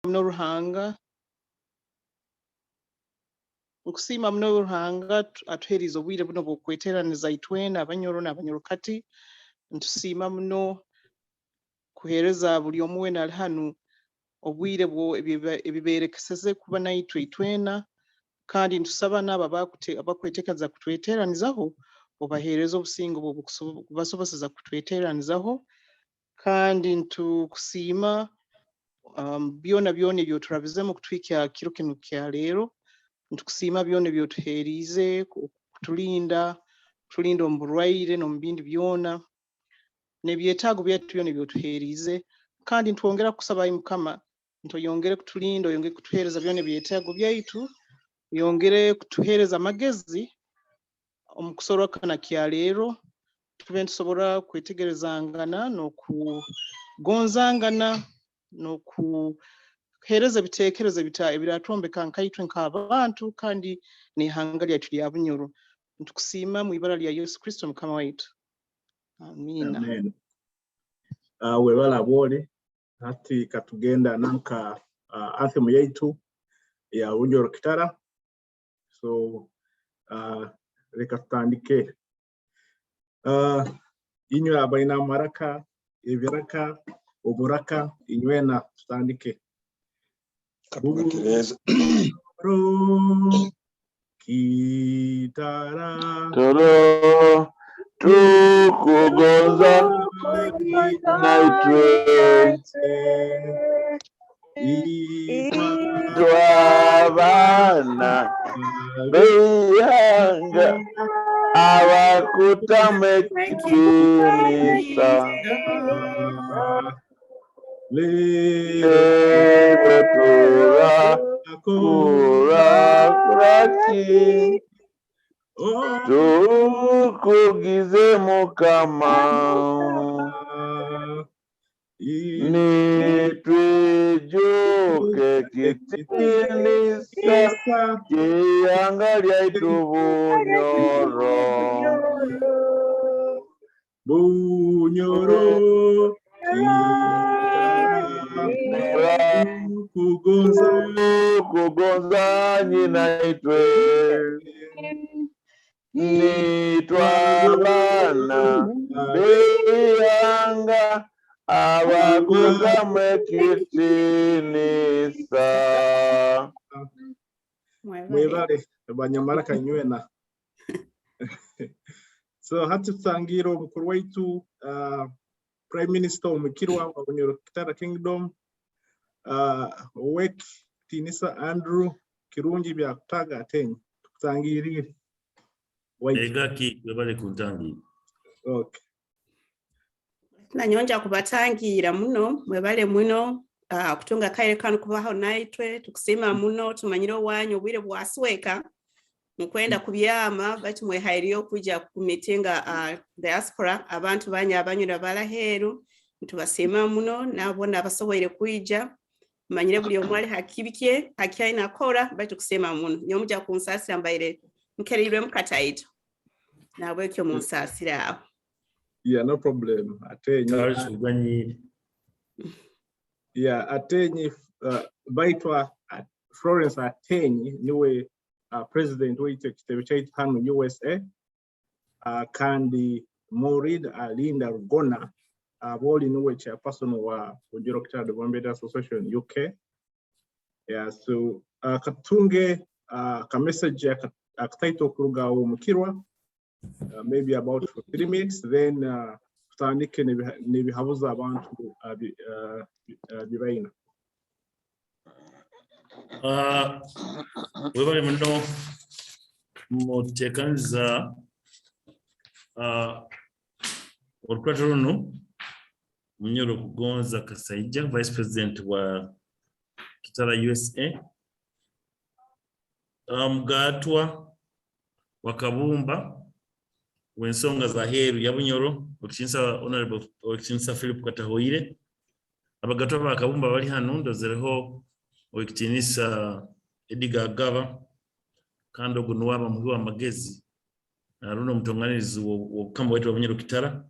mno Ruhanga okusiima mno Ruhanga atuheeriza obwire buno bw'okweteeraniza itwena abanyoro n'abanyorokati ntusiima muno kuheereza buli omu weena ali hanu obwire bwo ebibeerekeseze kuba naitwe itwena kandi ntusaba n'abo abakweteekaza kutweteeranizaho obaheereza obusingo bubasoboseza kutweteeranizaho kandi ntukusiima byona ebyo turabizemu kutwikya kiro kinu kya leero ntukusiima byona ebyo tuheerize kutulinda omu bulwaire n'omu bindi byona n'ebyetaago byaitu byona ebyo tuheerize kandi ntwongera kusaba Mukama ntoyongere kutulinda oyongere kutuheereza byona ebyetaago byaitu yongere kutuheereza amagezi omu kusorokana kya leero tube ntusobora kwetegerezangana n'okugonzangana n'okuheereza ebiteekerezo ebiratwombeka nkaitwe nk'abantu kandi n'ihanga lyaitu lya Bunyoro ntukusiima mu ibara lya Yesu Kristo Mukama waitu. Amina. Amen. Webala bwole hati katugenda nanka anthem yaitu ya Bunyoro Kitara. So leka tutandike. Inywe abaina maraka ebiraka oburaka inywena tutandike. Kapukeleza. Kitara Toro tukugonza naitwe itwabana beyanga abakutamekitwinisa lebetura kuraki tukugize Mukama nitwijuke kitinisa kiyanga lyaitu Bunyoro kugonza nyina itwe nitwabana beyanga abakutamwekitinisa. Mwebale banyamaraka inywena. So hati tutangira omukuru waitu Prime Minister omukirwa wa Bunyoro Kitara Kingdom Owek Tinisa Andrew kirungi bya kutaga atenyi tutangirire Egaki webale kuntangira. Okay. Nanyonja kubatangira muno mwebale muno kutunga kaire kanu kubaho naitwe tukusima muno tumanyire wanyu obwire bwasweka mukwenda kubyama bati mwehairiyo kuja kumitinga diaspora abantu banya abanyura balaheru ntubasima muno nabona abasoboire kuija manyire buli omwali hakibike hakiaina akora bati kusema muno nyomuja kunsasira mbaire nkerirwe mukataito nabwe kyo munsasira aho. Yeah, no problem. Atenyi. Yeah, Atenyi baitwa Florence Atenyi niwe president waitu kitebe chaitu hano USA kandi Morid Alinda Rugona boli niwe chairperson wa Bunyoro Kitara Development Association UK. Yeah, so katunge ka message akataito kuruga omukirwa maybe about 3 minutes then tutandike nebihabuza abantu bibaina. Webale muno mutekanza olukwata luno Bunyoro kugonza Kasaija Vice President wa Kitara USA Mgatwa wakabumba wensonga za heru ya Bunyoro okisinsa Honorable okisinsa Philip Katahoire abagatwa bakabumba bali hano ndozereho okitinisa Ediga Gava kando gunuwaba muhiwa magezi na runo mtonganizi wakamba wetu wa Bunyoro Kitara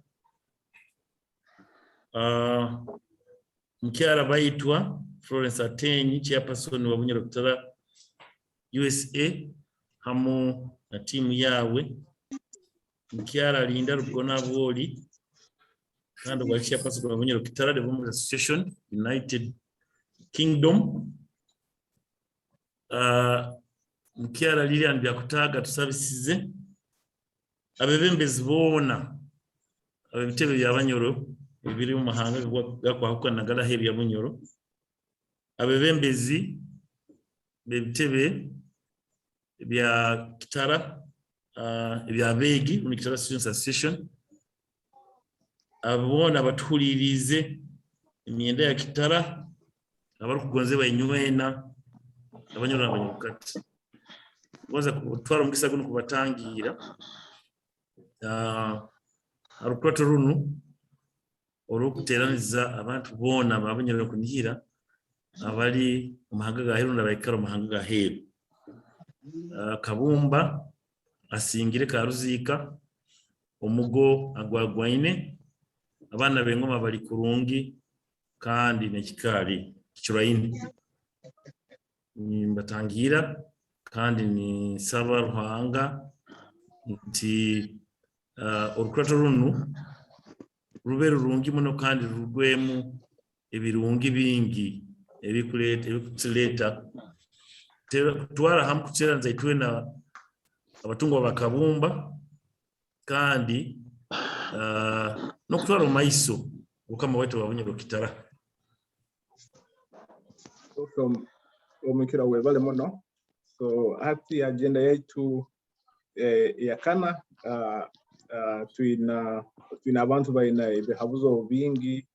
mkiara baitwa Florence Atenyi chairperson wa Bunyoro Kitara USA hamu na timu yawe Mkiara Linda Rugona Bwoli kandi wa chairperson wa Bunyoro Kitara Development Association United Kingdom Mkiara Lilian byakutaga tusabisize abebembezi bona abebitebe bya Banyoro bibiri mu mahanga gakwahuka nagala hebi ya Bunyoro abebembezi bebitebe bya Kitara bya Begi mu Kitara Students Association abona batuhulirize imyenda ya Kitara abari kugonze bayinywena Abanyoro n'abanyokati boza kutwara mugisa guno kubatangira arukwato runu orukuteraniza abantu bona babanyoro kunihira abali umahanga ga heru n'abayikara umahanga ga heru Kabumba asingire karuzika umugo agwagwaine abana bengoma bali kurungi kandi nekikali kicuraini mbatangira kandi ni saba ruhanga nti urukwato runu rube rurungi muno kandi rugwemu ebirungi bingi ebikutileta twara hamu kuteranza itwe na abatungo bakabumba kandi no kutwara maiso ukama wetu Bunyoro Kitara Omukira webale muno so hati agenda yetu yakana twina abantu baina ibihabuzo bingi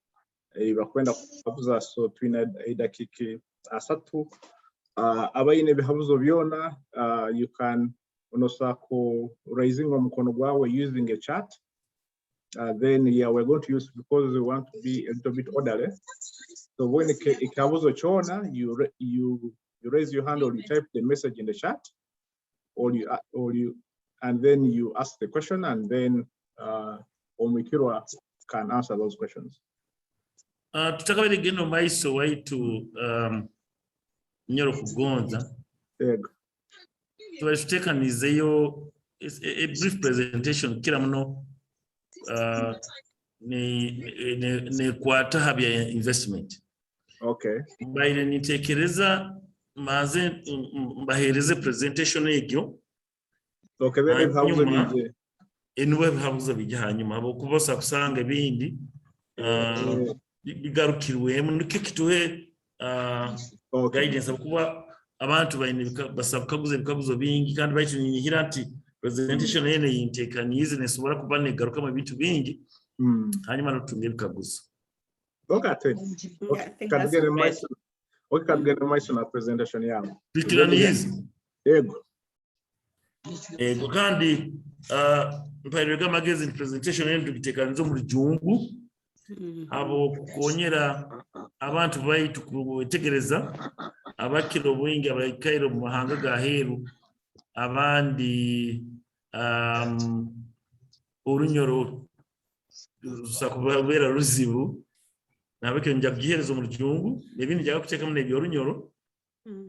bakwenda kuhabuza so twina idakiki asatu abaine ibihabuzo byona you can onosako raising omukono gwawe using a chat then yeah we're going to use because we want to be a little bit orderly. So when ikabuzo chona you raise your hand or you type the message in the chat or you and then you ask the question and then Omikirwa can answer those questions. Tutakabele geno maiso waitu Nyoro kugonza. Tuwashtekanizeyo a brief presentation kila mno ni kwa tahabu ya investment. Okay. Baina nitekereza maze mbahereze presentation egyo. Okay, bebe bihabuzo bije. Enuwe bihabuzo bije hanyuma abo kubosa kusanga ibindi bigarukirwe munuke kituhe guidance kuba abantu baine basabakaguze bikabuzo bingi kandi bayinyihira ati presentation yene yintekanize nesobora kubane garuka mu bintu bingi hanyuma rutunge bikaguzo. Okay, can get a mic. Okay, can get a mic na presentation yawe. Bikiranize. Yego. Kandi mpayirega magazine presentation yene tugitekanizo muri jungu abo konyera abantu bayitu kutegereza abakiro bwingi abayikairo mu mahanga ga heru abandi urunyoro sakubera ruzibu nabeke njya giherezo mu jungu nebindi jya kuteka mu nebyo runyoro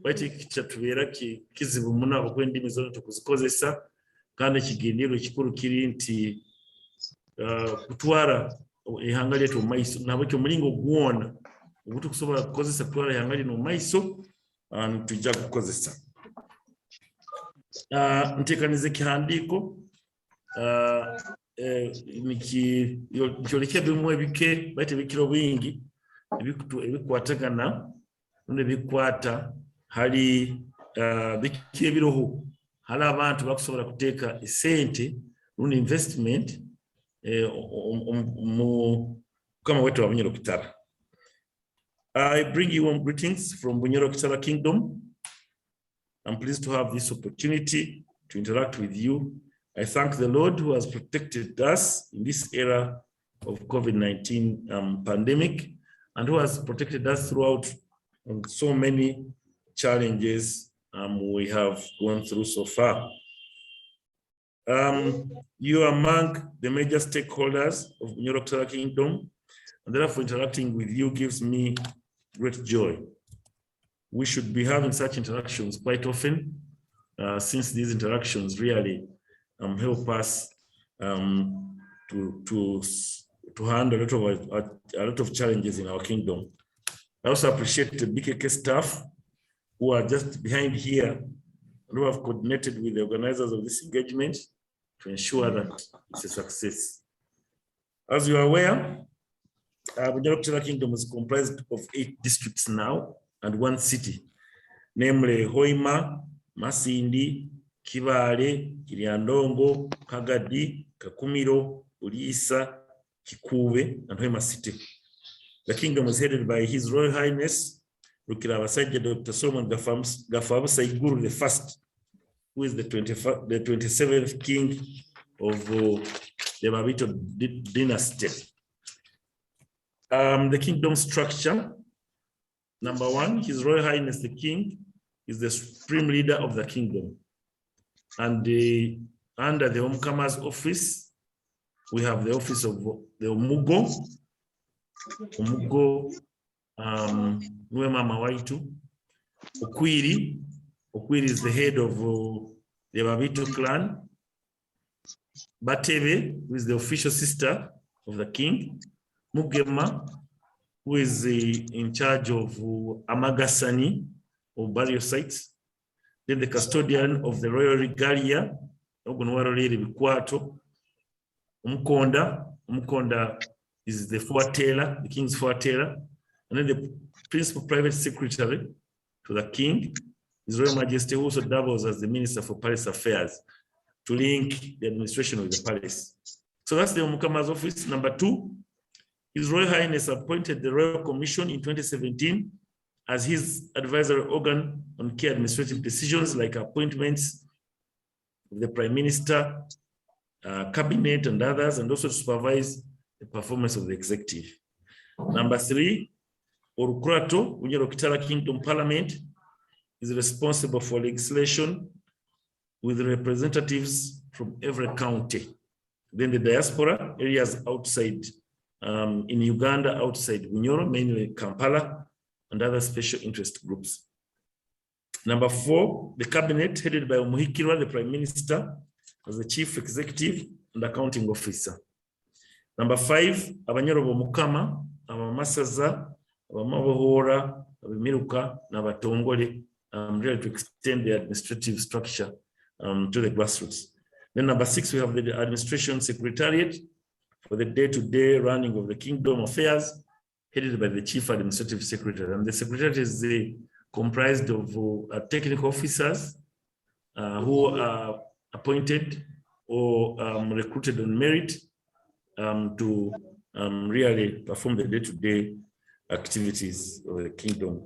bati kicatubera kizibu muna bakwendi mizo tukuzikozesa kandi kigendero kikuru kirinti kutwara ihanga letu maiso nabeke mulingo guona ubutu kusobora kukozesa kutwara ihanga lino maiso tujja kukozesa ntekanize kihandiko niki yoleke bimwe bike bate bikiro bingi ebikwatagana none bikwata hali bikiye biroho hali abantu bakusobora kuteka esente none investment kama wetu wa Bunyoro Kitara. I bring you warm greetings from Bunyoro Kitara Kingdom. I'm pleased to have this opportunity to interact with you. I thank the Lord who has protected us in this era of COVID-19 pandemic and who has protected us throughout so many challenges we have gone through so far. You are among the major stakeholders of Bunyoro Kitara Kingdom, and therefore interacting with you gives me great joy. we should be having such interactions quite often, since these interactions really help us to handle a lot of challenges in our kingdom. I also appreciate the BKK staff who are just behind here, who have coordinated with the organizers of this engagement to ensure that it's a success. As you are aware, Bunyoro Kingdom is comprised of 8 districts now and 1 city, namely Hoima, Masindi, Kibale, Kiriandongo, Kagadi, Kakumiro, Uliisa, Kikuwe, and Hoima City. The kingdom is headed by His Royal Highness Rukirabasajja Dr. Solomon Gafabu Saiguru I, who is the 27th king of the Babito dynasty. The kingdom structure: number 1, His Royal Highness the King is the supreme leader of the kingdom, and under the Omukama's office, we have the office of the Omugo. Mama Waitu. Okwiri is the head of the Babito clan. Batebe, who is the official sister of the king. Mugema, who is in charge of Amagasani, or burial sites. Then the custodian of the royal regalia, Umukonda is the foreteller, the king's foreteller. And then the principal private secretary to the king, His Royal Majesty, also doubles as the Minister for Palace Affairs to link the administration with the palace. So that's the Omukama's office. Number 2, His Royal Highness appointed the Royal Commission in 2017 as his advisory organ on key administrative decisions like appointments of the Prime Minister, cabinet and others, and also to supervise the performance of the executive. Number 3, Orukurato, Bunyoro Kingdom Parliament, is responsible for legislation with representatives from every county. Then the diaspora areas outside, in Uganda, outside Bunyoro, mainly Kampala, and other special interest groups. Number 4, the cabinet headed by Omuhikirwa, the Prime Minister, as the Chief Executive and Accounting Officer. Number 5, Abanyoro Bomukama, Abamasaza, Abamabohora, Abamiruka, Nabatongole, really to extend the administrative structure to the grassroots. Then number 6, we have the Administration Secretariat for the day-to-day running of the kingdom affairs, headed by the Chief Administrative Secretary. And the Secretariat is comprised of technical officers who are appointed or recruited on merit to really perform the day-to-day activities of the kingdom.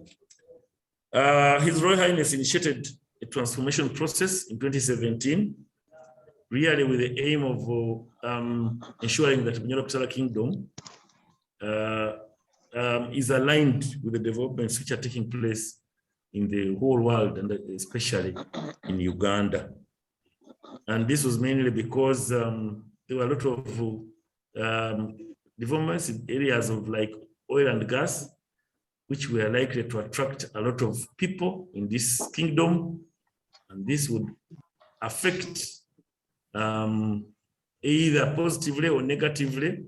His Royal Highness initiated a transformation process in 2017, really with the aim of ensuring that Bunyoro Kingdom is aligned with the developments which are taking place in the whole world, and especially in Uganda. And this was mainly because there were a lot of developments in areas of like oil and gas, which were likely to attract a lot of people in this kingdom. And this would affect either positively or negatively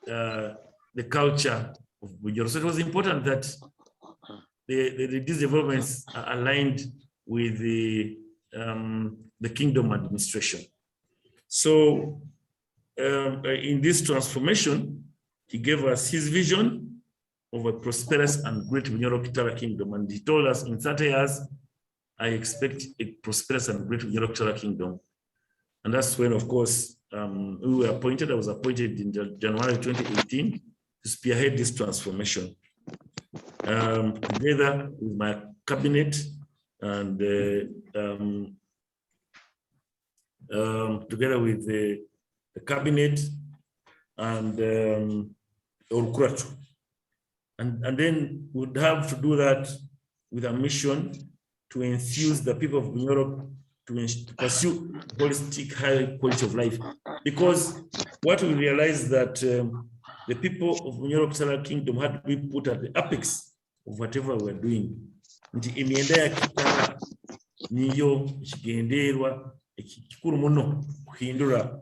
the culture of Bunyoro. So it was important that these developments are aligned with the kingdom administration. So in this transformation, he gave us his vision of a prosperous and great Bunyoro Kingdom. And he told us, in 30 years, I expect a prosperous and great Bunyoro Kingdom. And that's when, of course, we were appointed. I was appointed in January 2018 to spearhead this transformation. Together with my cabinet and together with the cabinet and Orukurato. And then we'd have to do that with a mission to enthuse the people of Bunyoro to pursue holistic high quality of life. Because what we realized that the people of Bunyoro Kingdom had to be put at the apex of whatever we're doing. nti emyenda ya kitala niyo kigenderwa ekikuru muno kuhindura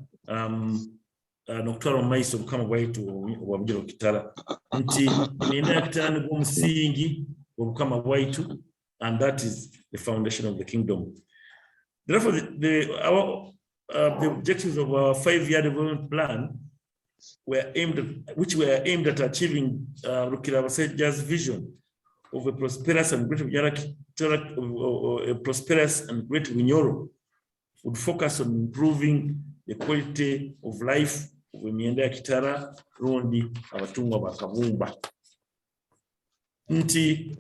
nokutwala mu maiso obukama bwaitu obwa Bunyoro kitala nti emyenda ya kitala nigwo omusingi obukama bwaitu, and that is the foundation of the kingdom. Therefore, the objectives of our 5-year development plan were aimed at achieving Rukirabaseja's vision of a prosperous and great Bunyoro, would focus on improving the quality of life of emyenda ya kitala rundi abatungwa bakabumba. Nti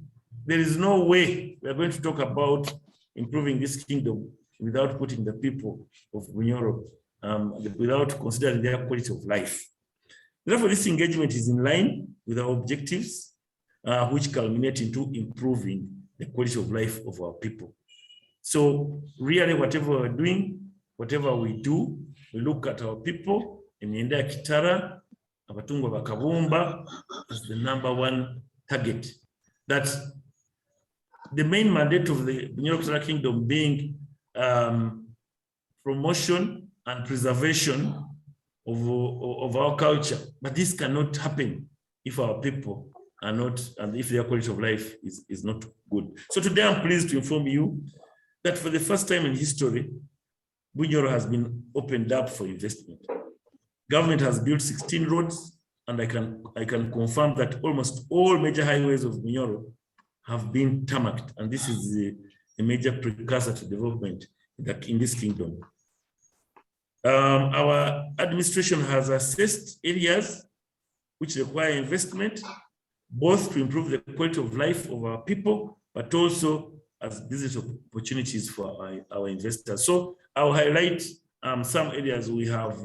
there is no way we are going to talk about improving this kingdom without putting the people of Bunyoro, without considering their quality of life. Therefore, this engagement is in line with our objectives, which culminate into improving the quality of life of our people. So really, whatever we're doing, whatever we do, we look at our people, emyenda ya kitala, abatungwa bakabumba, as the #1 target. That's the main mandate of the Bunyoro Kitala Kingdom being promotion and preservation of our culture. But this cannot happen if our people are not, and if their quality of life is not good. So today I'm pleased to inform you that for the first time in history, Bunyoro has been opened up for investment. Government has built 16 roads, and I can confirm that almost all major highways of Bunyoro have been tarmacked, and this is a major precursor to development in this kingdom. Our administration has assessed areas which require investment, both to improve the quality of life of our people, but also as business opportunities for our investors. So I'll highlight some areas we have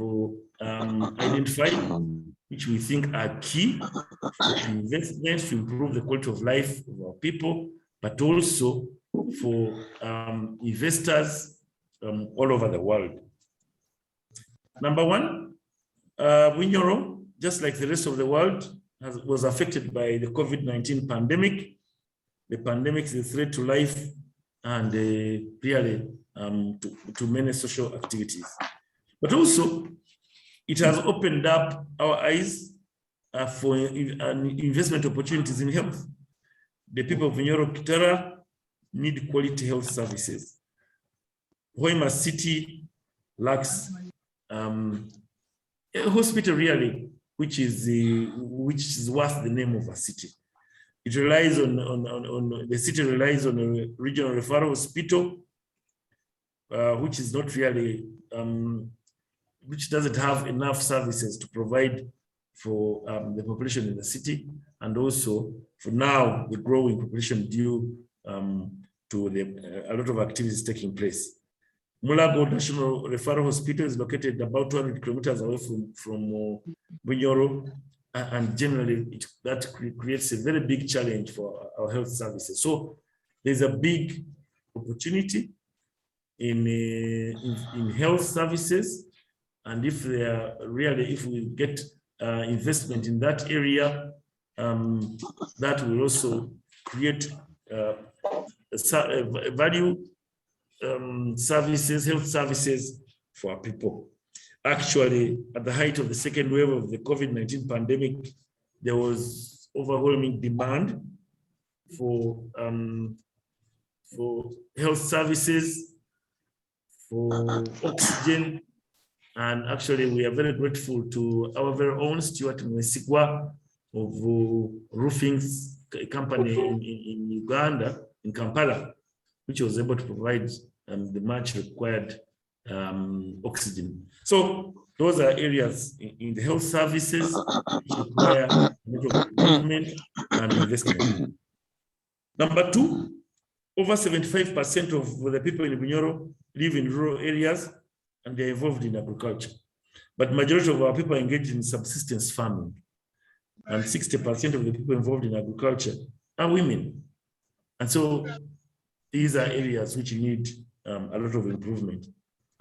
identified, which we think are key for investments to improve the quality of life of our people, but also for investors all over the world. Number one, Bunyoro, just like the rest of the world, was affected by the COVID-19 pandemic. The pandemic is a threat to life and really to many social activities. But also, it has opened up our eyes for investment opportunities in health. The people of Bunyoro Kitala need quality health services. Hoima City lacks a hospital really, which is worth the name of a city. It relies the city relies on a regional referral hospital, which is not really, which doesn't have enough services to provide for the population in the city, and also for now the growing population due to a lot of activities taking place. Mulago National Referral Hospital is located about 200 kilometers away from Bunyoro, and generally that creates a very big challenge for our health services. So there's a big opportunity in health services, and if we get investment in that area, that will also create value services, health services for our people. Actually, at the height of the second wave of the COVID-19 pandemic, there was overwhelming demand for health services, for oxygen, and actually we are very grateful to our very own Stuart Mwesigwa of roofing company in Uganda, in Kampala, which was able to provide the much required oxygen. So those are areas in the health services which require a lot of improvement and investment. Number two, over 75% of the people in Bunyoro live in rural areas and they're involved in agriculture. But majority of our people are engaged in subsistence farming. And 60% of the people involved in agriculture are women. And so these are areas which need a lot of improvement.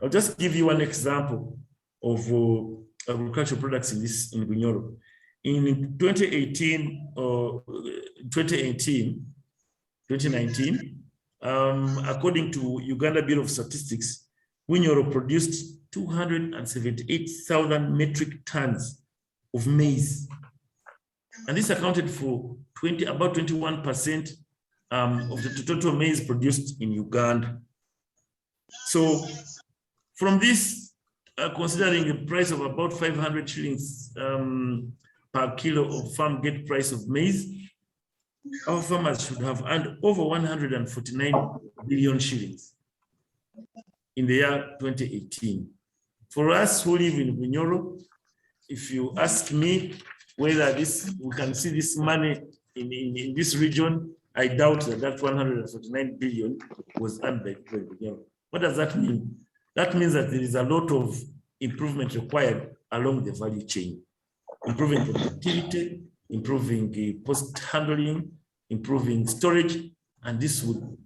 I'll just give you one example of agricultural products in Bunyoro. In 2018, 2019. According to Uganda Bureau of Statistics, Bunyoro produced 278,000 metric tons of maize. And this accounted for about 21% of the total maize produced in Uganda. So from this, considering a price of about 500 shillings per kilo of farm gate price of maize, our farmers should have earned over 149 billion shillings in the year 2018. For us who live in Bunyoro, if you ask me whether we can see this money in this region, I doubt that 149 billion was earned by Bunyoro. What does that mean? That means that there is a lot of improvement required along the value chain, improving productivity, improving post handling, improving storage, and this would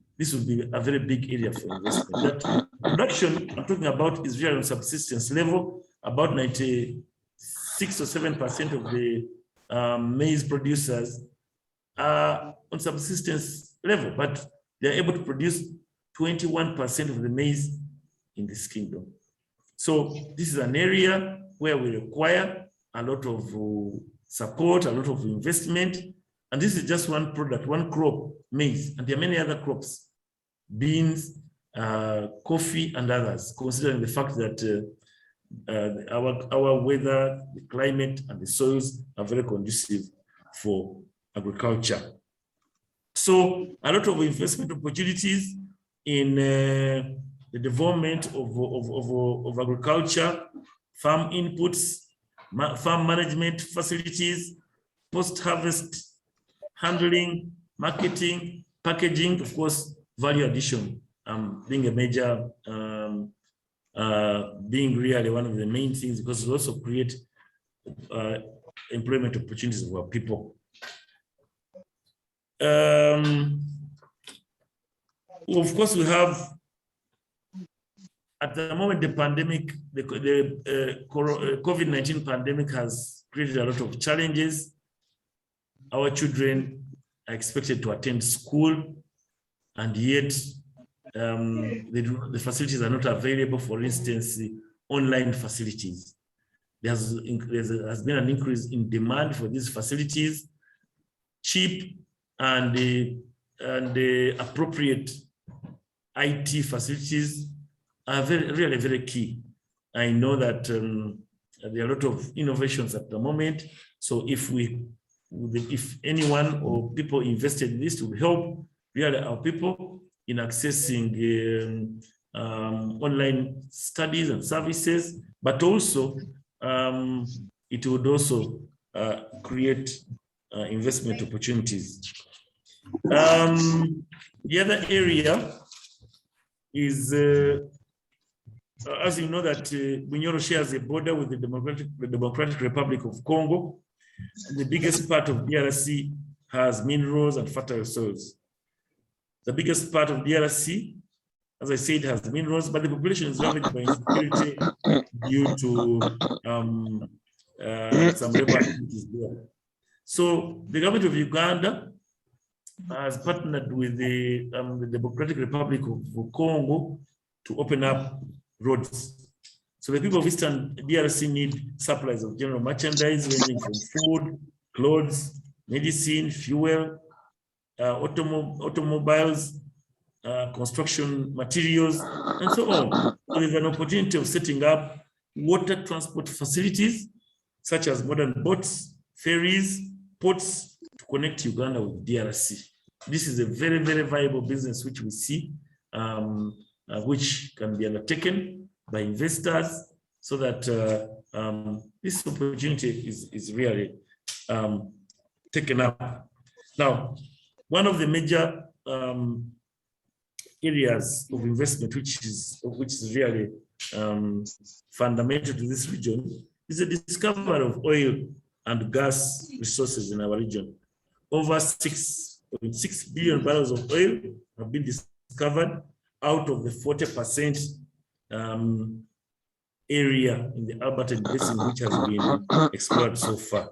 be a very big area for investment. That production I'm talking about is really on subsistence level. About 96 or 7% of the maize producers are on subsistence level, but they're able to produce 21% of the maize in this kingdom. So this is an area where we require a lot of support, a lot of investment. And this is just one product, one crop, maize, and there are many other crops, beans, coffee, and others, considering the fact that our weather, the climate, and the soils are very conducive for agriculture. So a lot of investment opportunities in the development of agriculture, farm inputs, farm management facilities, post-harvest handling, marketing, packaging, of course, value addition being a major, being really one of the main things, because it also create employment opportunities for people. Of course, we have, at the moment, the pandemic, the COVID-19 pandemic has created a lot of challenges. Our children are expected to attend school, and yet the facilities are not available. For instance, online facilities. There has been an increase in demand for these facilities. Cheap and the appropriate IT facilities are really very key. I know that there are a lot of innovations at the moment. So if anyone or people invested in this, to help really our people in accessing online studies and services, but also it would also create investment opportunities. The other area is, as you know, that Bunyoro shares a border with the Democratic Republic of Congo. The biggest part of DRC has minerals and fertile soils. The biggest part of DRC, as I said, has minerals, but the population is ravaged by insecurity due to some labor activities there. So the government of Uganda has partnered with the Democratic Republic of Congo to open up roads. So the people of Eastern DRC need supplies of general merchandise ranging from food, clothes, medicine, fuel, automobiles, construction materials, and so on. So there's an opportunity of setting up water transport facilities, such as modern boats, ferries, ports, to connect Uganda with DRC. This is a very, very viable business which we see, which can be undertaken by investors, so that this opportunity is really taken up. Now, one of the major areas of investment which is really fundamental to this region is the discovery of oil and gas resources in our region. Over 6.6 billion barrels of oil have been discovered out of the 40% area in the Alberta Basin which has been explored so far.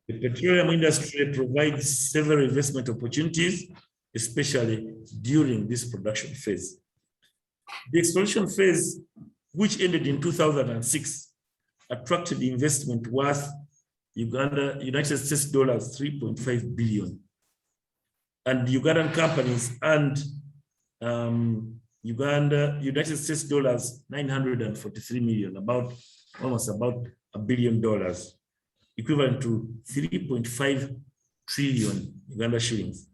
The petroleum industry provides several investment opportunities especially during this production phase. The exploration phase, which ended in 2006, attracted investment worth United States dollars 3.5 billion. And Ugandan companies earned United States dollars 943 million, almost about $1 billion, equivalent to 3.5 trillion Uganda shillings.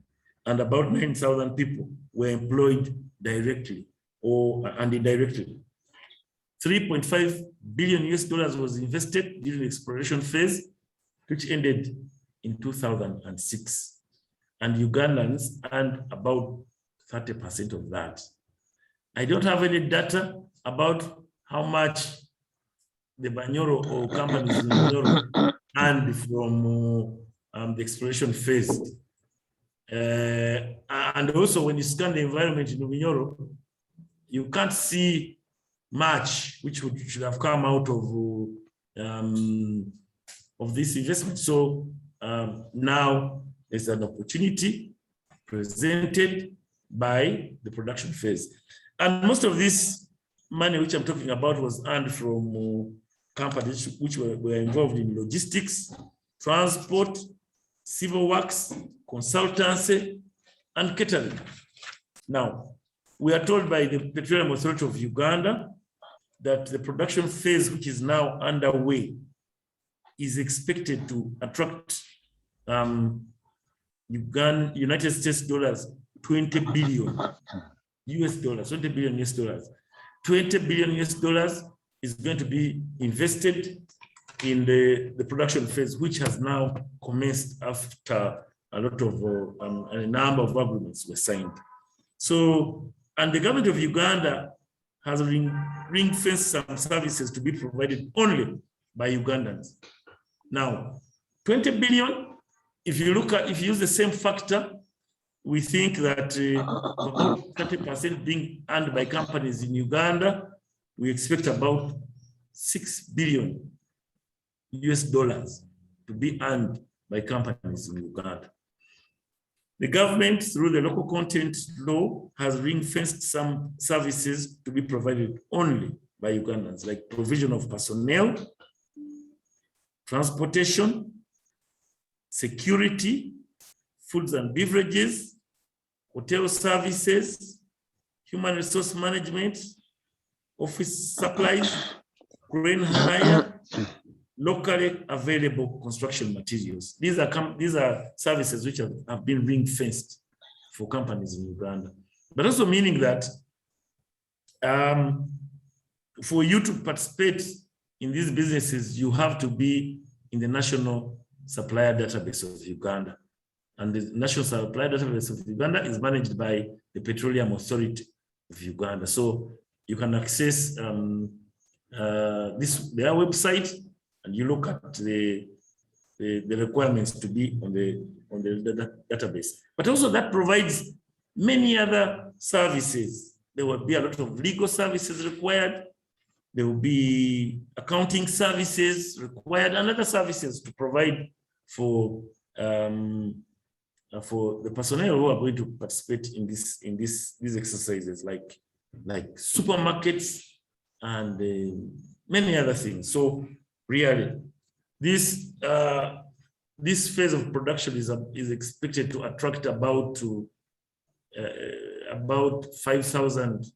And about 9,000 people were employed directly and indirectly. 3.5 billion US dollars was invested during the exploration phase, which ended in 2006. And Ugandans earned about 30% of that. I don't have any data about how much the Banyoro or companies in Banyoro earned from the exploration phase. And also when you scan the environment in Banyoro, you can't see much which should have come out of this investment. So now there's an opportunity presented by the production phase. And most of this money which I'm talking about was earned from companies which were involved in logistics, transport, civil works, consultancy, and catering. Now, we are told by the Petroleum Authority of Uganda that the production phase, which is now underway, is expected to attract United States dollars 20 billion US dollars, 20 billion US dollars. 20 billion US dollars is going to be invested in the production phase, which has now commenced after a lot of a number of agreements were signed. So, and the government of Uganda has ring-fenced some services to be provided only by Ugandans. Now, 20 billion, if you use the same factor, we think that about 30% being earned by companies in Uganda, we expect about 6 billion US dollars to be earned by companies in Uganda. The government, through the local content law, has ring-fenced some services to be provided only by Ugandans, like provision of personnel, transportation, security, foods and beverages, hotel services, human resource management, office supplies, crane hire, locally available construction materials. These are services which have been ring-fenced for companies in Uganda. But also meaning that for you to participate in these businesses, you have to be in the National Supplier Database of Uganda. And the National Supplier Database of Uganda is managed by the Petroleum Authority of Uganda. So you can access their website, and you look at the requirements to be on the database. But also that provides many other services. There will be a lot of legal services required. There will be accounting services required, and other services to provide for the personnel who are going to participate in these exercises, like supermarkets and many other things. So really, this phase of production is expected to attract about 5,000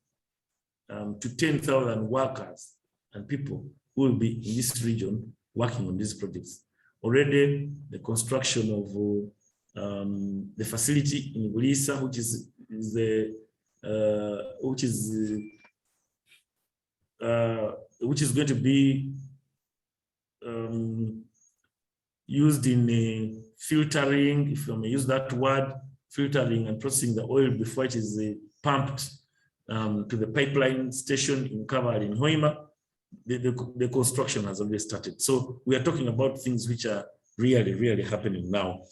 to 10,000 workers and people who will be in this region working on these projects. Already, the construction of the facility in Bulisa, which is going to be used in filtering, if you may use that word, filtering and processing the oil before it is pumped to the pipeline station in Kaval in Hoima. The construction has already started. So we are talking about things which are really, really happening now.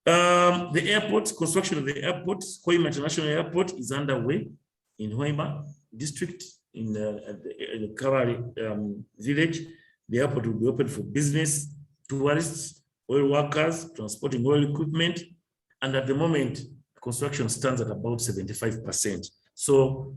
The airport, construction of the airport, Hoima International Airport, is underway in Hoima district in the Kaval village. The airport will be open for business, tourists, oil workers, transporting oil equipment. And at the moment, construction stands at about 75%. So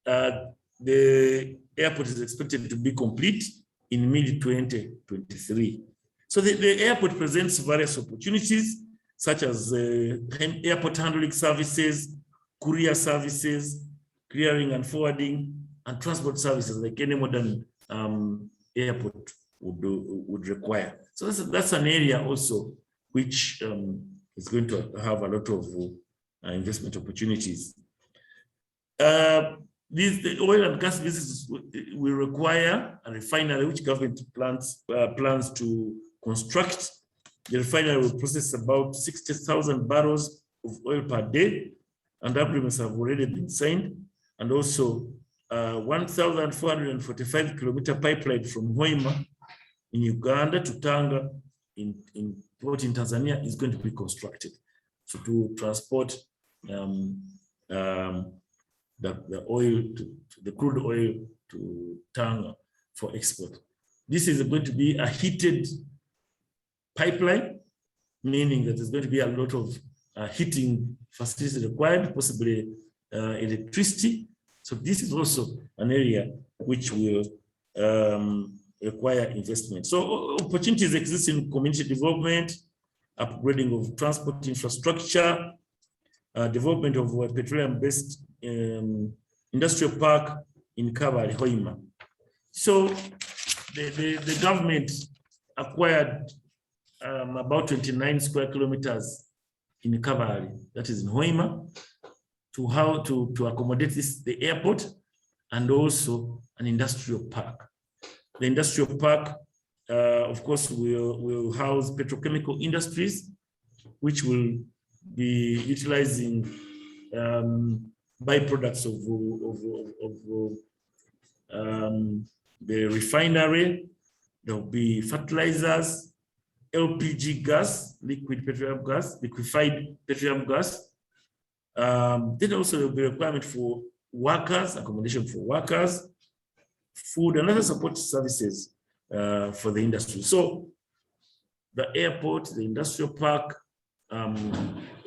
the airport is expected to be complete in mid-2023. So the airport presents various opportunities, such as airport handling services, courier services, clearing and forwarding, and transport services like any modern airport would require. So that's an area also which is going to have a lot of investment opportunities. The oil and gas business will require a refinery, which government plans to construct. The refinery will process about 60,000 barrels of oil per day, and agreements have already been signed. And also 1,445 kilometer pipeline from Hoima in Uganda to Tanga in port in Tanzania is going to be constructed, so to transport the oil, the crude oil to Tanga for export. This is going to be a heated pipeline, meaning that there's going to be a lot of heating facilities required, possibly electricity. So this is also an area which will require investment. So opportunities exist in community development, upgrading of transport infrastructure, development of a petroleum-based industrial park in Kabale, Hoima. So the government acquired about 29 square kilometers in Kabale, that is in Hoima, to accommodate the airport and also an industrial park. The industrial park, of course, will house petrochemical industries, which will be utilizing byproducts of the refinery. There will be fertilizers, LPG gas, liquid petroleum gas, liquefied petroleum gas. Then also there will be a requirement for workers, accommodation for workers, food, and other support services for the industry. So the airport, the industrial park,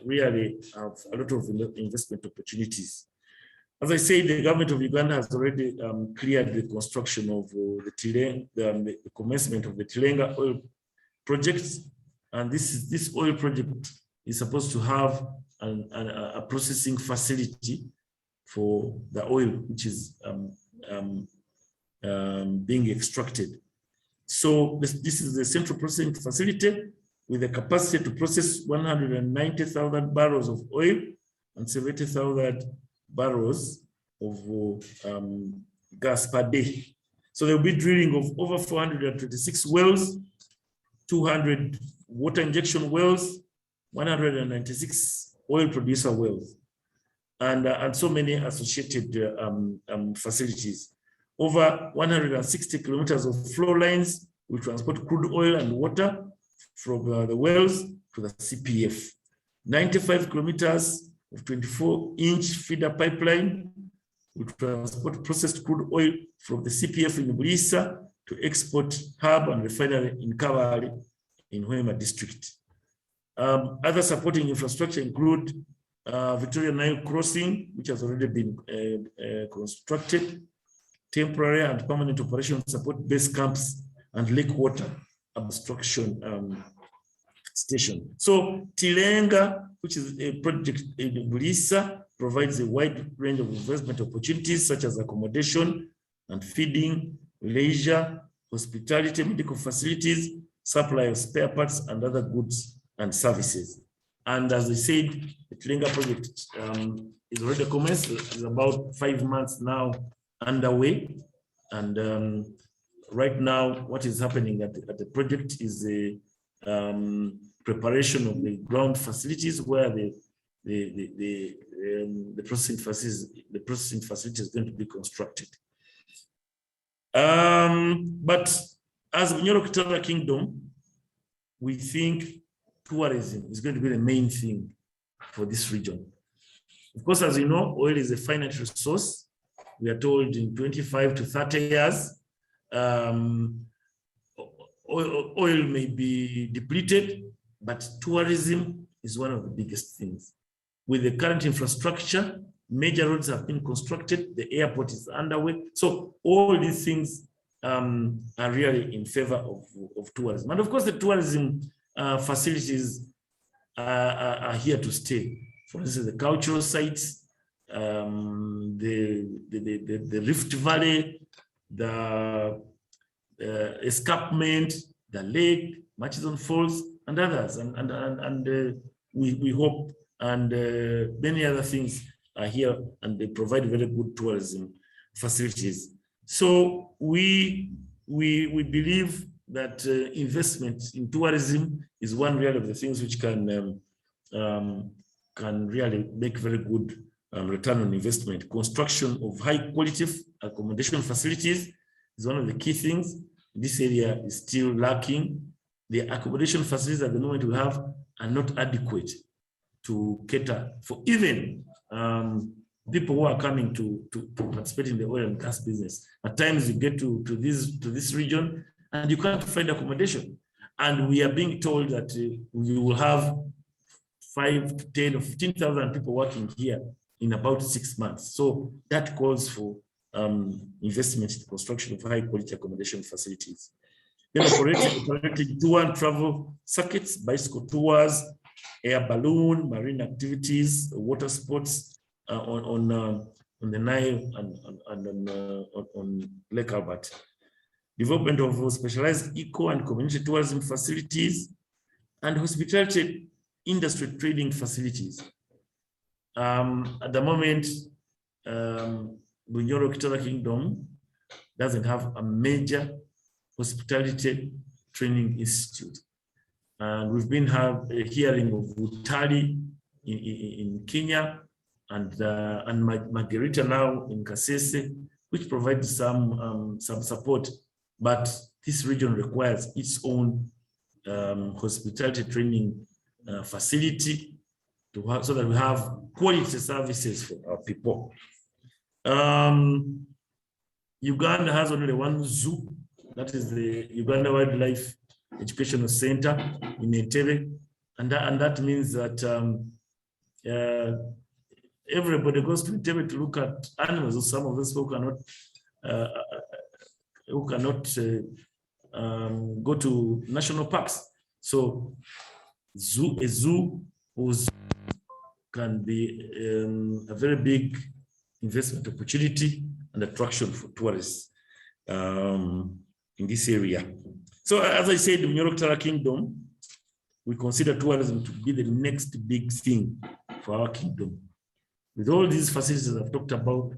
really have a lot of investment opportunities. As I said, the government of Uganda has already cleared the construction of the commencement of the Tilenga oil project, and this oil project is supposed to have a processing facility for the oil which is being extracted. So this is the central processing facility with the capacity to process 190,000 barrels of oil and 70,000 barrels of gas per day. So there will be drilling of over 426 wells, 200 water injection wells, 196 oil producer wells, and so many associated facilities. Over 160 kilometers of flow lines will transport crude oil and water from the wells to the CPF. 95 kilometers of 24-inch feeder pipeline will transport processed crude oil from the CPF in Bulisa to export hub and refinery in Kabale in Hoima district. Other supporting infrastructure include Victoria Nile crossing, which has already been constructed, temporary and permanent operation support base camps, and lake water abstraction station. So Tilenga, which is a project in Bulisa, provides a wide range of investment opportunities such as accommodation and feeding, leisure, hospitality, medical facilities, supply of spare parts and other goods and services. And as I said, the Tilenga project is already commenced. It's about 5 months now underway. And right now, what is happening at the project is the preparation of the ground facilities where the processing facility is going to be constructed. But as Bunyoro Kitara Kingdom, we think tourism is going to be the main thing for this region. Of course, as you know, oil is a finite resource. We are told in 25 to 30 years, oil may be depleted, but tourism is one of the biggest things. with the current infrastructure, major roads have been constructed, the airport is underway. So all these things are really in favor of tourism. And of course, the tourism facilities are here to stay. For instance, the cultural sites, the Rift Valley, the escarpment, the lake, Murchison Falls, and others. And we hope, and many other things are here, and they provide very good tourism facilities. So we believe that investment in tourism is one really of the things which can really make very good return on investment. Construction of high quality accommodation facilities is one of the key things. This area is still lacking. The accommodation facilities at the moment we have are not adequate to cater for even people who are coming to participate in the oil and gas business. At times you get to this region and you can't find accommodation. And we are being told that we will have 5 to 10 or 15,000 people working here in about 6 months. So that calls for investment in the construction of high quality accommodation facilities. Then operating tour and travel circuits, bicycle tours, air balloon, marine activities, water sports on the Nile and on Lake Albert. Development of specialized eco and community tourism facilities and hospitality industry trading facilities. At the moment, Bunyoro Kitara Kingdom doesn't have a major hospitality training institute. And we've been hearing of Utali in Kenya and Margarita now in Kasese, which provides some support. But this region requires its own hospitality training facility so that we have quality services for our people. Uganda has only one zoo, that is the Uganda Wildlife Educational Center in Entebbe, and that means that everybody goes to Entebbe to look at animals. Some of us who cannot go to national parks. So a zoo can be a very big investment opportunity and attraction for tourists in this area. So as I said, in Bunyoro Kitara Kingdom, we consider tourism to be the next big thing for our kingdom. With all these facilities I've talked about,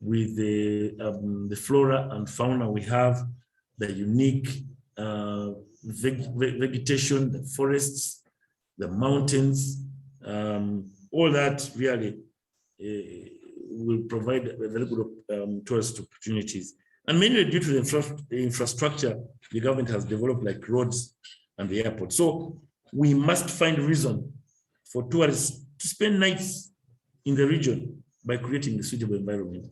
with the flora and fauna we have, the unique vegetation, the forests, the mountains, all that really will provide a very good tourist opportunities. And mainly due to the infrastructure the government has developed, like roads and the airport. So we must find reason for tourists to spend nights in the region by creating a suitable environment.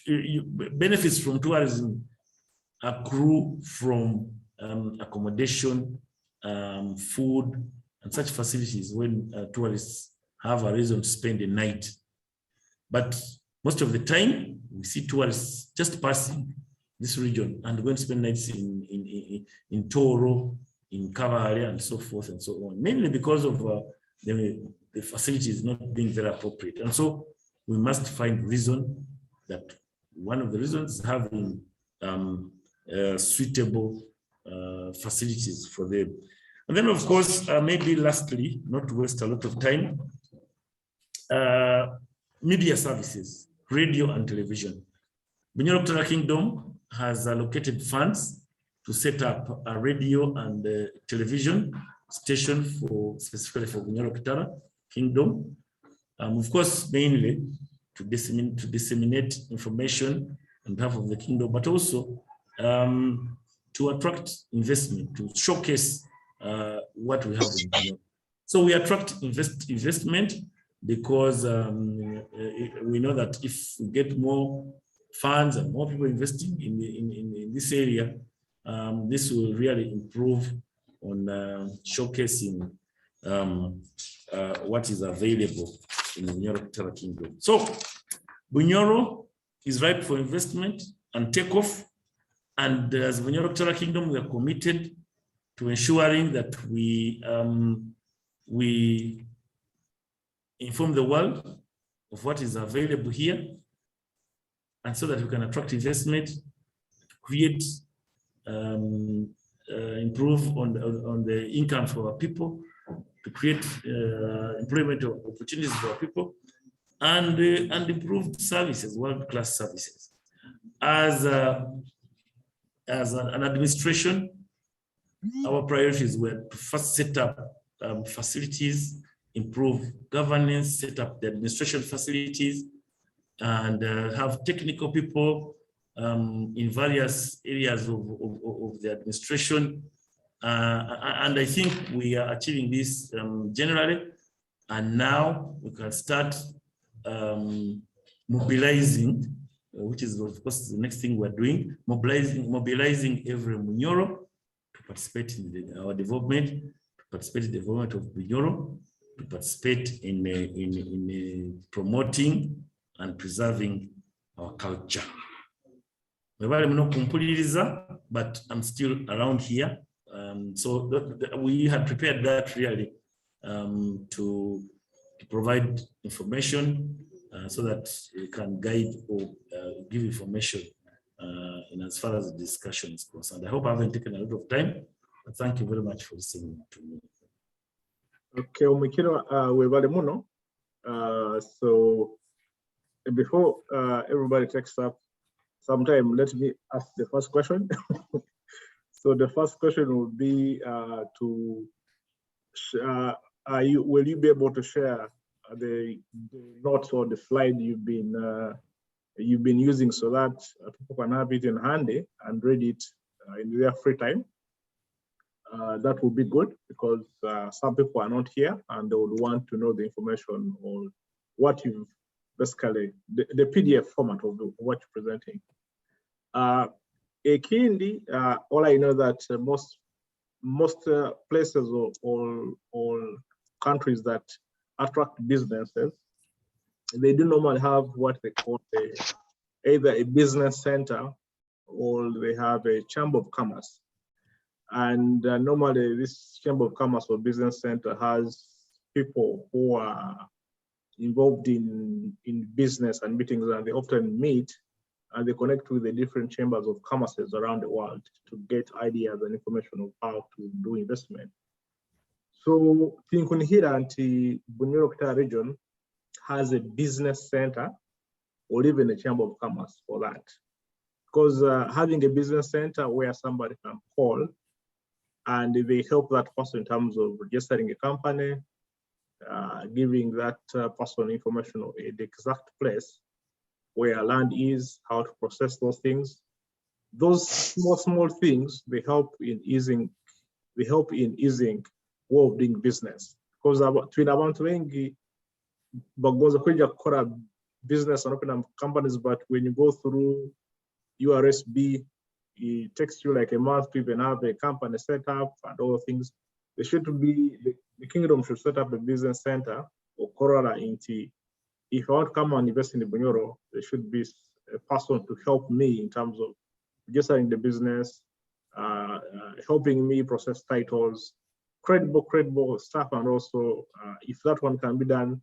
Benefits from tourism accrue from accommodation, food, and such facilities when tourists have a reason to spend a night. But most of the time, we see tourists just passing this region and going to spend nights in Toro, in Kavale, and so forth and so on, mainly because of the facilities not being very appropriate. And so we must find reason that one of the reasons is having suitable facilities for them. And then, of course, maybe lastly, not to waste a lot of time, media services, radio and television. Bunyoro Kitara Kingdom has allocated funds to set up a radio and television station specifically for Bunyoro Kitara Kingdom. Of course, mainly to disseminate information on behalf of the kingdom, but also to attract investment, to showcase what we have in Bunyoro. So we attract investment because we know that if we get more funds and more people investing in this area, this will really improve on showcasing what is available in the Bunyoro Kingdom. So Bunyoro is ripe for investment and takeoff. And as Bunyoro Kingdom, we are committed to ensuring that we inform the world of what is available here, and so that we can attract investment, create, improve on the income for our people, to create employment opportunities for our people, and improved services, world-class services. As an administration, our priorities were to first set up facilities, improve governance, set up the administration facilities, and have technical people in various areas of the administration. And I think we are achieving this generally. And now we can start mobilizing, which is of course the next thing we're doing, mobilizing every Bunyoro to participate in our development, to participate in the development of Bunyoro, to participate in promoting and preserving our culture. But I'm still around here. So we had prepared that really to provide information so that we can guide or give information in as far as the discussion is concerned. I hope I haven't taken a lot of time, but thank you very much for listening to me. Okay, Webale Muno. So before everybody takes up some time, let me ask the first question. So the first question would be will you be able to share the notes or the slide you've been using so that people can have it in handy and read it in their free time? That would be good, because some people are not here and they would want to know the information or what you've basically, the PDF format of what you're presenting. Ekindi, all I know that most places or countries that attract businesses, they do normally have what they call either a business center or they have a chamber of commerce. And normally this chamber of commerce or business center has people who are involved in business and meetings, and they often meet and they connect with the different chambers of commerces around the world to get ideas and information of how to do investment. So Tinkunihira and Bunyoro region has a business center or even a chamber of commerce for that. Because having a business center where somebody can call and they help that person in terms of registering a company, giving that person information of the exact place where land is, how to process those things. Those small things, they help in easing way of doing business. Because between abantu wengi bagoza kuja kukora business and open up companies, but when you go through URSB, it takes you like a month to even have a company set up and all things. There should be, the kingdom should set up a business center or Corona into. If I want to come and invest in the Bunyoro, there should be a person to help me in terms of registering the business, helping me process titles, credible stuff, and also if that one can be done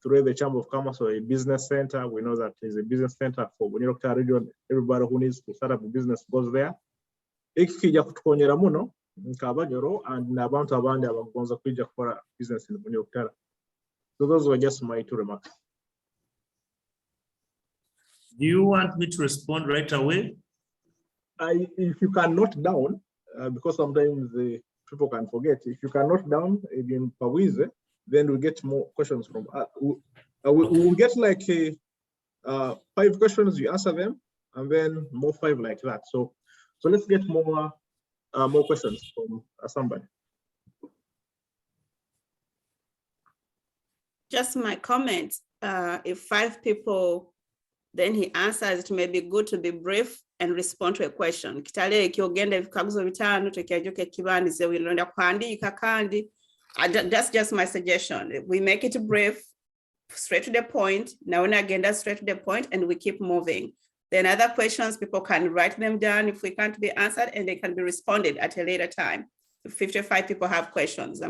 through the Chamber of Commerce or a business center, we know that there's a business center for Bunyoro region. Everybody who needs to start up a business goes there. Ikija kutukonyera muno nk'Abanyoro and n'abantu abandi abagonza kwija gukora business in Bunyoro. So those were just my two remarks. Do you want me to respond right away? If you can note down, because sometimes people can forget. If you can note down in Pawize, then we'll get more questions from. We'll get like 5 questions. You answer them, and then more 5 like that. So let's get more questions from somebody. Just my comment. If 5 people, then he answers, it may be good to be brief and respond to a question. Kitale kiogenda vikaguzo vitano tekiajoke kibanize wilonda kuandika kandi That's just my suggestion. We make it brief, straight to the point. Now and again, that's straight to the point, and we keep moving. Then other questions, people can write them down if we can't be answered, and they can be responded at a later time. If 55 people have questions.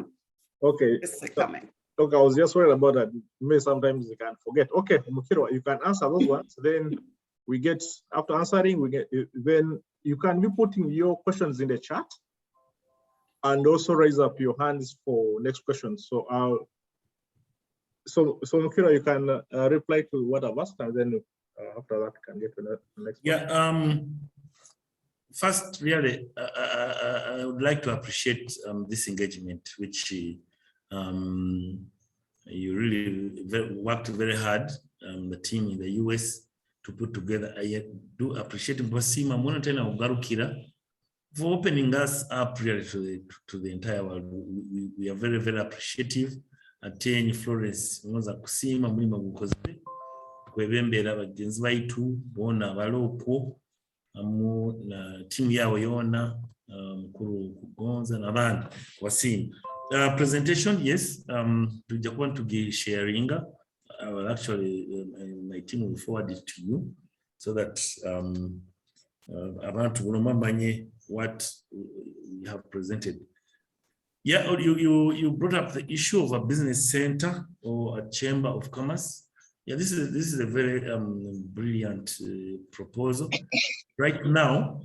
Okay. This is a comment. Okay, I was just worried about that. Maybe sometimes you can forget. Okay, Mukiro, you can answer those ones. Then we get, after answering, then you can be putting your questions in the chat and also raise up your hands for next questions. So so Mukiro, you can reply to what I've asked, and then after that, we can get to the next one. Yeah. First, really, I would like to appreciate this engagement, which you really worked very hard, the team in the US, to put together. I do appreciate Mbasima Monatena Ugarukira for opening us up really to the entire world. We are very, very appreciative. Attenyi Florence Mwaza Kusima Mulima Gukoze kwebembera bagenzi baitu bona baloko na timu yawe yona mukuru kugonza nabandi wasini. Presentation, yes, to want to be sharing. I will actually, my team will forward it to you so that about to remember what we have presented. Yeah, you brought up the issue of a business center or a chamber of commerce. Yeah, this is a very brilliant proposal. Right now,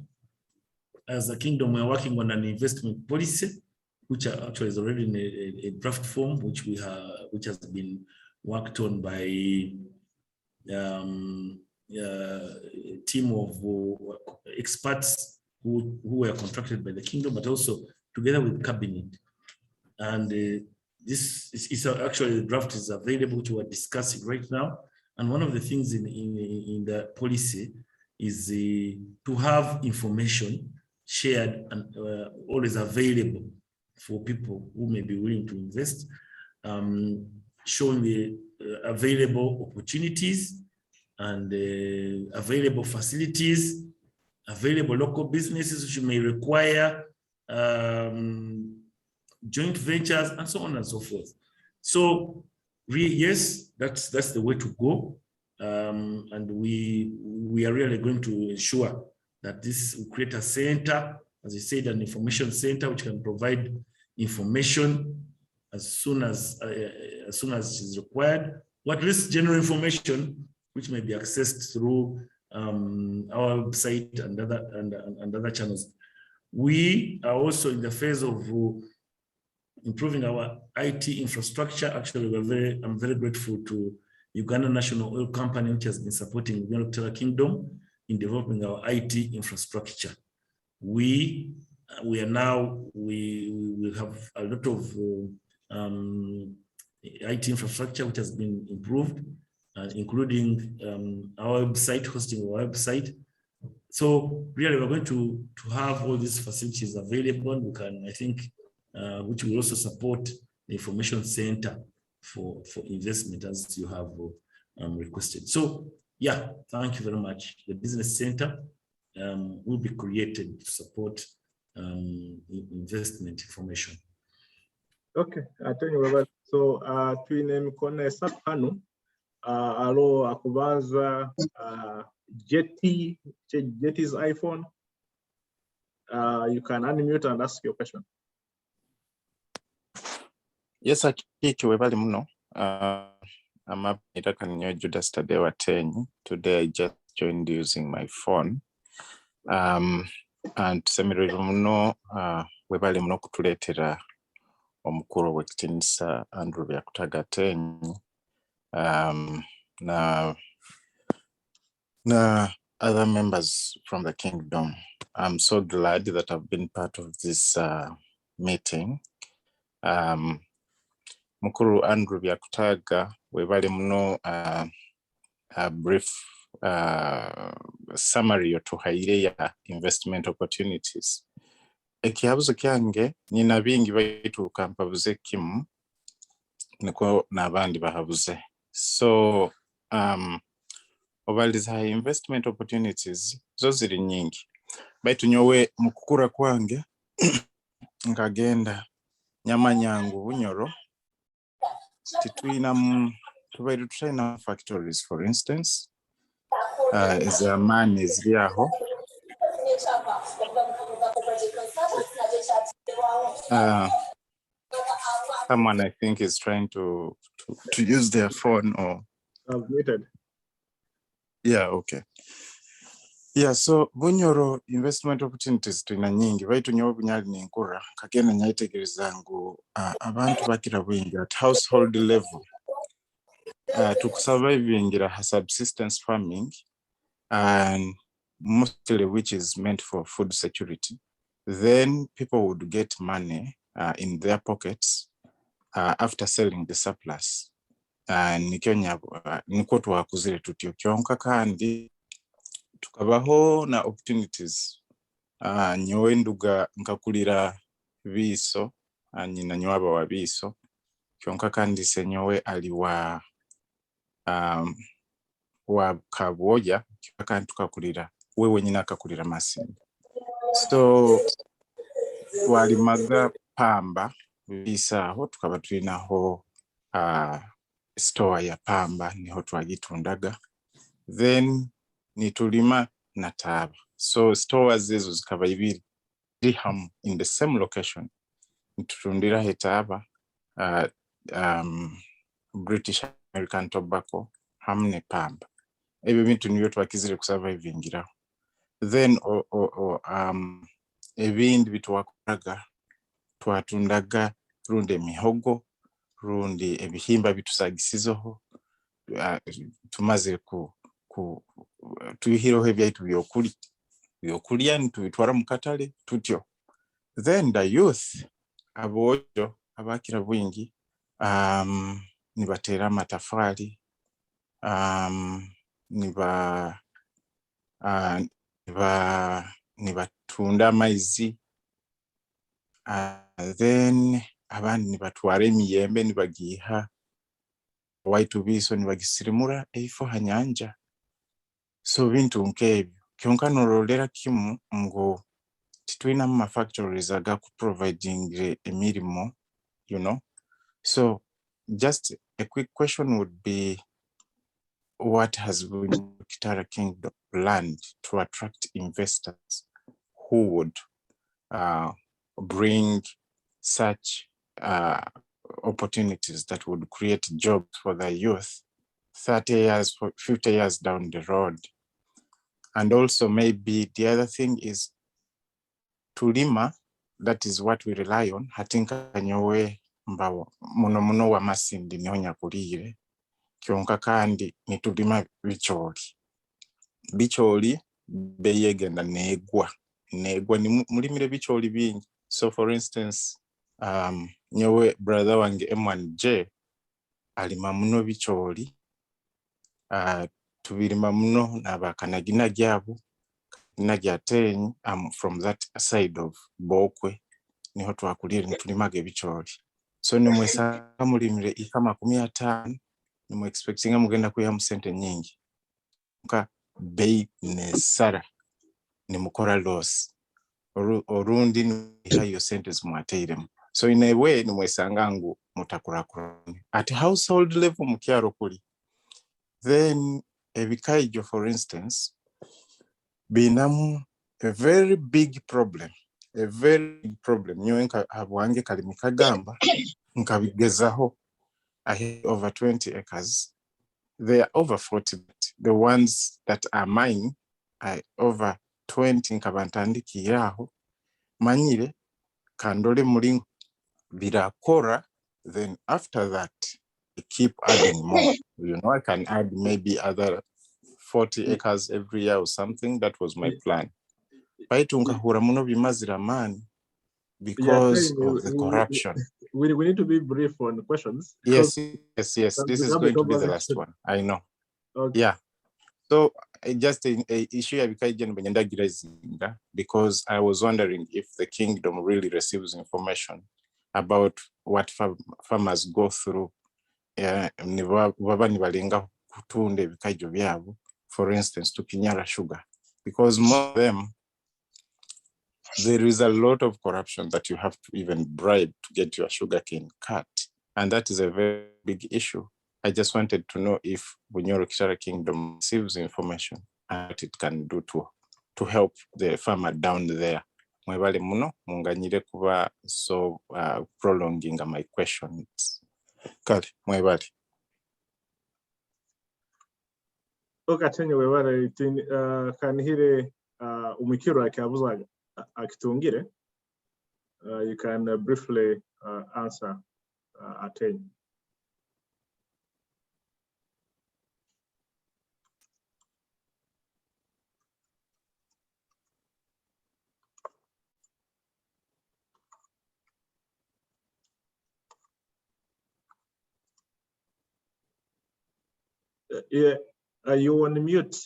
as a kingdom, we're working on an investment policy, which actually is already in a draft form, which has been worked on by a team of experts who were contracted by the kingdom, but also together with cabinet. And this is actually, the draft is available to discuss it right now. And one of the things in the policy is to have information shared and always available for people who may be willing to invest, showing the available opportunities and available facilities, available local businesses which may require joint ventures, and so on and so forth. So yes, that's the way to go. And we are really going to ensure that this will create a center, as I said, an information center which can provide information as soon as it is required, or at least general information which may be accessed through our website and other channels. We are also in the phase of improving our IT infrastructure. Actually, I'm very grateful to Uganda National Oil Company, which has been supporting the United Kingdom in developing our IT infrastructure. We will have a lot of IT infrastructure which has been improved, including our website, hosting our website. So really, we're going to have all these facilities available. We can, I think, which will also support the information center for investment, as you have requested. So yeah, thank you very much. The business center will be created to support investment information. Okay, thank you very much. So twine mikono esatu hano alo akubanza Jetty's iPhone. You can unmute and ask your question. Yes, akiki webali muno. I'm Judas Tadeo Watenyi. Today I just joined using my phone. And semirwe muno webali muno kutuletera omukuru w'ekitinisa Andrew Byakutaga Tenyi. Na other members from the kingdom. I'm so glad that I've been part of this meeting. Mukuru Andrew Byakutaga, webali muno a brief summary yotuhaire ya investment opportunities. Ekihabuzo kyange nina bingi baitu kampabuze kimu niko nabandi bahabuze. So obaliza investment opportunities zo ziri nyingi. Baitu nyowe mukukura kwange nkagenda Nyamanyangu Bunyoro tituina tubaire tutayina factories, for instance. As a man is liaho someone I think is trying to use their phone or Muted. yeah, okay. Yeah, so Bunyoro investment opportunities tuina nyingi baitu nyowe bunyali ninkura kagenda nyaitegereza ngu abantu bakira bwingi at household level to surviving subsistence farming and mostly which is meant for food security. Then people would get money in their pockets after selling the surplus. Niko twakuzire tutyo kyonka kandi tukabaho na opportunities. Nyowe nduga nkakulira biso nyina nywaba wa biso kyonka kandi se nyowe ali wa kabwoja kandi tukakulira wewe nyina akakulira Masindi. So twalimaga pamba bisaho tukaba tulinaho store ya pamba niho twagitundaga, then nitulima na taba. So stores ezo zikaba ibiri ham in the same location. Nitutundira hetaba British American tobacco hamne pamba. Ebyo bintu nibyo twakizire kusurvivingiraho. Then ebindi bitwakoraga twatundaga rundi mihogo rundi ebihimba bitusagisizoho tumaze tuyihiroho ebyaitu byokulya nitubitwara mu katale tutyo. Then the youth abojo abakira bwingi nibatera amatafari nibatunda amaizi then abandi nibatwara emiyembe nibagiha waitu biso nibagisirimura eifo hanyanja. So bintu nkebyo kyonka norolera kimu ngo titwina mu factories aga ku providing emirimo, you know. So just a quick question would be, what has been Kitara Kingdom planned to attract investors who would bring such opportunities that would create jobs for the youth 30 years, 50 years down the road? And also maybe the other thing is tulima, that is what we rely on. Hatinka nyowe mbawo muno wa Masindi niho nyakulire kyonka kandi nitulima bicholi beyegenda negwa ni mulimire bicholi bingi. So for instance nyowe brother wange M1J alima muno bicholi tubirima muno nabakanagina gyabo nagyatenyi. From that side of Bokwe niho twakulire nitulimage bicholi. So nimwesa mulimire ikama 15 nimu expecting mugenda kuya mu sente nyingi nka bei nesara nimukora loss orundi niha yo sente zimwateiremu. So in a way nimwesanga ngu mutakurakurane at household level mukyaro kuli. Then ebikaijo for instance binamu a very big problem nyowe nka abwange kalimikagamba nkabigezaho. I have over 20 acres. They are over 40. The ones that are mine are over 20 nkabantandikiraho manyire kandole mulingo birakora. Then after that I keep adding more. You know, I can add maybe other 40 acres every year or something. That was my plan. Baitu nkahura muno bimazira mani because of the corruption. We need to be brief on questions. Yes. This is going to be the last one. I know. Okay. Yeah. So just a issue because I was wondering if the kingdom really receives information about what farmers go through. For instance, to Kinyara sugar, because most of them there is a lot of corruption that you have to even bribe to get your sugarcane cut. And that is a very big issue. I just wanted to know if Bunyoro Kitara Kingdom receives information and what it can do to help the farmer down there. Mwebale muno, munganyire kuba so prolonging my questions. Kale, mwebale. Okatenye webale kanihire umikiro akabuza akitungire. You can briefly answer Atenye. Yeah, are you on mute?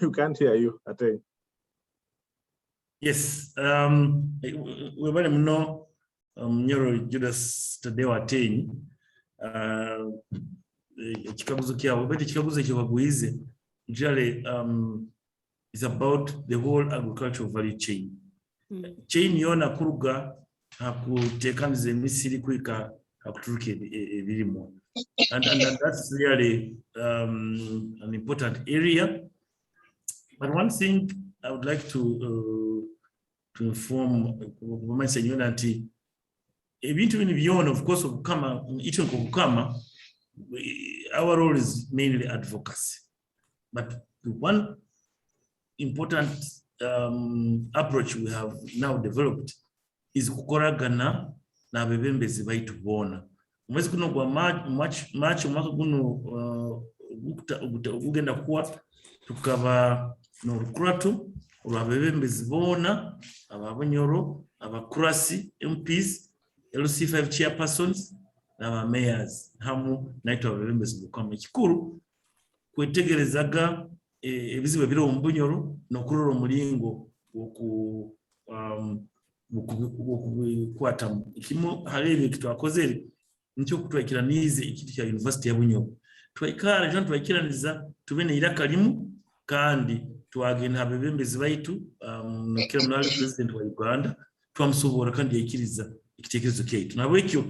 You can't hear you, Atenye. Yes, we were no Nyoro Judas today wa Atenye. Chikabuzo kiao, but chikabuzo kiwabuize. Usually, is about the whole agricultural value chain. Chain yona kuruga hakutekanize misiri kwika hakuturuke ebirimo. And that's really an important area. But one thing I would like to inform that ebintu bino byona, of course, our role is mainly advocacy. But the one important approach we have now developed is kukoragana na bebembezi baitu bona. Mwezi kuno kwa March umwaka kuno ugenda kuwa tukaba no rukuratu urabebembezi bona ababunyoro abakurasi MPs LC5 chairpersons na mayors hamu naitwa abebembezi bukama kikuru kwetegerezaga ebizibu biro ombunyoro no kuroro mulingo kwata ikimo harebe kitwakozere nicho kutwakiranize ikiti cya University ya Bunyoro twayikara John twayikiraniza tubene irakalimu kandi twagenda abebembezi baitu kira munali president wa Uganda twamusobora kandi yakiriza ikitekerezo cyetu nabo ekyo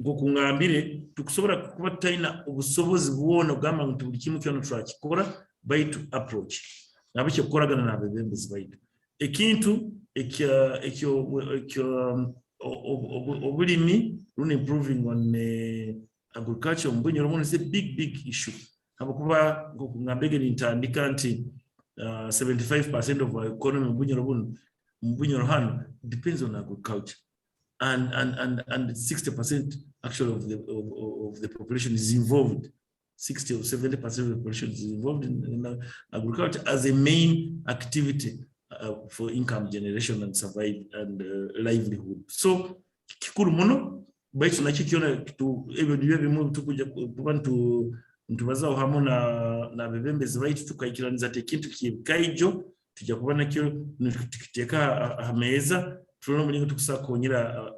ngo kungambire tukusobora kuba taina ubusobozi buwono gamba ngo buri kimwe cyo twakikora baitu approach nabo cyo koragana na abebembezi baitu ekintu ekyo obulimi run improving on agriculture Bunyoro is a big issue habakuba ngo kungambege nitandika nti 75% of our economy Bunyoro hano depends on agriculture and 60% actually of the population is involved. 60 or 70% of the population is involved in agriculture as a main activity for income generation and survive and livelihood. So kikuru muno baitu nachikiona kitu ebyo bimu tukuja kubantu ntubazaho hamwe na bebembezi baitu tukayikiraniza tekintu kibikaijo tujya kubona cyo tukiteka ameza tuno mulingo tukusakonyera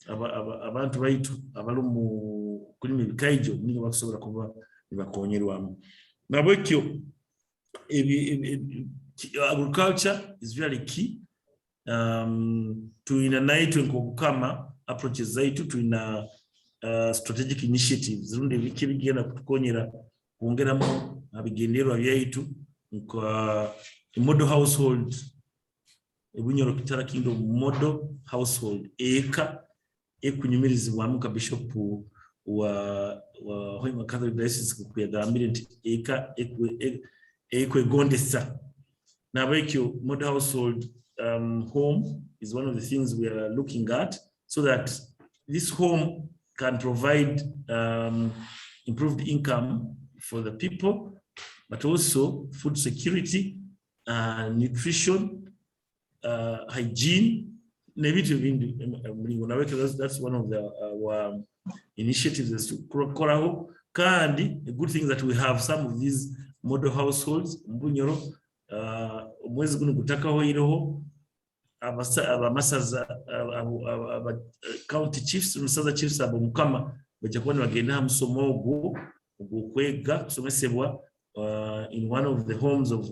abantu baitu abalumu kuri mibikaijo ningo bakusobora kuba bakonyerwa nabo kyo agriculture is very key to inanaitwe nkokukama approaches zaitu to ina strategic initiatives runde bikibigenda kutukonyera kuongeramo abigenderwa byaitu kwa model household Bunyoro Kitara Kingdom model household ekunyumirizibwa mu bishop wa Hoima Catholic Diocese kuyagambira nti ekwegondesa nabekyo model household home is one of the things we are looking at so that this home can provide improved income for the people, but also food security, nutrition, hygiene. That's one of the initiatives to Koraho. Kandi, a good thing that we have some of these model households. Bunyoro, mwezi gunu kutakaho iroho. Abamasaza county chiefs umusaza chiefs abomukama bajakwani bagenda musomo ogo kwega kusomesebwa in one of the homes of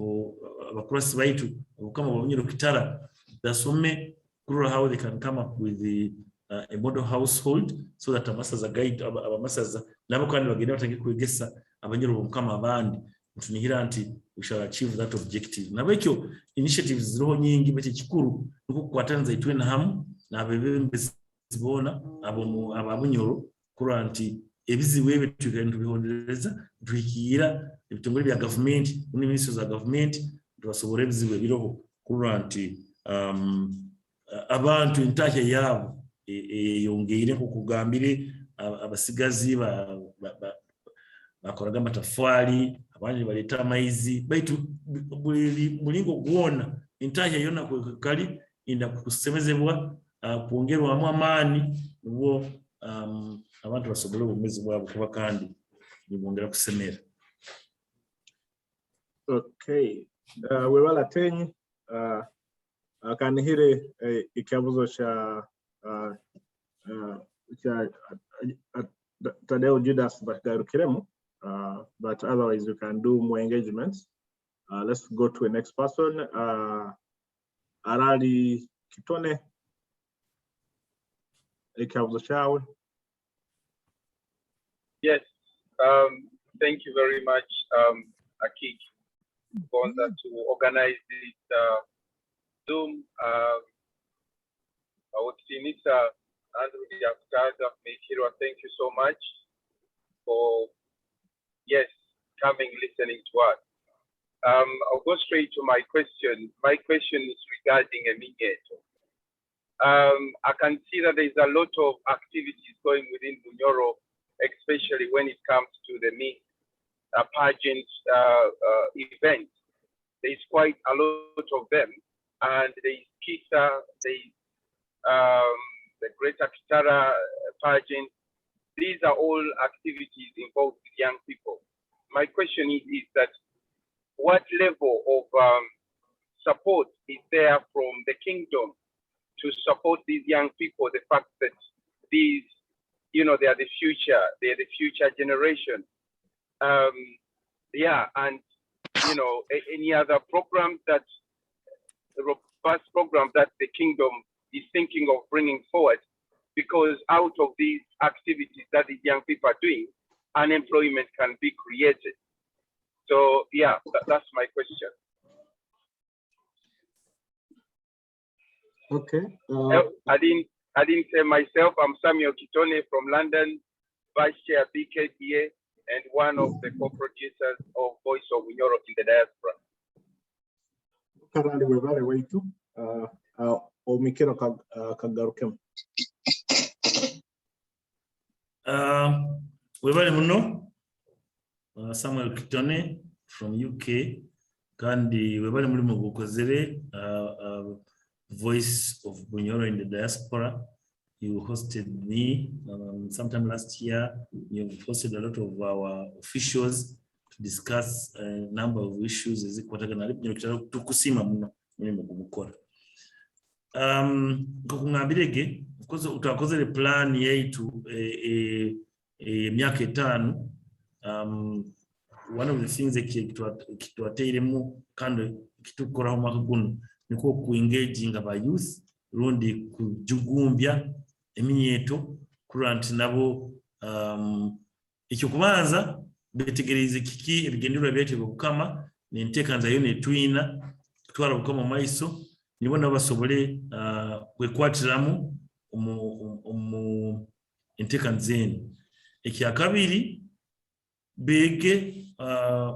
across baitu kama Bunyoro Kitara dasome kuri how they can come up with a model household so that abasaza guide abasaza nabo kandi bagenda batangiye kwegesa Abanyoro kama abandi tunihira anti we shall achieve that objective nabekyo initiatives ziriho nyingi bete kikuru nuko kwatanza itwe na hamu na abebembezi zibona Ababunyoro kuri anti ebiziwe bitugenda bihondereza duhikira ibitongole bya government ni ministries za government tubasobora ebiziwe biroho kuri anti abantu intashye yabo yongere kukugambire abasigazi bakoraga amatafari abandi baleta amaizi baitu mulingo kuona intashye yona kali inda kusemezebwa kuongerwa amani ubwo abantu basobole ubumezi bwabo kuba kandi nibongera kusemera. Okay, webala tenyi akanihire ikiabuzo cha Tadeo Judas Bagarukiremo, but otherwise you can do more engagements. Let's go to the next person. Arali Kitone ikiabuzo chawe. Yes, thank you very much, Akik, to organize this Zoom. Thank you so much for, yes, coming, listening to us. I'll go straight to my question. My question is regarding Eminyeto. I can see that there's a lot of activities going within Bunyoro, especially when it comes to the pageant event. There's quite a lot of them, and there's Kita, there's the Greater Kitara pageant. These are all activities involved with young people. My question is that what level of support is there from the kingdom to support these young people? The fact that these, they are the future, they're the future generation. And any other programs that, robust programs that the kingdom is thinking of bringing forward, because out of these activities that these young people are doing, unemployment can be created. So that's my question. Okay. I didn't say myself. I'm Samuel Kitone from London, Vice Chair BKK, and one of the co-producers of Voice of Bunyoro in the Diaspora. Karali webale weitu omikero kagarukem. Webale muno Samuel Kitone from UK kandi webale muri mu gukozere Voice of Bunyoro in the Diaspora. You hosted me sometime last year. You've hosted a lot of our officials to discuss a number of issues as tukusima muno muri mu gukora. Ngakungambirege because utakozere plan yaitu myaka 5. One of the things kitwateiremu kandi kitukora mu mwaka guno niko kuengaging aba youth rundi kujugumbya Eminyeto kuranti nabo icyo kubanza betegereze kiki ebigendero byete bukama nintekanza yo netwina twara bukama maiso nibona basobole kwekwatiramo intekanzeni ekya kabiri bege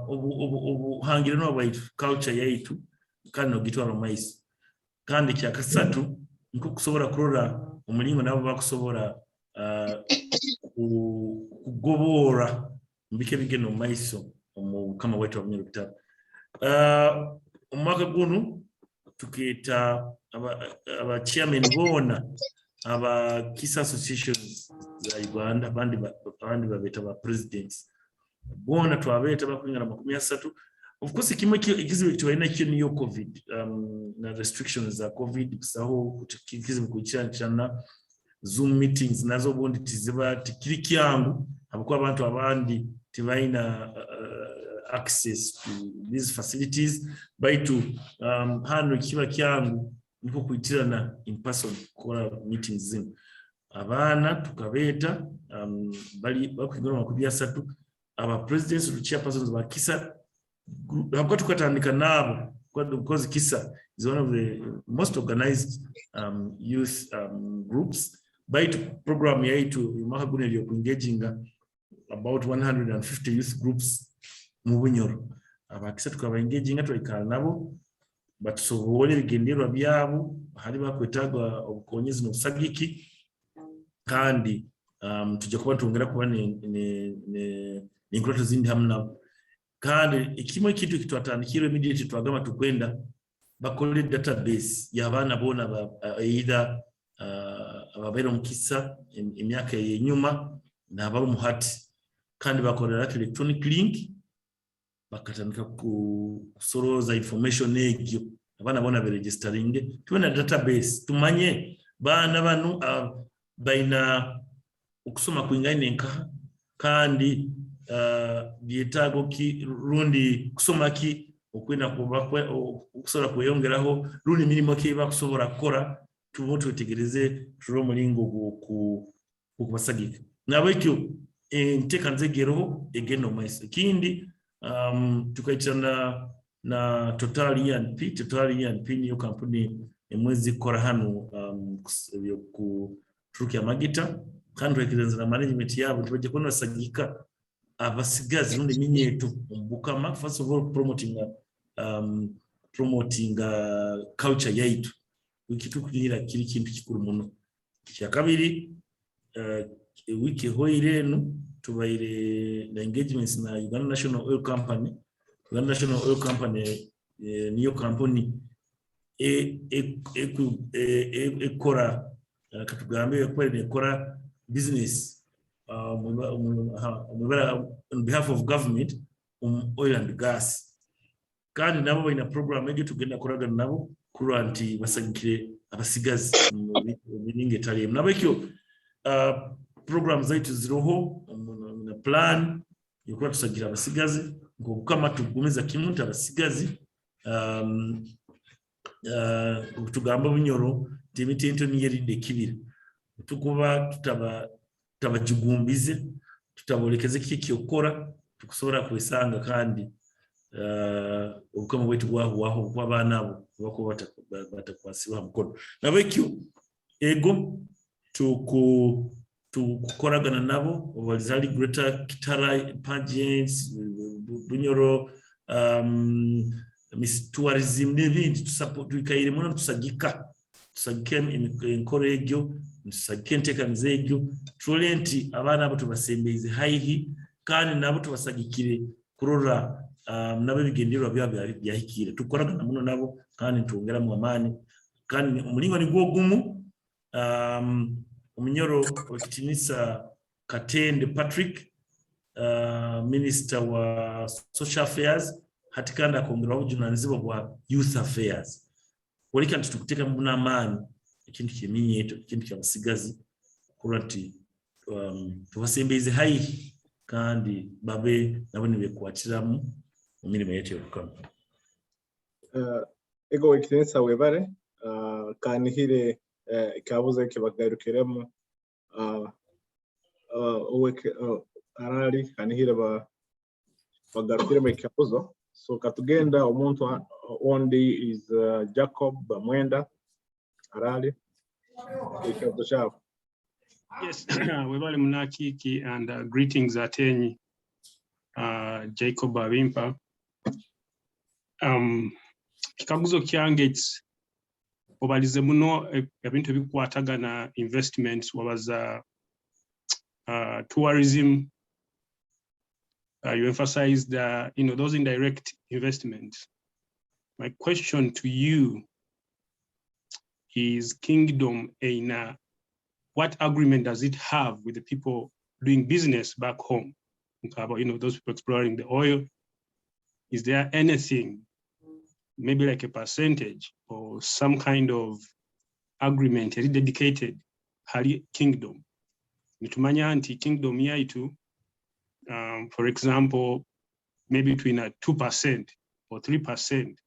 obuhangire no about culture yaitu kandi ogitwara maiso kandi kya kasatu nko kusobora kurora umulingo nabo bakusobora kugobora mbike bigeno maiso kama wetu wa Bunyoro Kitara. Umwaka guno tukita aba chairman bona aba kisa associations za Uganda bandi babeta ba presidents bona twabeta bakwingana 30. Of course kimwe ikiziwe tuwaina kyo niyo COVID na restrictions za COVID kusaho kiziwe kuchana Zoom meetings nazo bondi tiziba tikiri kyangu abakwa abantu abandi tibaina access to these facilities baitu hano kiba kyangu niko kuitirana in person kola meetings zino abana tukabeta bali bakwigora makubya 3 aba presidents to chairpersons ba kisa habwa tukatandika nabo because kisa is one of the most organized youth groups baitu program yaitu mahagune liyo engaging about 150 youth groups mu Bunyoro abakisa tukaba engaging atwikala nabo batusobole bigenderwa byabo hari bakwetagwa obukonyezi no sagiki kandi tujya kuba tungera kuba ni inkurato zindi hamna kandi ikimwe kitu kitwatandikira immediate twagama tukwenda bakole database y'abana bona either ababera mukisa imyaka yenyuma n'abari muhati kandi bakorera electronic link bakatandika kusoroza information egyo abana bona be registering tubona database tumanye bana banu baina ukusoma kuingane nka kandi byetago ki rundi kusoma ki okwenda kuba ukusora kuyongeraho rundi mirimo ki bakusobora gukora tuboto tegereze turo mulingo kubasagika nabekyo nteka nzegero egeno maise kindi tukaitana na Total ENP niyo kampuni emwezi kora hano yo ku truki ya magita kandi rekizenza na management yabo tubajye kono sagika abasigazi rundi minyeto mbukama first of all promoting culture yaitu ikitu kugira kiri kintu kikuru muno cya kabiri wiki hoirenu tubaire na engagements na Uganda National Oil Company. Uganda National Oil Company niyo company ekora katugambe ekora business on behalf of government oil and gas kandi nabo ina program ejo tugenda koraga nabo kuranti basagikire abasigazi bininge tali nabo ekyo programs zaitu ziroho na plan yuko tusagira abasigazi ngo kama tugumiza kimuntu abasigazi tugamba Bunyoro timitento niyeride kibira tukuba tutabajugumbize tutabolekeze kiki okora tukusobora kwesanga kandi ubukama bwetu bwaho kwabana abo bako batakwasiba mukono nabekyo ego tukoragana nabo walizali Greater Kitara pageants Bunyoro Miss Tourism n'ibindi tusupport tukayire muno tusagike encourage tusagike nteka nzegyo truly abana abo tubasembeze haihi kandi nabo tubasagikire kurora nabo bigenderwa byahikire tukoragana muno nabo kandi tungera mu amani kandi umulingo ni gwo gumu Umunyoro wakitinisa Katende Patrick Minister wa Social Affairs hatikanda kongera ubujunanizibo bwa Youth Affairs walika tukuteka mbuna amani ikintu kiminyeto ikintu cyabasigazi kurati tubasembeze hayi kandi babe nabone bekwatiramu umirimo yetu yokama ego ikinsa webare kanihire kabuze kibagarukiremo arari kanihire bagarukiremo ikabuzo so katugenda umuntu ondi is Jacob Mwenda arali ikabuzo chako. Yes, webale munakiki and greetings atenyi Jacob Abimpa. Kikabuzo kyange obalize muno ebintu bikwatagana investments wabaza tourism. You emphasized those indirect investments. My question to you is Kingdom Eina, what agreement does it have with the people doing business back home? Those people exploring the oil. Is there anything, maybe like a percentage or some kind of agreement dedicated Hali Kingdom? Nitumanya anti Kingdom yaitu, for example, maybe between 2% or 3%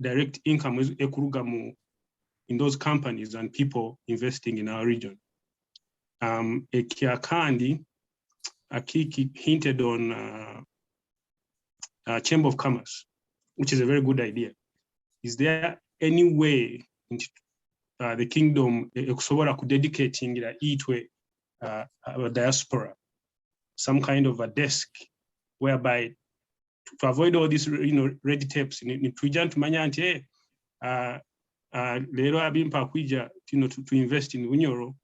direct income ekuruga in those companies and people investing in our region. Ekiakandi, Akiki hinted on Chamber of Commerce, which is a very good idea. Is there any way the kingdom ekusobola kudedicating itwe diaspora some kind of a desk whereby to avoid all these red tapes in tuja tumanya nti lero abimpa kwija to invest in Bunyoro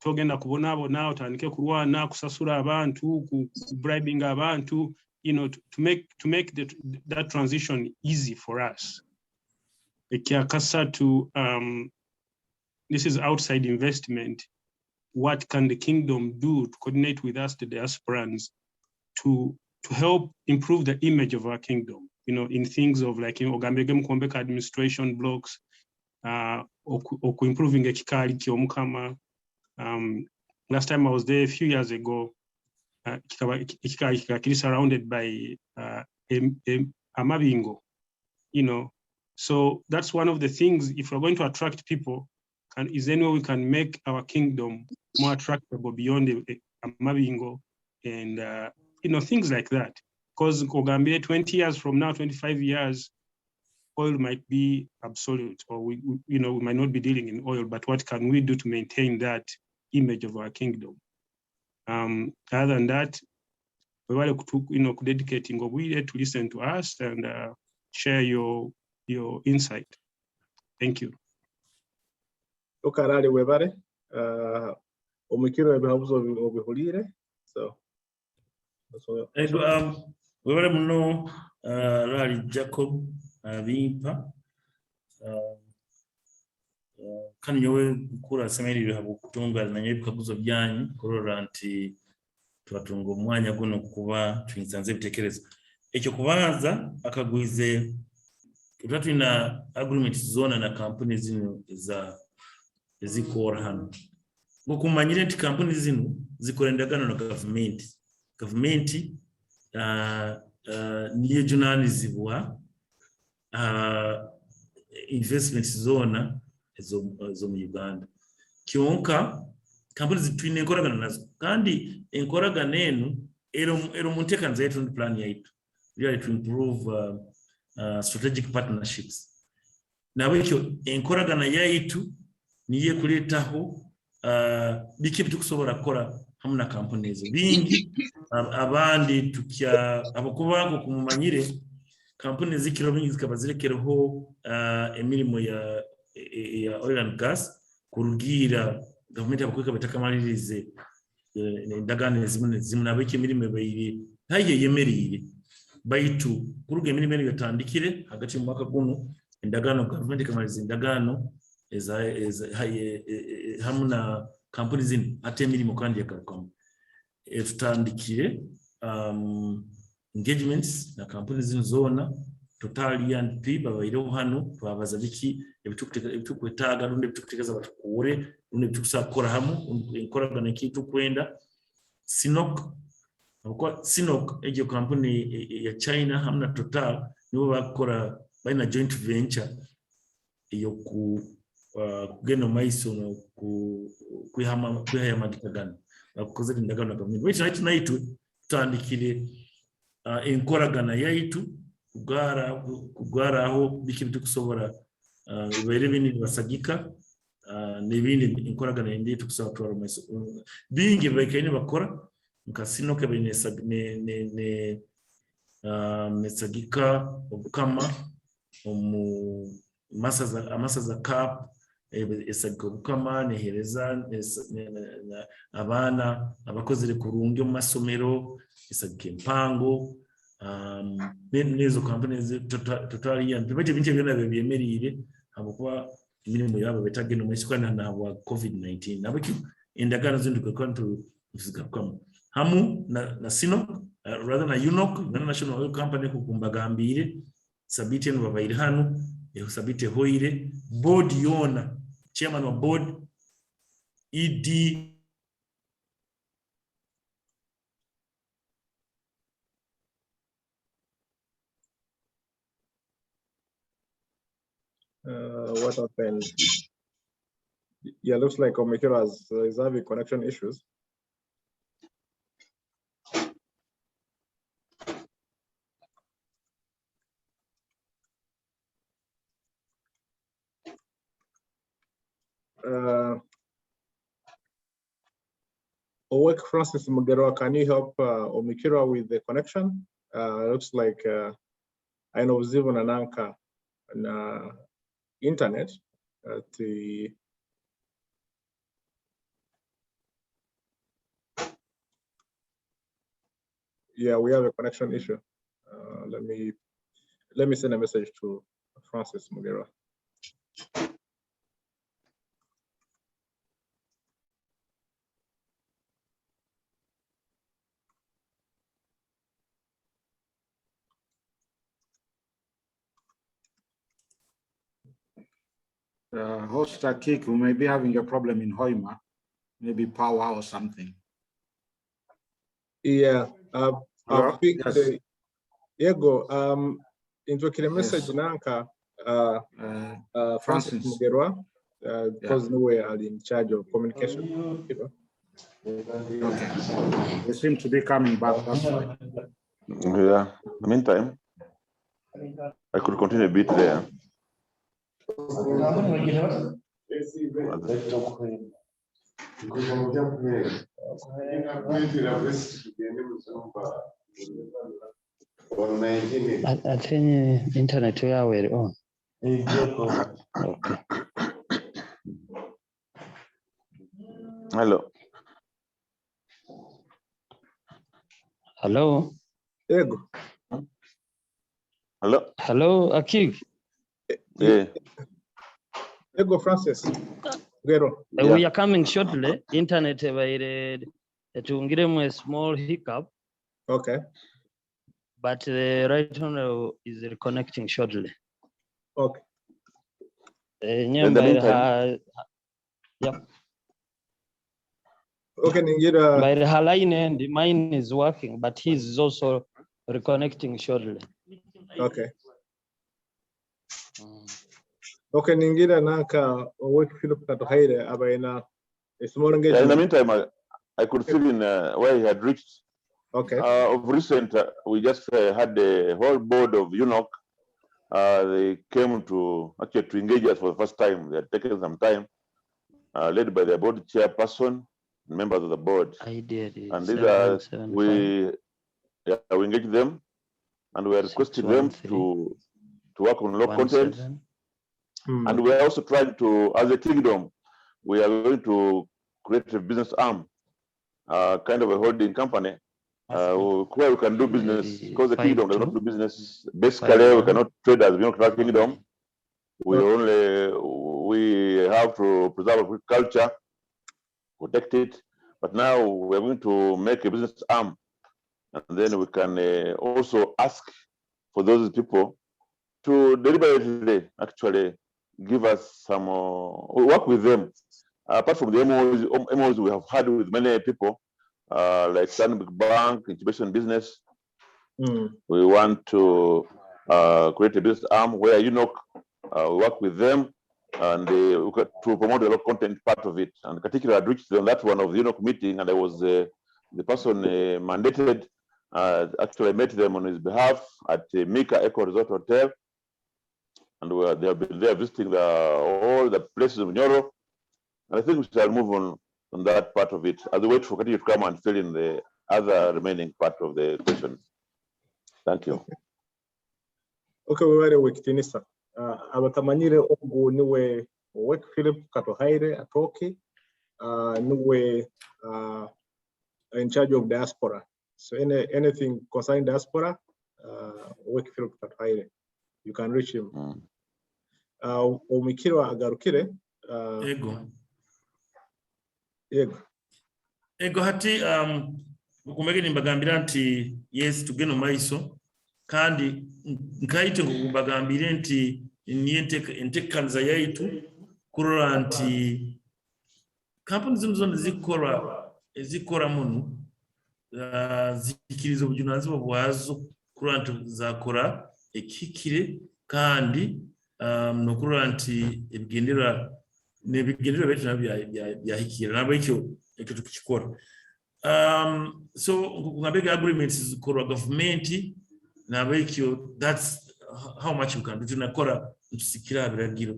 togenda kubona abo now tanike kurwana kusasura abantu ku bribing abantu to make that transition easy for us. Ekiakasa to this is outside investment. What can the kingdom do to coordinate with us, the diasporans, to help improve the image of our kingdom? In things of like Ogambegem Kwambeka administration blocks, or improving ekikali kyomukama. Last time I was there a few years ago, ekikali surrounded by amabingo, So that's one of the things. If we're going to attract people, is there any way we can make our kingdom more attractable beyond the Mabingo and things like that? Because Ogambia 20 years from now, 25 years, oil might be obsolete, or we might not be dealing in oil. But what can we do to maintain that image of our kingdom? Other than that, we want to dedicating to listen to us and share your insight. Thank you. Okarale webare omukiro ebihabuzo obihulire so webare muno Rally Jacob abimpa kandi nyowe kura semerire habo kutunga nanye ibikaguzo byanyu kurora nti twatunga umwanya guno kuba twinsanze bitekereza ekyo kubanza akagwize tutatu agreement zona na companies zino zikora hano ngokumanyire nti companies zino zikorendagana na government niye journalism investment zona zo mu Uganda kyonka companies twine enkoragana nazo kandi enkoragana eno ero muntekanza yetu plan yaitu really to improve strategic partnerships nawe ekyo enkoragana yaitu niye kuletaho biki tukusobora kukora hamwe na companies bingi abandi tukya abakubango kumumanyire companies zikiro bingi zikaba zirekereho emirimo ya oil and gas kurugira government abakweka batakamalirize ndagane zimwe nabiki emirimo bayiri haye yemerire baitu kuruga emirimo yatandikire hagati mu mwaka guno endagano government ikamaliza endagano hamwe na companies zindi ate emirimo kandi yakarukamu tutandikire engagements na companies zino zona totally and people babayireho hano twabaza biki ebitukwetaga runde bitukutegeza batukure runde bitukusakora hamwe inkoragana kitu kwenda Sinok ejo company ya China hamna Total nibo bakora baina joint venture iyo kugena maiso no kwihaya madikagana bakoze ndagano na government which night tutandikire inkoragana yaitu kugara aho biki bitukusobora bere binini basagika n'ibindi inkoragana ndi tukusaba twara maiso bingi bakene bakora Kasino ke ne mesagika obukama amasaza cap esagika obukama nehereza abana abakozere kurungi mu masomero esagika empango nezo companies totally and bete binche byona byemerire abakuba imirimo yabo betageno mwishikana na COVID-19 nabiki endagano zinduke kontu zikakama hamu na Sinok rather na Unok National Oil Company kukumbagambire sabite no babaire hano sabite hoire board yona chairman of board ED What happened? Yeah, looks like Omikiro is having connection issues. Owek Francis Mugerwa, can you help Omikiro with the connection? Looks like I know Zivu Nananka on internet at the yeah, we have a connection issue. Let me send a message to Francis Mugerwa. Host Akik, who may be having a problem in Hoima, maybe power or something. Yeah, I've picked Yes. the Yego. Into a message Yes. Nanka Francis Francis. Mugerwa, because no way are in charge of communication. Okay. They seem to be coming back. That's why. Yeah. In the meantime, I could continue a bit there. I think internet we are very on. Okay. Hello. Hello. Yego. Hello. Hello, Akik. Yeah. Yego Francis Mugerwa. We are coming shortly. Internet to give them a small hiccup. Okay. But the right now is reconnecting shortly. Okay. In the meantime, yep. Okay, Ningira. By the line and mine is working, but his is also reconnecting shortly. Okay. Okay, Ningira Nanka Owek Philip Katohaire Abaina a small engagement. in the meantime, I could fill in where he had reached. Okay. Of recent, we just had the whole board of UNOC. They came to actually to engage us for the first time. They had taken some time, led by the board chairperson, members of the board. I did. And these are we engaged them, and we requested them to work on local content. And we are also trying to, as a kingdom, we are going to create a business arm, kind of a holding company, where we can do business, because the kingdom does not do business. Basically, we cannot trade as United Kingdom. We have to preserve culture, protect it. But now we're going to make a business arm, and then we can also ask for those people to deliberately actually give us some, work with them. Apart from the MOs we have had with many people, like Stanbic Bank, incubation business, we want to create a business arm where work with them and to promote the local content part of it. And particularly, I reached on that one of the meeting, and I was the person mandated. Actually, I met them on his behalf at Mika Eco Resort Hotel, and they have been there visiting all the places of Nyoro. And I think we shall move on that part of it as we wait for Kati to come and fill in the other remaining part of the questions. Thank you. Okay, we were with Tinisa. Abatamanyire ogu niwe Owek Philip Katohaire Atoki, niwe in charge of diaspora. So anything concerning diaspora, Owek Philip Katohaire, you can reach him. Omikiro agarukire. Ego hati mukumege nimbagambira nti yes tugeno maiso kandi nkaite ngubagambire nti niente entekanza yaitu kurora nti kampuni zino zikora muno zikirizo bujunazi bwazo kurora nti zakora ekikire kandi nokurora nti ebigendererwa byaitu nabyo byahikira nabo ekyo tukikora. So ngabega agreements zikorwa government nabo ekyo, that's how much you can do. Tunakora tusikira biragiro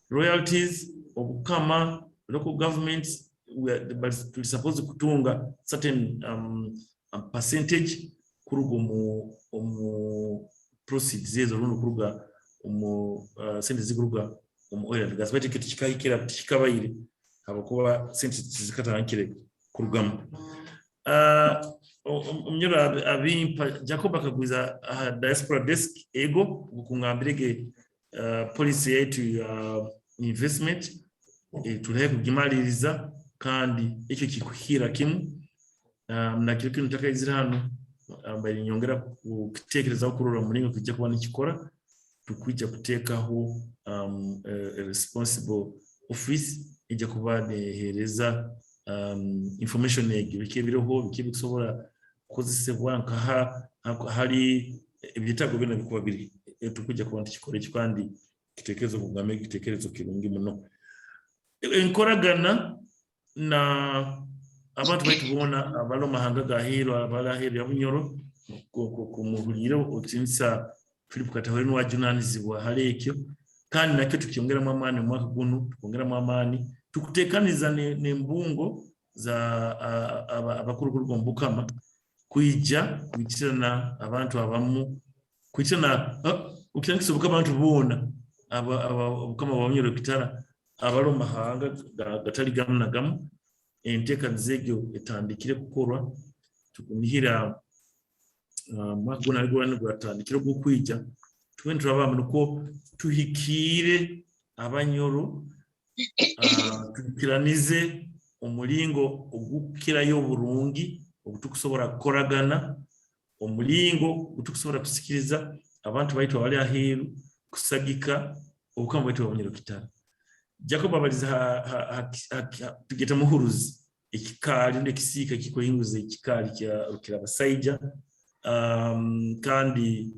royalties obukama local governments but we supposed kutunga certain percentage kuruga mu proceeds zezo runo kuruga sente zikuruga oil and gas bati kikayikira kikabayire abakuba sente zikatarankire kurugamu. Omnyora abimpa Jacob akagwiza diaspora desk ego kungambirege policy yetu investment tulahe kugimaliriza kandi ekyo kikuhira kimu na kile kintu takayizira hano bali nyongera kutekereza kurura mulingo kujja kuba nikikora tukwijja kutekaho a responsible office ijja kuba nehereza information egyo bikibiroho bikibisobora kukozesebwa nkaha hari ebitago bino bikuba biri tukujja kuba nikikora kandi kitekerezo kugame kitekerezo kirungi muno enkoragana na abantu baitubona abalo mahanga gahiro abalahiro ya bunyoro ku muhuriro otinsa Philip Katahori no wajunanizibwa hari ekyo kandi nakyo tukyongera mu amani mwaka guno tukongera mu amani tukutekaniza nembungo za abakuru kurugombukama kuija kwikirana abantu abamu kwikirana ukirangisoboka abantu bona abukama babunyoro kitara abalo mahanga gatali gamu na gamu enteka nzegyo etandikire kukorwa tukunihira mwagona alikuwa gwatandikire gukwija twendra bamu nuko tuhikire abanyoro tukiranize omulingo ogukira yo burungi obutukusobora koragana omulingo obutukusobora kusikiriza abantu baitu abali aheru kusagika obukama baitu abanyoro kitara. Jacob abaliza tugeta muhuruzi ekikali nde kisika kikoyinguze ekikali kya Basaija kandi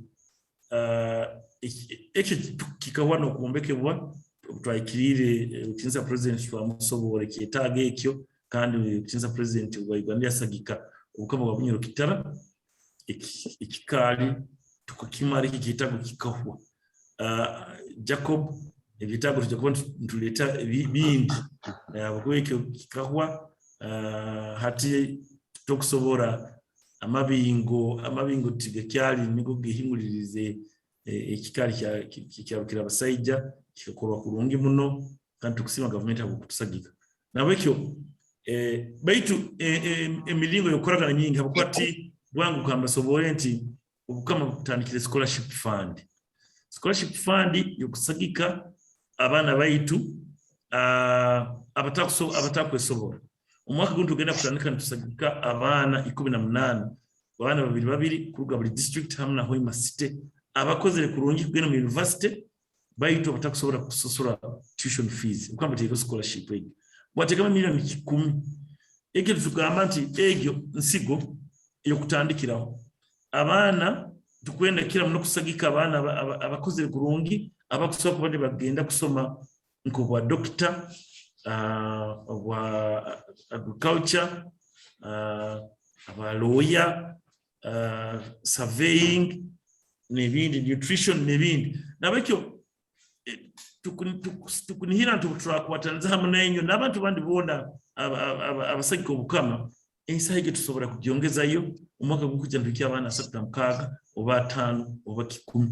ekyo kikawa no kuombekebwa twayikirire ukinza president wa musobore kietaga ekyo kandi ukinza president wa Uganda yasagika ubukama bwa bunyoro kitara ekikali tukukimari kitago kikahwa. Jacob ebitago tujakuba ntuleta bindi abakweke kikahwa hati tukusobora amabingo tigekyali nigo gihimulirize ekikali kya Basaija kikokorwa kurungi muno kandi tukusima government abukutusagika nabekyo baitu emilingo yokoragana nyingi abakwati bwangu kamba sobore nti ubukama kutandikire scholarship fund yokusagika abana baitu abatakwesobora umwaka gundi tugenda kutandika ntusagika abana 18 abana babiri kuruga buri district hamwe na Hoima City abakozere kurungi kugenda mu university baitu abatakusobora kusosora tuition fees ukamba teko scholarship ege bwatekama milioni 10 ege tukugamba nti egyo nsigo yokutandikiraho abana tukwenda kila muno kusagika abana abakozere kurungi abakusoka kubade bagenda kusoma nko bwa doctor wa agriculture aba lawyer surveying nebindi nutrition nebindi nabekyo tukunihira tukwatanza hamwe nenyo nabantu bandi bona abasagika obukama ensahige tusobora kugyongezayo umwaka gukujja ndukiya abana 36 oba 5 oba 10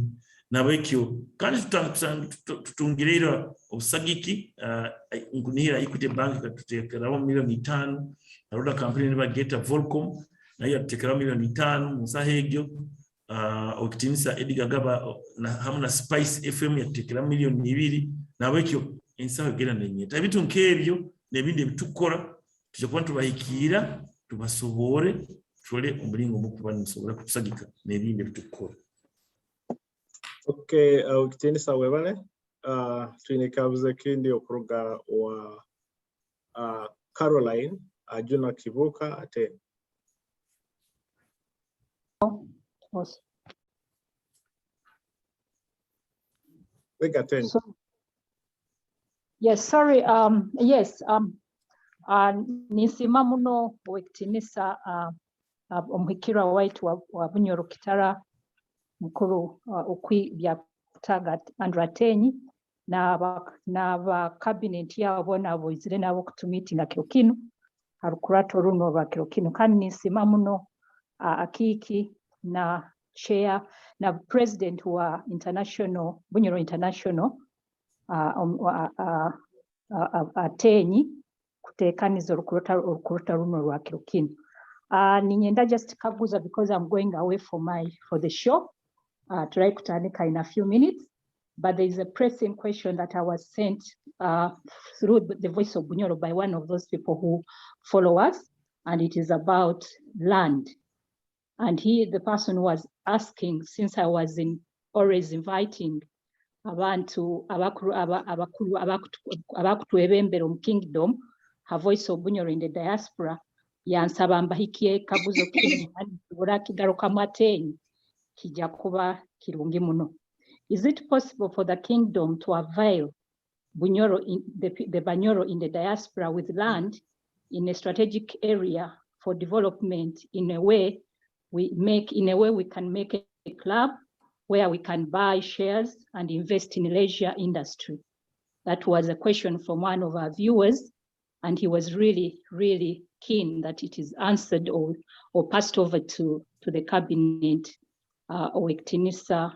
nabekyo kandi tutungirira obusagiki nkunihira Equity Bank katutekeraho milioni 5 naroda company bageta Volcom nayo yatekeraho milioni 5 musahegyo okitinisa Edgar Gaba na hamwe na Spice FM yatekeraho milioni 2 nabekyo ensaho gera nenyeta ebitu nkebyo nebindi bitukora tujakuba tubahikira tubasobore twole umulingo mukuba nisobora kutusagika nebindi bitukora. Okay, ukitinisa webale twinikabuze kindi okuruga wa Caroline ajuna kibuka ate Wegatenyi. Yes, sorry. Yes. Nisima muno wekitinisa omuhikira waitu wa Bunyoro Kitara mukuru okwi bya kutaga Andrew Atenyi na cabinet yabo bona boizire nabo kutumitinga kirokino harukurato runo ba kirokino kandi nisima muno akiki na chair na president wa international Bunyoro International Atenyi kutekaniza urukuruta runo rwa kirokino. Ninyenda just kaguza because I'm going away for the show. Try kutanika in a few minutes, but there is a pressing question that I was sent through the Voice of Bunyoro by one of those people who follow us, and it is about land. And the person was asking, since I was always inviting abantu abakutuebembera mu kingdom, her Voice of Bunyoro in the diaspora, yansaba mbahikiye kabuzo kibura kigaruka Atenyi kijja kuba kirungi muno. Is it possible for the kingdom to avail Bunyoro the Banyoro in the diaspora with land in a strategic area for development in a way we can make a club where we can buy shares and invest in leisure industry? That was a question from one of our viewers, and he was really, really keen that it is answered or passed over to the cabinet. Owekitinisa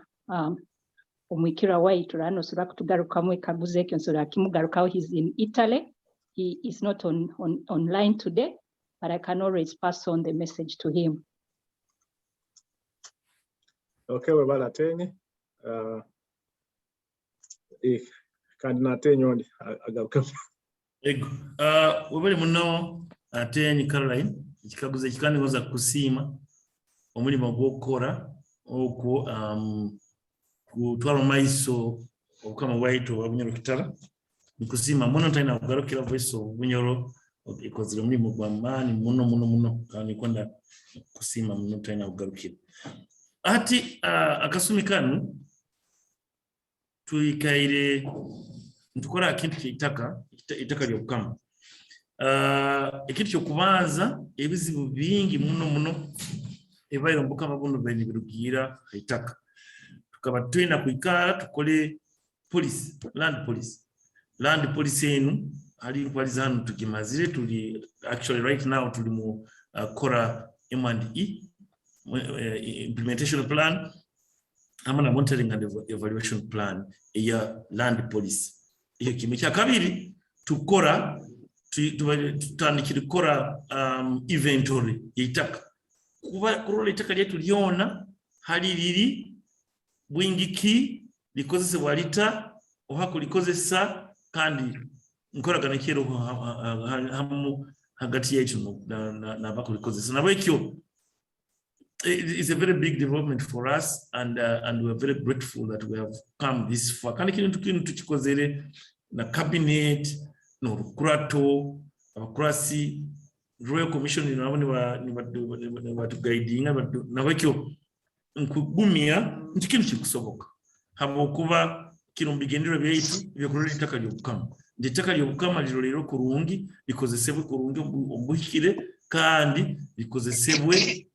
omwikira waitu rano sura kutugarukamwe kaguzeke nsura kimugarukaho. He's in Italy. He is not online today, but I can always pass on the message to him. Okay, webala Atenyi. Kandi na Atenyi ondi agaruka. Ego. Webale muno Atenyi Caroline ikikaguze kikandi ngoza kusima omulimo gw'okukora okwo kutwala maiso okama waitu wa Bunyoro Kitara nikusima muno taina kugarukira Voice of Bunyoro ikozire omulimo gwa mani muno kandi kwenda kusima muno taina kugarukira ati akasumi kanu tuikaire ntukora kintu kitaka lyokukama ekintu kyokubanza ebizibu bingi muno ebaira mbukama buno beni birugira itaka tukaba twina kuikara tukole land police enu ali kwalizana tukimazire tuli actually right now tuli mu kora M&E implementation plan amana monitoring and evaluation plan ya land police. Iyo kimwe kya kabiri tukora tutandikira kora inventory itaka kuba kurola itaka lyetu lyona hali liri bwingiki likozese walita ohako likozesa kandi nkoragana kero hamu hagati yetu na bako likozesa na bwekyo. It's a very big development for us, and we are very grateful that we have come this far. Kandi kintu tukikozere na cabinet no kurato abakurasi Royal Commission ni watu guiding na wekyo nkugumia ntikintu kikusoboka habo kuba kirumbigendero byaitu byokurora itaka lyokukama nditaka lyokukama lirolero kurungi likozesebwe kurungi obuhikire kandi likozesebwe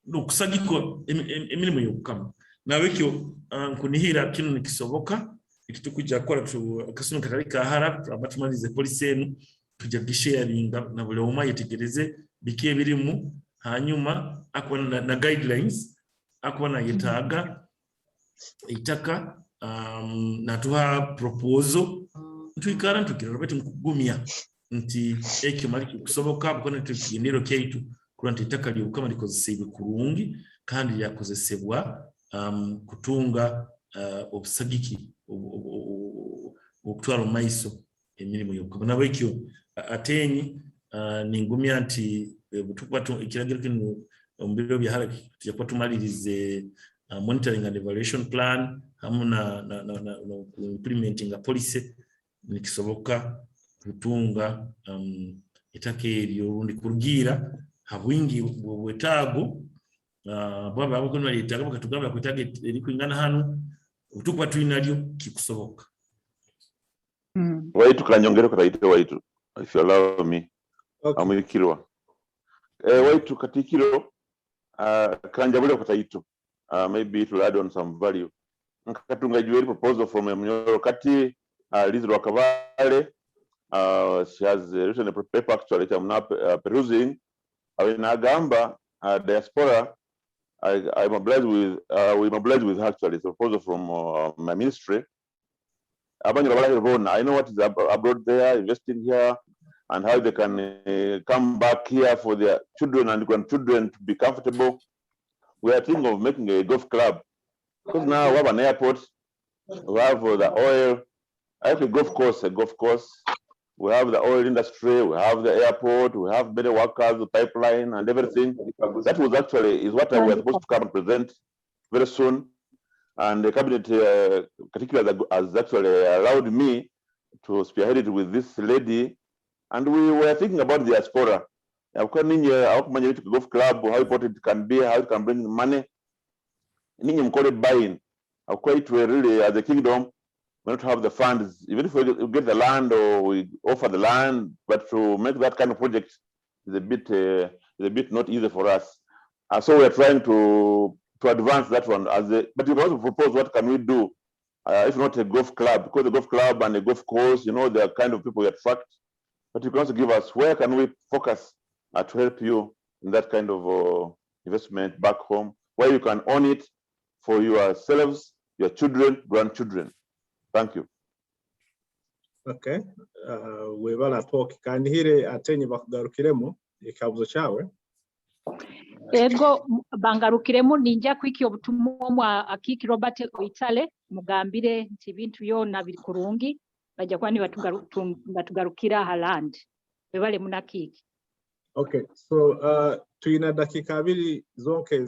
nokusagiko emirimo yokukama na wekyo nkunihira kinu nikisoboka ikitukuja akora akasunu katari kahara abatumalize police enu tujya gisharinga na bule umwe yetegereze bikiye birimu hanyuma akwana na guidelines akwana yetaga itaka na tuha proposal tuikara tukira bati nkugumia nti ekyo mali kusoboka bukone tukigendero keitu kuranti itaka lyokukama likozesebwe kurungi kandi yakozesebwa kutunga obusagiki okutwala maiso emirimo yokukama na bwekyo Atenyi ningumya nti butukwatu ikiragiro kino ombiro byahara tujya kutumalirize monitoring and evaluation plan hamuna na implementing a policy nikisoboka kutunga itake eryo rundi kurugira habwingi bwetago bwaba abukona litaga bakatugamba ku target eri kwingana hano utukwa tuinalyo kikusoboka. Waitu kanyongere kutaite waitu if you allow me. Okay. Amwikirwa. Waitu katikiro kanjabule kutaito. Maybe it will add on some value. Nkatunga juweli proposal from Mnyoro kati Liz Rwakabale. She has written a paper actually I'm now perusing. Awinagamba Diaspora. I mobilized with we mobilized with actually it's a proposal from my ministry. I know what is abroad there, investing here, and how they can come back here for their children and grandchildren to be comfortable. We are thinking of making a golf club because now we have an airport, we have the oil, I have a golf course. We have the oil industry, we have the airport, we have many workers, the pipeline, and everything. That was actually is what we are supposed to come and present very soon. And the cabinet, particularly, has actually allowed me to spearhead it with this lady. And we were thinking about the Diaspora. Our golf club, how important it can be, how it can bring money. We call it buying. Quite really, as a kingdom, we don't have the funds. Even if we get the land or we offer the land, but to make that kind of project is a bit not easy for us. So we are trying to advance that one but you can also propose what can we do if not a golf club, because the golf club and the golf course, you know, the kind of people we attract, but you can also give us where can we focus to help you in that kind of investment back home, where you can own it for yourselves, your children, grandchildren. Thank you. Okay. We will talk. Can hear atenye bakugarukiremo ikabuzo chawe. Ego bangarukiremo ninja kwiki obutumwa mwa akiki Robert Oitale mugambire nti ibintu byona biri kurungi bajja kwani batugarukira Holland bebale munakiki. Okay, so tuina dakika abiri zonke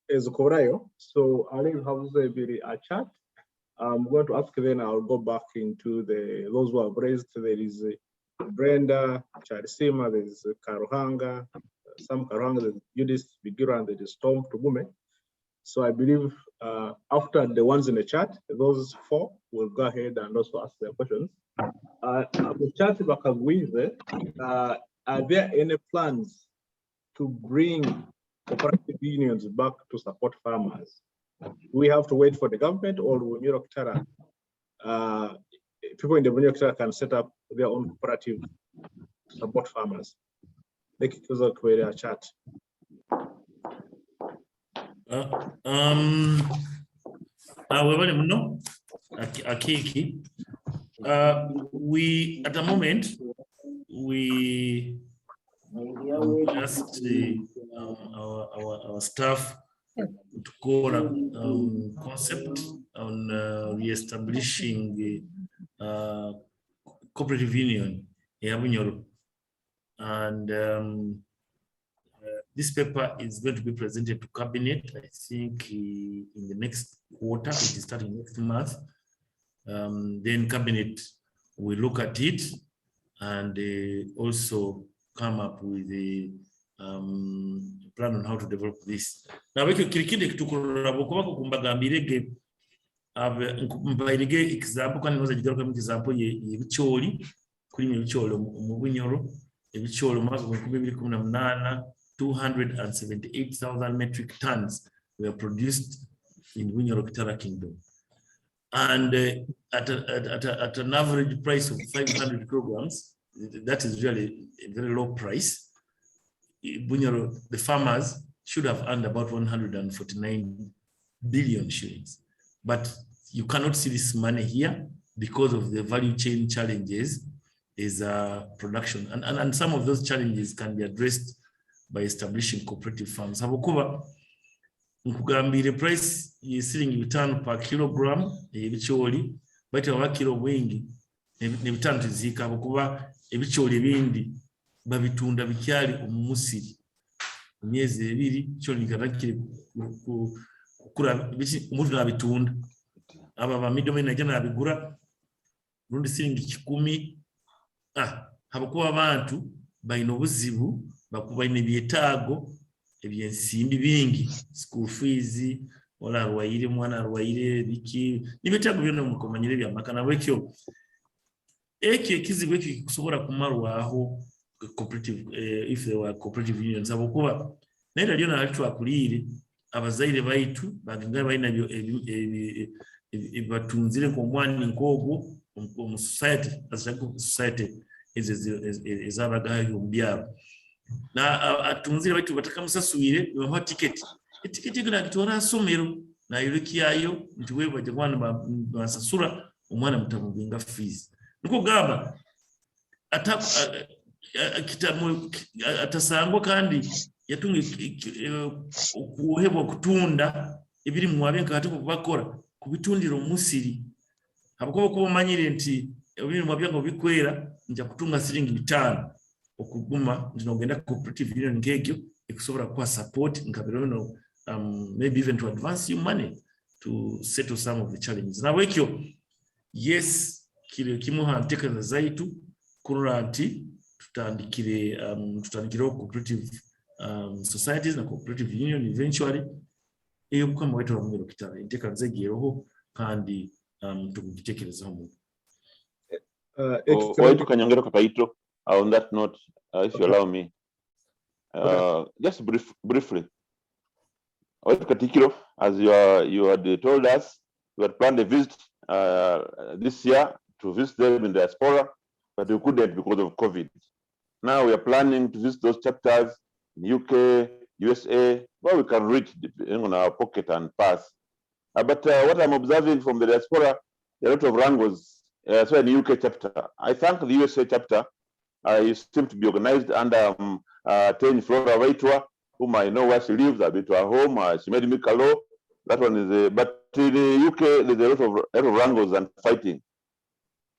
ezikorayo, so I'll have a chat. I'm going to ask, then I'll go back into those who have raised. There is Brenda Charisima, there is Karuhanga, Sam Karuhanga, there is Judith Bigira, and there is Tom Tugume. So I believe after the ones in the chat, those four will go ahead and also ask their questions. The chat Bakagwize, are there any plans to bring cooperative unions back to support farmers? We have to wait for the government, or New York Tara, people in the New York Tara can set up their own cooperative to support farmers. Make it closer to a chat. We at the moment we asked our staff to call a concept on re-establishing the cooperative union in Abunyoro. And this paper is going to be presented to cabinet, I think, in the next quarter, which is starting next month. Then cabinet will look at it and also come up with a plan on how to develop this. Now, we can create a example. Can you example? Ye Bunyoro, 278,000 metric tons were produced in Bunyoro Kitara Kingdom, and at an average price of 500 kilograms, that is really a very low price. Bunyoro, the farmers should have earned about 149 billion shillings, but you cannot see this money here because of the value chain challenges is production, and some of those challenges can be addressed by establishing cooperative farms. Habokuba nkugambire price yisiringi 5 per kilogram ebicholi bati wa kilo wingi ne bitanu tizika habokuba ebicholi bindi babitunda bikyali omusiri myezi 2 choli ngarakire kukura umuntu nabitunda aba ba middlemen najana abigura rundi siringi 10 habokuba abantu bayino buzibu bakuba ine byetago ebyensimbi bingi school fees wala arwaire mwana arwaire biki nibetago byona mukomanyire byamaka nabo ekyo ekizibu ekikusobola kumalwaho cooperative if they were cooperative unions abokuba naye lyona alitwakulire abazaire baitu bagenga baina byo batunzire ko mwani nkogo mu society as a society ezabagayo mbyaro na atunzire baitu batakamusasuire bamuha ticket gina kitora somero na yulikiyayo nti wewe baje kwana basasura omwana mutamubinga fees niko gaba atasangwa kandi yatunga kuhebwa kutunda ibiri mu wabenka hati kubakora kubitundira umusiri habako kubamanyire nti ibiri mu wabenka bikwera nja kutunga silingi 5 okuguma ndinogenda cooperative union ngegyo ekusobora kwa support nkabero maybe even to advance you money to settle some of the challenges na wekyo yes kile kimuha ntekeza zaitu kuranti tutandikire cooperative societies na cooperative union eventually eyo kama wetu wa mwero kitara inteka nzegeroho kandi tukugitekerezaho mu waitu kanyongero kakaito on that note if you allow me just briefly waitu katikiro as you had told us you had planned a visit this year to visit them in Diaspora, but we couldn't because of COVID. Now we are planning to visit those chapters in UK, USA, where we can reach in our pocket and pass. But what I'm observing from the Diaspora, there are a lot of wrangles, so in the UK chapter. I thank the USA chapter. You seem to be organized under Teni Flora Waitua, whom I know where she lives. I've been to her home. She made me hello. That one is but in the UK, there's a lot of wrangles and fighting.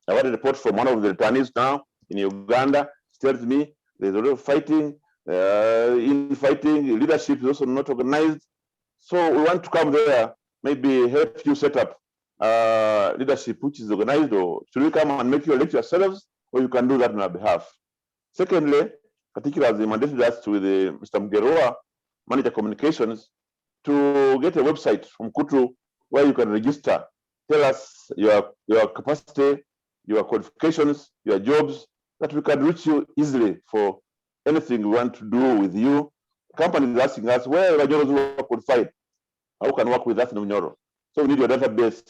I got a report from one of the returnees now in Uganda. She tells me there's a lot of fighting, infighting, leadership is also not organized. So we want to come there, maybe help you set up leadership which is organized, or should we come and make you elect yourselves, or you can do that on our behalf. Secondly, particularly as they mandated us with Mr. Mgeroa, Manager Communications, to get a website from Kutu where you can register. Tell us your capacity, your qualifications, your jobs, that we can reach you easily for anything we want to do with you. Companies are asking us, where are you qualified? How can work with us in Unyoro? So we need your database.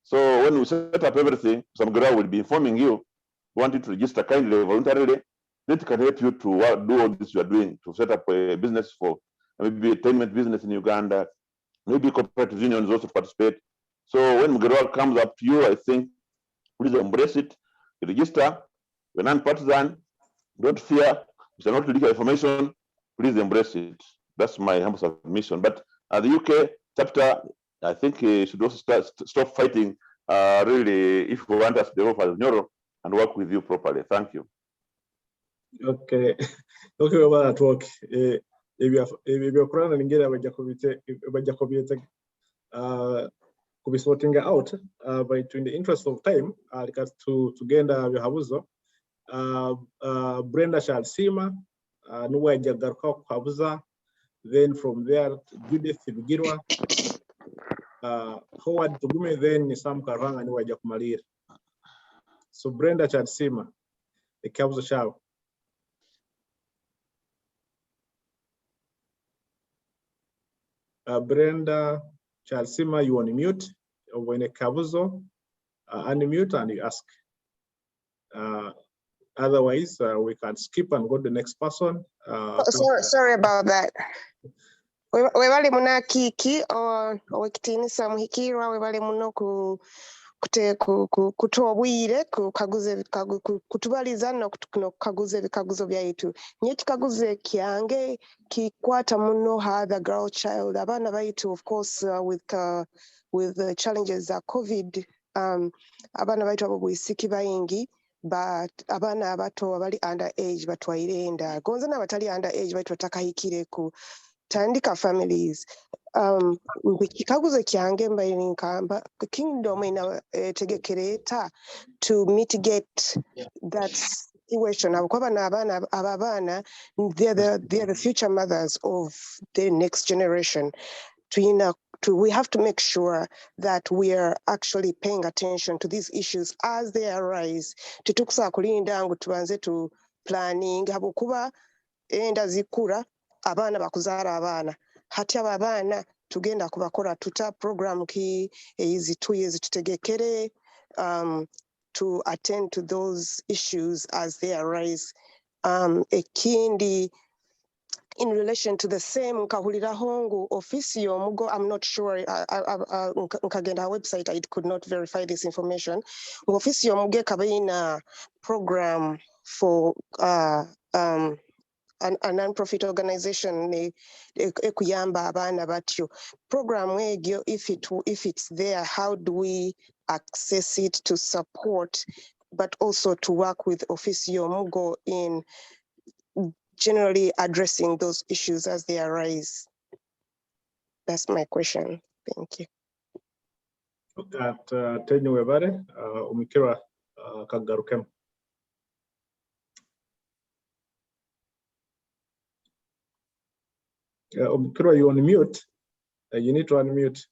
So when we set up everything, some girl will be informing you. We want you to register kindly, voluntarily. That can help you to do all this you are doing, to set up a business for maybe entertainment business in Uganda, maybe cooperative unions also participate. So when Mugero comes up to you, I think please embrace it, register, you're non-partisan, don't fear, it's not legal information, please embrace it. That's my humble submission. But the UK chapter, I think should also stop fighting really if we want us to go for Nyoro and work with you properly. Thank you. Okay, okay, about that work. Ebyokurana ningera bajja kubiyeta kubisorting out but in the interest of time tugenda byahabuzo Brenda Shalsima nuwe ajagaruka kuhabuza, then from there Judith Bigirwa, Howard Tugume, then Sam Karanga nuwe ajja kumalira. So Brenda Shalsima ekabuzo shawe. Brenda Chalsima, you on mute. When a kabuzo, unmute and you ask. Otherwise, we can skip and go to the next person. Sorry about that. Webale muna kiki o wekitini samuhikirwa webale muno kutoa bwire kutubaliza no kukaguze bikaguzo byaitu nye kikaguze kyange kikwata muno the girl child abana baitu, of course, with the challenges of COVID, abana baitu abo bwisiki bayingi, but abana abato abali under age batwaire enda gonza na batali under age baitu batakahikire ku tandika families. Kikaguze kyange mbaye nkamba kingdom ina tegekereta to mitigate that situation abakuba n'abaana abaana they're the future mothers of the next generation. We have to make sure that we are actually paying attention to these issues as they arise. Tetukusobola kulinda ngu tubanze tu planning habukuba enda zikura abaana bakuzaala abaana hati abo abaana tugenda kubakola tuta program ki easy 2 years tutegekere to attend to those issues as they arise. Ekindi in relation to the same nkahuliraho ngu office y'omugo, I'm not sure, nkagenda website I could not verify this information. Office y'omugo ekaba program for a non-profit organization ekuyamba abaana batyo. Program egyo if it's there, how do we access it to support, but also to work with office y'omugo in generally addressing those issues as they arise? That's my question. Thank you. Tenyu webare umikirwa kagarukemu. Umikirwa, you on mute. You need to unmute.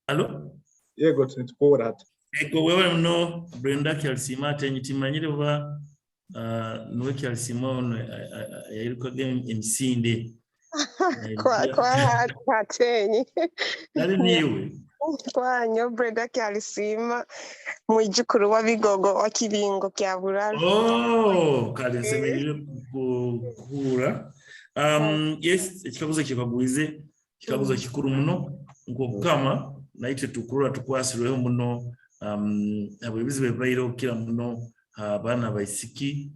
Hello? Yeah, go to forward that. Ego wewe mno Brenda Kyalisima tenyimanyire ba nuwe Kyalisima ono yayiruka game emisinde. Kwa tenyi. Nali niwe. Kwa nyo Brenda Kyalisima mwijukuru wa Bigogo wa Kibingo kya Bulala. Oh, kale semerire kukura. Yes, ekikabuzo kibagwize, kikabuzo kikuru muno ngo kama naite tukurura tukwasiriweho muno abayobozi bebayiro kira muno abana baisiki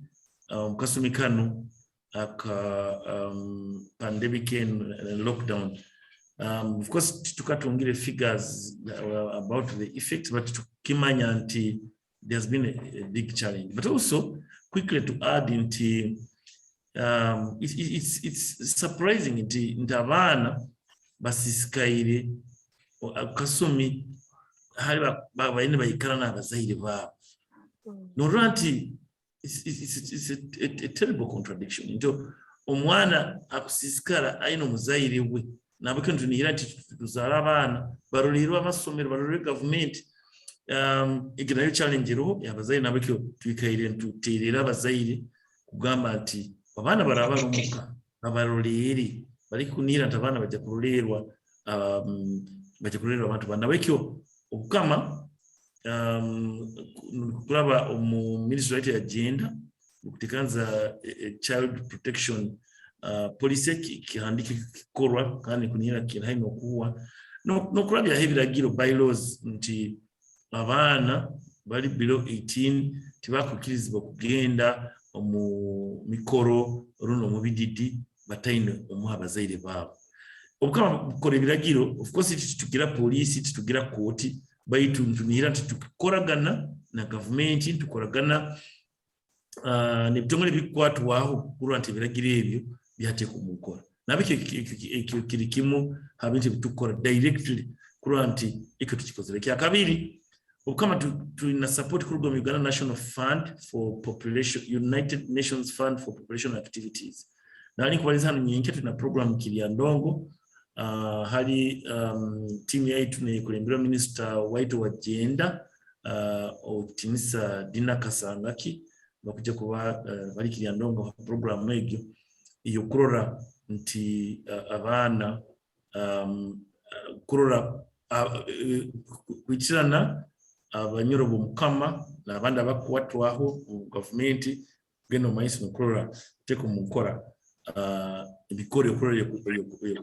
kasumikano aka pandemic and lockdown. Of course tukatungire figures about the effects, but tukimanya nti there's been a big challenge. But also quickly to add into it's surprising nti abana basisikaire kasumi hari babayine bayikara n'abazaire babo. Noranti it's a terrible contradiction. Into omwana akusisikara aino muzaire we nabakentu nihira nti tuzara abana barulirwa amasomero barulirwa government iginayo challenge ro yabazaire nabakyo twikaire ntuterera abazaire kugamba nti abana barabarumuka babaruliri bari kunira nti abana bajya kurulerwa abantu bana bekyo okukama kulaba ministry ya agenda kutekanza child protection police kihandiki kikorwa kandi kunira kiraino kuwa no kulabya hebiragiro bylaws nti abana bali below 18 tibakukirizibwa kugenda mu mikoro runo mu bididi batayine omuha abazaire babo. Okukama kukora ebiragiro, of course tugira police, tugira court, baitu ntunira tukoragana na government, tukoragana nebitongole bikwatwaho kurwa nti ebiragiro ebyo byate kumukora. Nabike kirikimu habinti bitukora directly kurwa nti iko tukikozere. Kya kabiri okukama tuna support kurwa mu Uganda National Fund for Population, United Nations Fund for Population Activities. Nali kubaliza hano nyingi tuna program Kiliandongo. Hari timu yaitu ne kulembera minister waitu wa agenda otimisa Dina Kasangaki bakuja kuba bari Kiliandongo program egyo iyo kurora nti abana kurora kwikirana abanyoro bomukama nabandi abakwatwaho government geno maisi mukurora teko mukora ibikore ukorere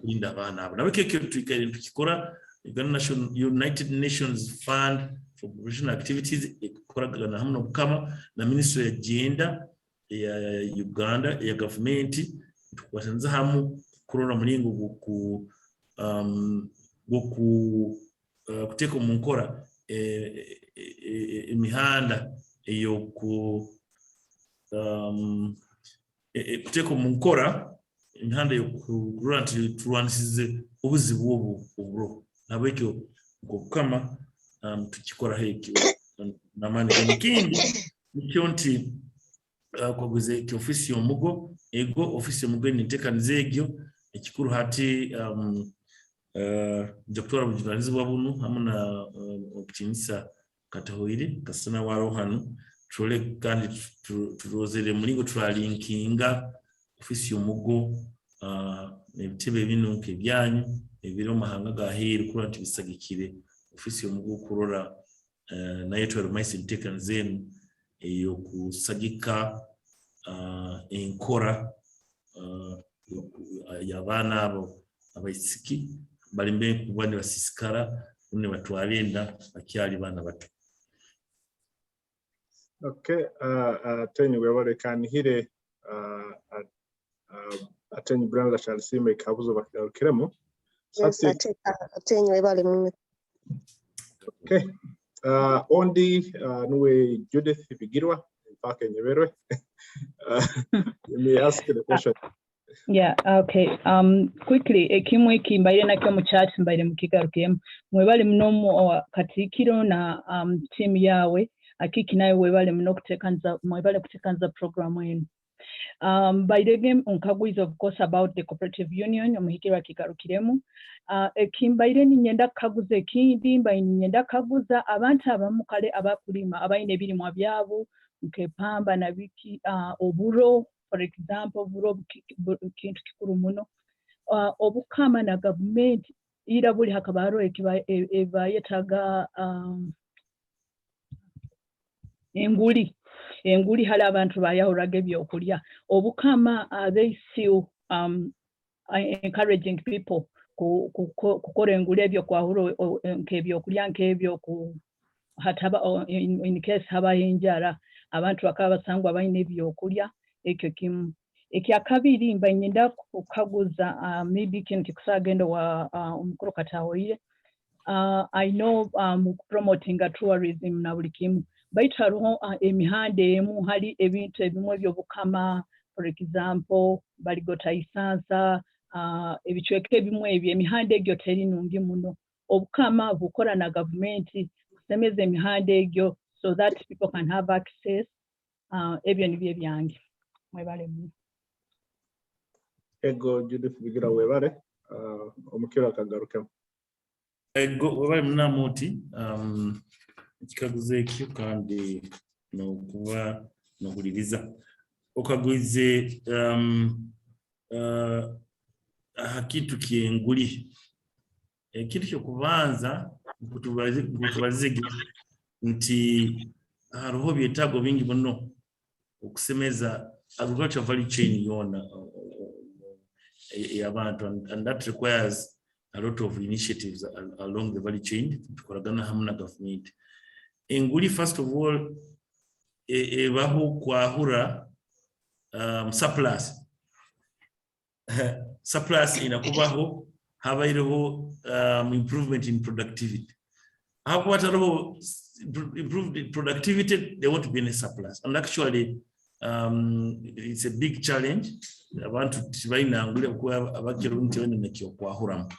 kulinda abana abo nabike tukikere tukikora United Nations Fund for Population Activities ikoragana hamwe n'obukama na ministry ya agenda ya Uganda ya government tukwasanza hamwe kurona mulingo kuteka munkora imihanda iyo ku kuteka munkora imihanda yo kurura nti turwanisize ubuzibu uburo nabekyo ngo kama tukikora hekyo namani ekindi nikyo nti kwaguze ki ofisi y'omugo ego ofisi y'omugo nintekaniza egyo ekikuru hati Dr. Bujulizi bunu hamuna okutinisa katahoire kasana waro hano tule kandi turozere mulingo turalinkinga ofisi y'omugo ebitebe bino nk'ebyanyu ebiro mahanga gaheru kuri tibisagikire ofisi y'omugo kurora nayo twarumaise ntekaniza enu eyo kusagika enkora y'abaana abo abaisiki balimbe kubani basisikara une batwalinda bakyali bana bato. Okay, atenye webale kanihire atenye branda chalsime kabuzo bakiremo. Yes, atenye webale mwe. Okay. Ondi nuwe Judith Bigirwa mpaka nyeberwe. Let me ask you the question. Yeah, okay. Quickly, ekimwe kimbaire nakyo mu chat mbaire mukigarukemu. Mwebale mnomo katikiro na team yawe akiki nayo webale mno kutekanza mwebale kutekanza program yenu. By the game unkaguiz of course about the cooperative union omuhikira kigarukiremu. Ekimbaire ni nyenda kaguza ekindi mbaire nyenda kaguza abantu abamukale abakulima abaine ebirimwa byabo nkepamba na biki oburo. For example, kintu kikuru muno obukama na government ira buli hakabaro eba yetaga enguli hala abantu bayahuraga ebyokulya obukama they still encouraging people kukora enguli ebyo kwahuro nk'ebyokulya nk'ebyo ku hataba in case haba hinjara abantu bakaba basangwa bayine ebyokulya ekyo kimu ekyakabiri mba nyenda kukaguza maybe kintu kusagenda wa umukuru katahoire I know promoting tourism na buli kimu baitaro emihande emu hali ebintu ebimwe byobukama for example baligota isansa ebichweke ebimwe ebyo emihande egyo teri nungi muno obukama bukora na government kusemeza emihande egyo so that people can have access ebyo nibyo byange. Mwebale mu. Ego Judith Bigira webale omukiro akagarukemo. Ego webale munamuti ekikaguze ekyo kandi no kuba no kuliriza okaguze hakitu kienguli ekintu kyo kubanza kutubaze nti haroho byetago bingi muno okusemeza agriculture value chain yona yabantu and that requires a lot of initiatives along the value chain tukoragana hamna government enguli first of all baho kwahura surplus inakubaho habaireho improvement in productivity hakwataro improved productivity they want to be in a surplus and actually it's a big challenge abantu tibainangule kwa abakiro ntibene nekyo kwahuramu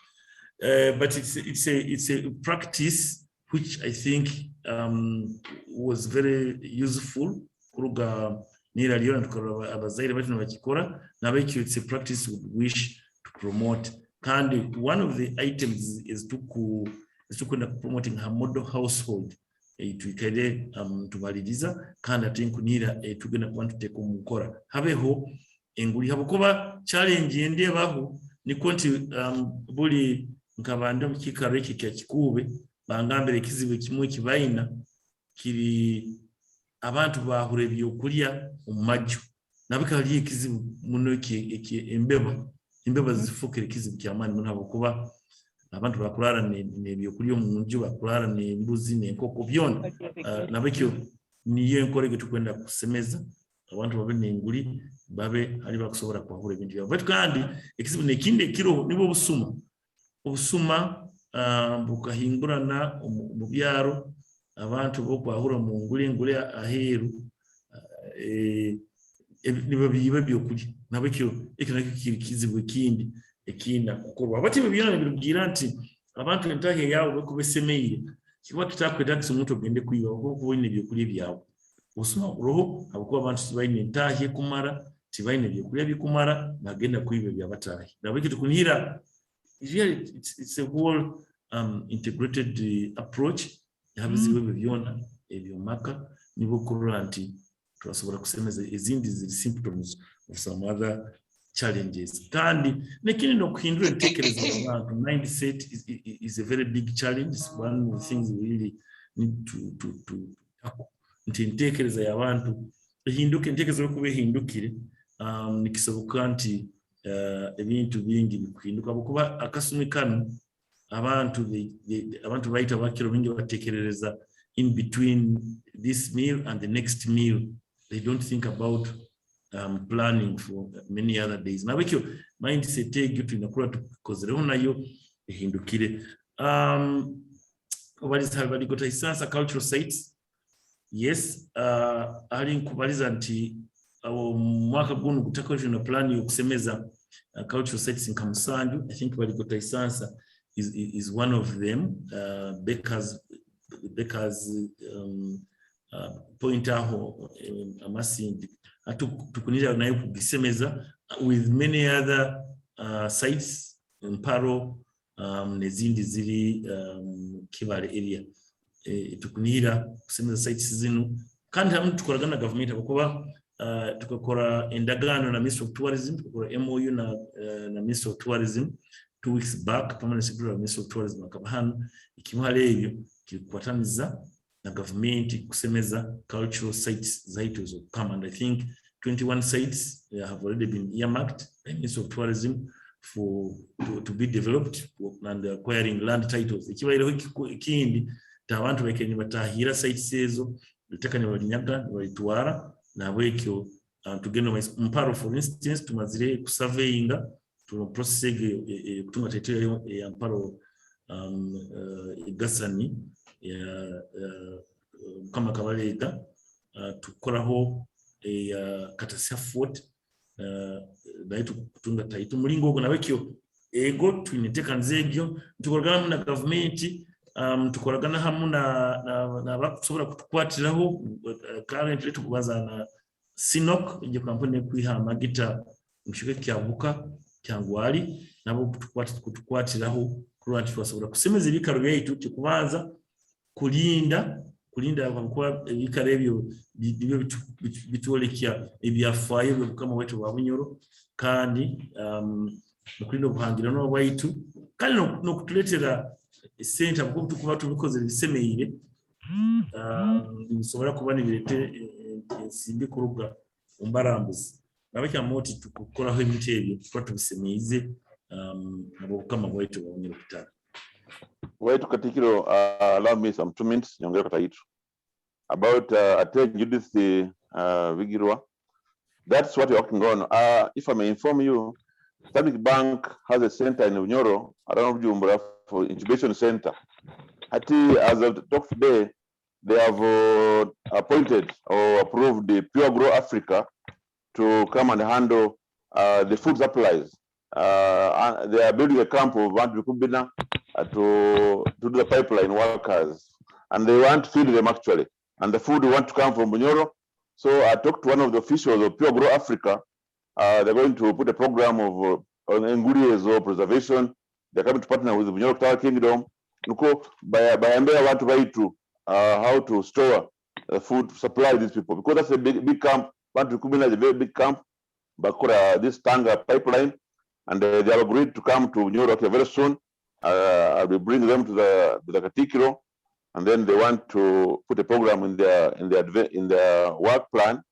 but it's a practice which I think was very useful kuruga nira liona tukora abazaire bati nabakikora nabekyo it's a practice we wish to promote kandi one of the items is to promoting a model household tuikade tubaliriza kandi atinkunira tugenda kwantu tekumukora habeho enguli habukoba challenge ende baho nikonti buli nkabande mukikaro iki kyakikube bangambere kizibu kimwe kibaina kiri abantu bahure byokulya umajjo nabikali kizibu muno ki embeba zifukire kizibu kyamani muno habukoba abantu bakurara nebyokulya omunju bakurara nembuzi nenkoko byona nabikyo niyo nkorege tukwenda kusemeza abantu babe nenguli babe ali bakusobora kwahura ibintu byabo but kandi ekizibu nekinde kiro nibo obusuma bukahingurana mu byaro abantu bo kwahura mu nguli aheru nibo biba byokulya nabikyo ekinakyo kizibu kindi ekinda kukorwa bati byona birugira nti abantu entahe yawo bekubesemeire kiba kitakwetagisa omuntu ogende kuyiba okuba olina ebyokulya byawe osoma roho abakuba abantu tibalina entahi ekumala tibalina ebyokulya bikumala bagenda kuyiba ebyabatahi nabwe kitukunira it's a whole integrated approach yabizibu ebyo byona ebyomaka nibo kurola nti twasobola kusemeza ezindi ziri symptoms of some other challenges kandi nekindi nokuhindura entekerezo y'abantu mindset is a very big challenge. It's one of the things we really need to tackle nti entekerezo y'abantu ehinduke entekerezo yokuba ehindukire nikisoboka nti ebintu bingi bikuhinduka kuba akasumi kano abantu bayita bakiro bingi batekerereza in between this meal and the next meal. They don't think about planning for many other days. Na wekyo mindset egyo tunakula tukozereho nayo ehindukire. Baligota isansa cultural sites. Yes, ali nkubaliza nti mwaka guno kutakoje na plan yokusemeza cultural sites in Kamusanju. I think baligota isansa is one of them. Because point aho amasindi tukunira nayo kugisemeza with many other sites in Paro nezindi ziri Kibale area tukunira kusemeza sites zino kandi hamwe tukoragana government abakuba tukakora endagano na Ministry of Tourism, tukakora MOU na Ministry of Tourism 2 weeks back permanent secretary of Ministry of Tourism akabahana ikimwale ebyo kikwataniza na government kusemeza cultural sites zaitu zo come, and I think 21 sites have already been earmarked by Ministry of Tourism to be developed and acquiring land titles. Ikibairo ikindi tabantu bekenye batahira sites ezo bitekanye balinyaga baitwara na bwekyo tugeno Mparo for instance tumazire kusurveyinga to process kutunga title ya Mparo gasani ya kama kabaleta tukoraho katasiya fort daitu kutunga title mulingo uko nabekyo ego twiniteka nzegyo tukoragana na government tukoragana hamu na bakusobora kutukwatiraho currently tukubaza na Sinok iyo kampani kwihama gita mshuke kyabuka kyangwali nabo kutukwatiraho kuri twasobora kusemeza ibikaro byaitu tukubanza kulinda kwa ibikaro ebyo bitolekya ebyafaye kama wetu babunyoro kandi kulinda obuhangira no bwaitu kandi no kutuletera center kuko tukuba tubikoze bisemeire bisobora kuba nibirete simbi kuruga umbarambuzi nabakya moti tukoraho ibitebyo kwa tubisemeize nabo kama wetu babunyoro kitara wetu katikiro allow me some 2 minutes nyongera kataitu about attend Judith Vigirwa. That's what we're working on. If I may inform you, Stanbic Bank has a center in Unyoro around Jumbura for incubation center. As of talk today, they have appointed or approved the Pure Grow Africa to come and handle the food supplies. They are building a camp of Kubina to do the pipeline workers, and they want to feed them actually. And the food want to come from Bunyoro. So I talked to one of the officials of Pure Grow Africa. They're going to put a program of ingredients or preservation. They're coming to partner with the Bunyoro Tower Kingdom. By want to buy to how to store food to supply these people, because that's a big camp. Bantu Kubina is a very big camp. Bakura this Tanga pipeline, and they have agreed to come to Bunyoro very soon. I will bring them to the Katikiro. And then they want to put a program in their work plan,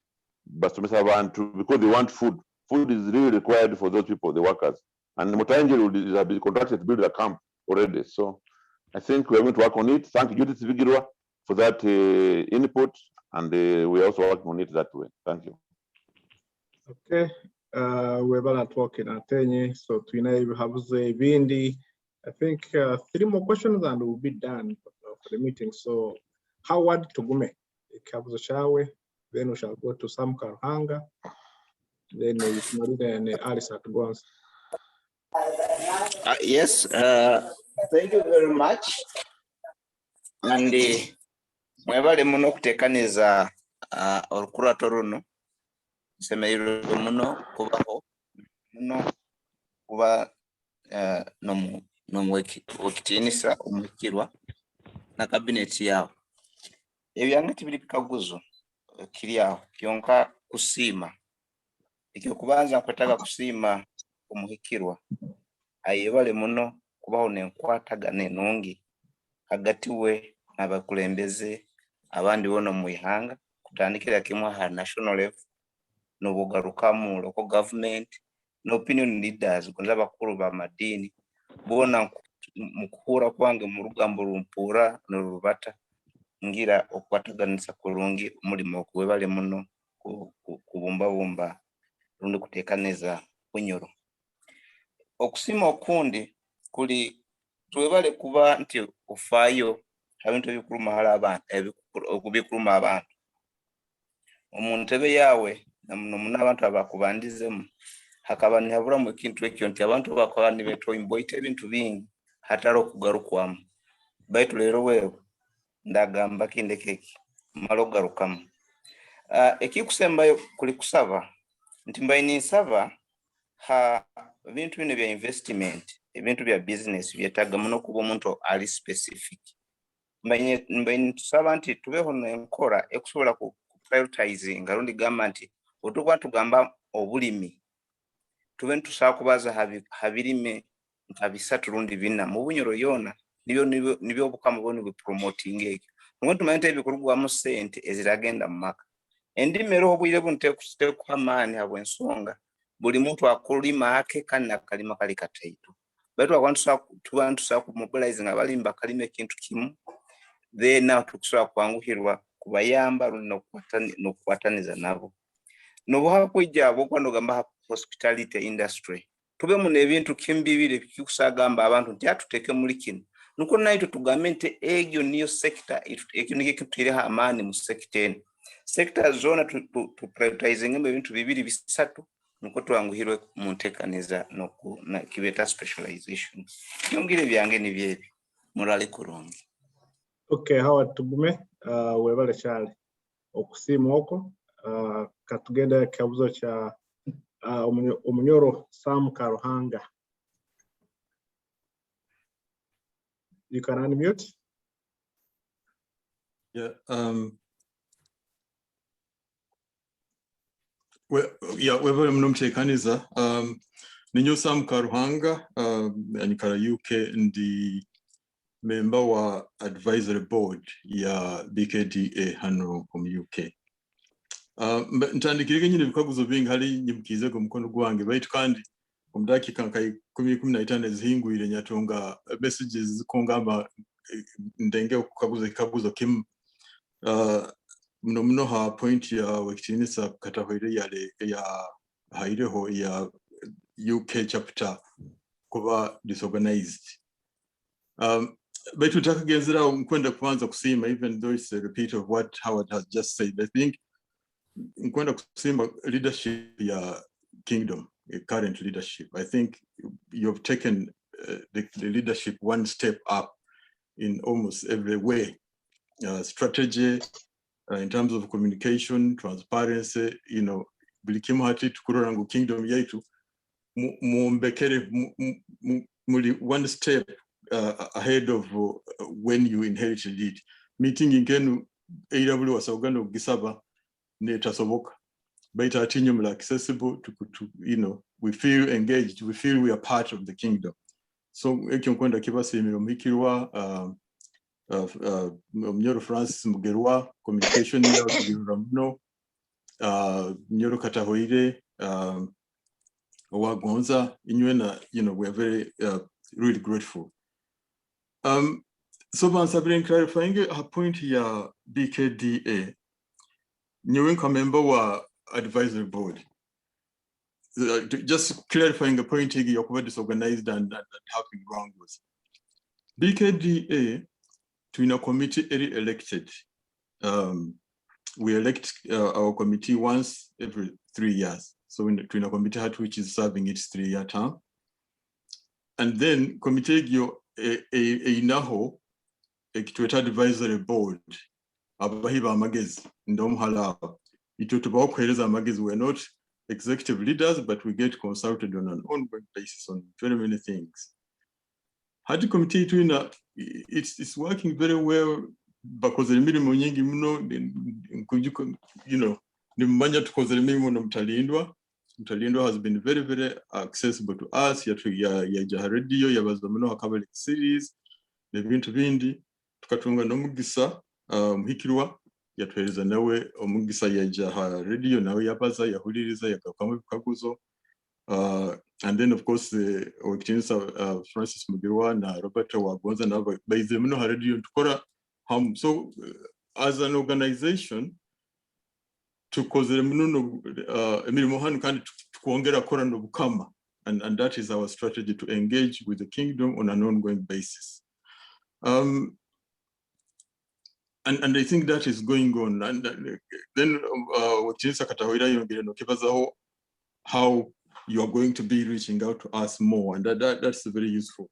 but because they want food. Food is really required for those people, the workers. And Mutangel has been contracted to build a camp already. So I think we're going to work on it. Thank you, Judith Vigirwa, for that input, and we're also working on it that way. Thank you. Okay, we're about talking Atenye, so tonight we have Bindi. I think 3 more questions and we'll be done for the meeting. So Howard Tugume, Kabushawe, then we shall go to Sam Karhanga, then Marina and Alice at once. Yes, thank you very much. Andi mwebale muno okutekaniza olukurato runo semeiro muno kubaho muno kuba wekitiinisa omukirwa na kabineti yawo ebyange tibiri bikaguzo kiri awo kyonka kusiima ekyo kubanza nkwetaaga kusiima omuhikirwa ayebale muno kubaho nenkwatagana enungi hagati we n'abakulembeze abandi bono mu ihanga kutandikira kimu ha national level n'obugarukamu local government n'opinion leaders gonza bakuru ba madini bona mu kuhura kwange mu rugambo rumpura n'orubata ngira okwataganisa kurungi umulimo kuwebale muno kubumbabumba rundi kutekaniza bunyoro okusima okundi kuli tuwebale kuba nti ufayo habintu ebikuluma hala abantu okubikuluma abantu omuntu ebe yawe namuna abantu abakubandizemu hakaba nihabura mu kintu ekyo nti abantu bakola nibeto imboite ebintu bingi hataro kugarukwamu baitu lero wewe ndagamba kindekeki malo garukamu ekikusembayo kuli kusaba nti mbaini nsaba ha bintu bino bya investment ebintu bya business byetaga muno kuba omuntu ali specific mbaini tusaba nti tubeho nenkora ekusobola ku prioritizing arundi gamba nti otukuba tugamba obulimi tube ntusaba kubaza habirime nka bisatu rundi bina mu bunyoro yona nibyo obukamu boni bwe promoting ekyo ngo tumayente ebikurugwamu sente eziragenda mu maka endimero obwire bunte kuhamani habwensonga buli muntu akulima ake kandi akalima kali kataito baitu abantu tusa ku mobilizing abalimba kalime kintu kimu then now tukusaba kwanguhirwa kubayamba nokukwataniza nabo nobuha kwijabo kwando gamba hospitality industry tube mu nebintu kimbibire bikusagamba abantu nti atuteke muri kino nuko naito tugammente egyo niyo sector ekyo nike kitire amani mu sector zona tu prioritizing ebintu bibiri bisatu nuko twanguhirwe mu ntekaniza na kibeta specialization yongire byange ni byebi murale kurungi. Okay, hawa tugume webale cyane okusiima oko katugenda kabuzo cha umunyoro Sam Karuhanga. You can unmute. Yeah, wewe mnomtekaniza ninyo Sam Karuhanga anyikara UK ndi member wa advisory board ya BKK hano mu UK. Ntandikirege nyine bikaguzo bingi hali nyimukize ko mukono gwange baitu kandi omudakika nkai 10-15 zihingwire nyatonga messages kongamba ndenge okukaguzo kim mno ha point ya wekitinisa katahwire ya haireho ya UK chapter kuba disorganized. But tutakagenzera nkwenda kuanza kusima even though it's a repeat of what Howard has just said. I think nkwenda kusima leadership ya kingdom, current leadership. I think you've taken the leadership one step up in almost every way. Strategy in terms of communication, transparency, you know, bilikimu hati tukurorangu kingdom yaitu mumbekere muli one step ahead of when you inherited it. Meeting ingenu AW wasogano gisaba netasoboka. But atinyum accessible to you know, we feel engaged, we feel we are part of the kingdom. So ekyo nkwenda kibasi emiro mikirwa Mnyoro Francis Mugerwa communication ya kugirura muno Mnyoro Katahoire Wagonza Inywena, you know, we're very really grateful. So Vansabrin clarifying her point here BKDA Nyowenka member wa advisory board. Just clarifying the point here, you're disorganized and having wrong with BKDA to in a committee elected. We elect our committee once every 3 years. So in a committee which is serving its 3-year term. And then committee inaho ekitweta advisory board abahiba amagezi ndomuhala itwe tubaho kuhereza amagezi. We're not executive leaders, but we get consulted on an ongoing basis on very many things. Hadi committee twina it's working very well because emirimo nyingi muno you know nimanya tukoze emirimo no Mtalindwa has been very very accessible to us ya radio yabaza muno hakabali series nebintu bindi tukatunga nomugisa muhikirwa yatwereza nawe omugisa yaja radio nawe yabaza yahuliriza yakakamwe bikaguzo. And then of course Francis Mugirwa na Robert Wagonza na baize muno radio tukora so as an organization tukoze muno emirimo hano kandi tukuongera kora no bukama, and that is our strategy to engage with the kingdom on an ongoing basis. And I think that is going on. And then Chinsa Katawira yongere no kibazaho how you are going to be reaching out to us more, and that's very useful.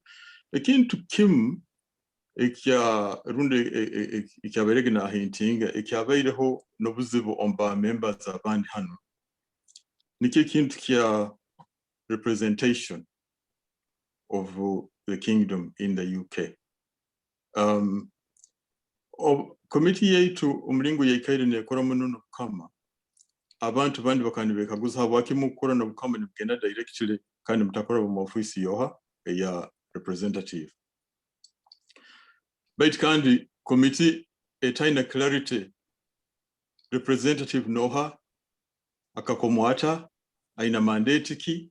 Akin to Kim ekya runde ekyaberege na hintinga ekyabaireho nobuzibu omba members abandi hano niki kintu kya representation of the kingdom in the UK. Committee yaitu umringo yaikaire nekora muno kama abantu bandi bakandi bekaguza bakimukora no bukamba nibugenda directly kandi mutakora mu office yoha ya representative. But kandi committee etaina clarity representative noha akakomwata aina mandate ki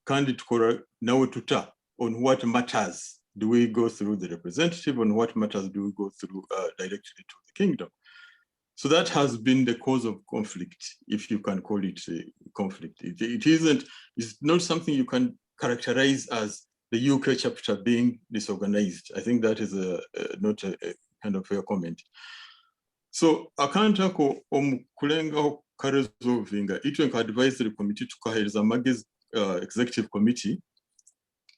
kandi tukora nawe tuta on what matters do we go through the representative, on what matters do we go through directly to the kingdom. So that has been the cause of conflict, if you can call it a conflict. It's not something you can characterize as the UK chapter being disorganized. I think that is not a kind of fair comment. So akantako omukulenga karesolvinga itwenka advisory committee tukahereza magezi executive committee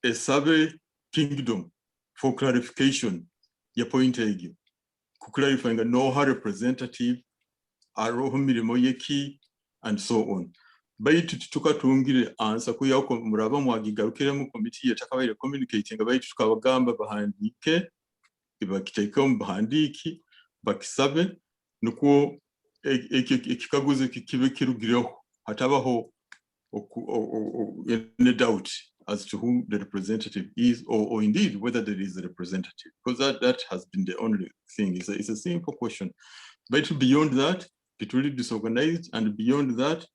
a survey kingdom for clarification ya point egyo ku clarifying no representative aroho mirimo yeki and so on. Baitu tukatungire answer ku yako muraba mwagigarukire mu committee yatakabaire communicating baitu tukabagamba bahandike ibakiteka mu bahandiki bakisabe nuko ekikaguze kibe kirugireho hatabaho any doubt as to who the representative is, or indeed whether there is a representative, because that has been the only thing. It's a simple question. But beyond that, it really disorganized, and beyond that,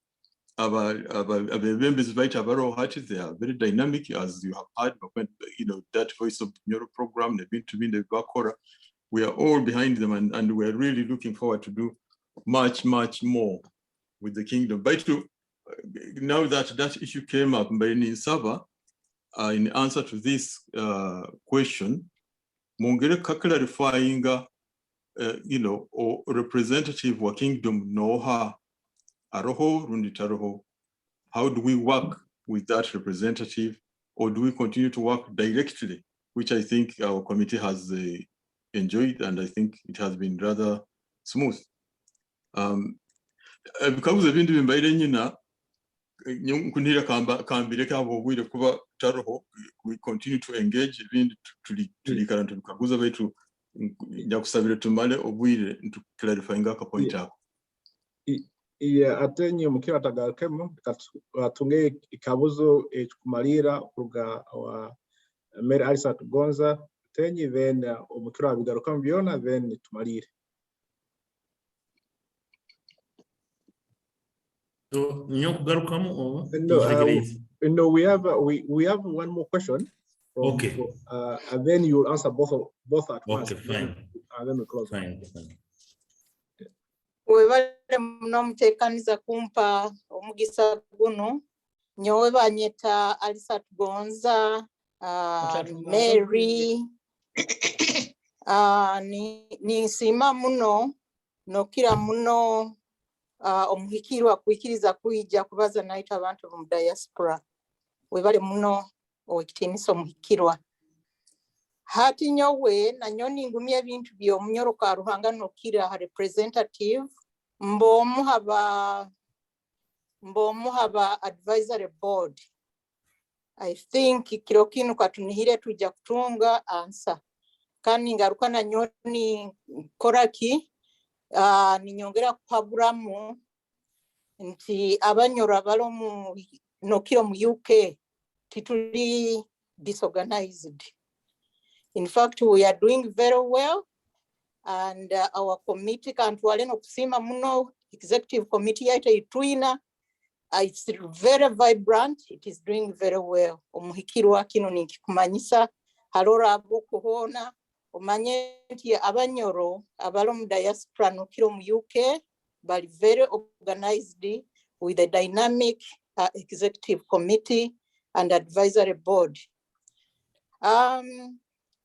our members they are very dynamic, as you have heard. You know that Voice of Neuro program, they've been to be in the Bakora. We are all behind them, and we are really looking forward to do much more with the kingdom. But now that issue came up by Ninsava, in answer to this question, mongere clarifying, you know, or representative wa kingdom noha aroho runditaroho. How do we work with that representative, or do we continue to work directly, which I think our committee has enjoyed, and I think it has been rather smooth. Because the bindu bimbaire nyina kunira kambire kabo bwire kuba taroho, we continue to engage ibindi tulikana tukaguza baitu nyakusabire tumale obwire to clarifying aka point ako. Atenye mukira tagalkemo tunge ikabuzo kumalira kuruga wa Mary Alisa Tugonza tenye then umukira bigaruka mbiona then tumalire. So no, we have one more question. Okay. And then you will answer both at once. Okay, fine. And then we close. Fine. Webale mnomtekaniza kumpa omugisa guno nyowe banyeta Alisa Tugonza Mary ni sima muno nokira muno omuhikirwa kwikiriza kuija kubaza naita abantu mu diaspora webale muno okitinisa omuhikirwa hati nyowe na nyoni ngumye ebintu by'omunyoro ka Ruhanga Nokira representative mbomu haba advisory board. I think kiro kinu katunihire tujja kutunga answer kandi ngaruka na nyoni koraki ninyongera kupaburamu nti abanyoro abalo mu Nokiro mu UK tituli disorganized. In fact, we are doing very well, and our committee kantwale nokusima muno executive committee yaita itwina it's very vibrant. It is doing very well. Omuhikirwa kino ninkikumanyisa halora abokuhona omanye nti abanyoro abalo mu diaspora Nokiro mu UK bali very organized with a dynamic executive committee and advisory board.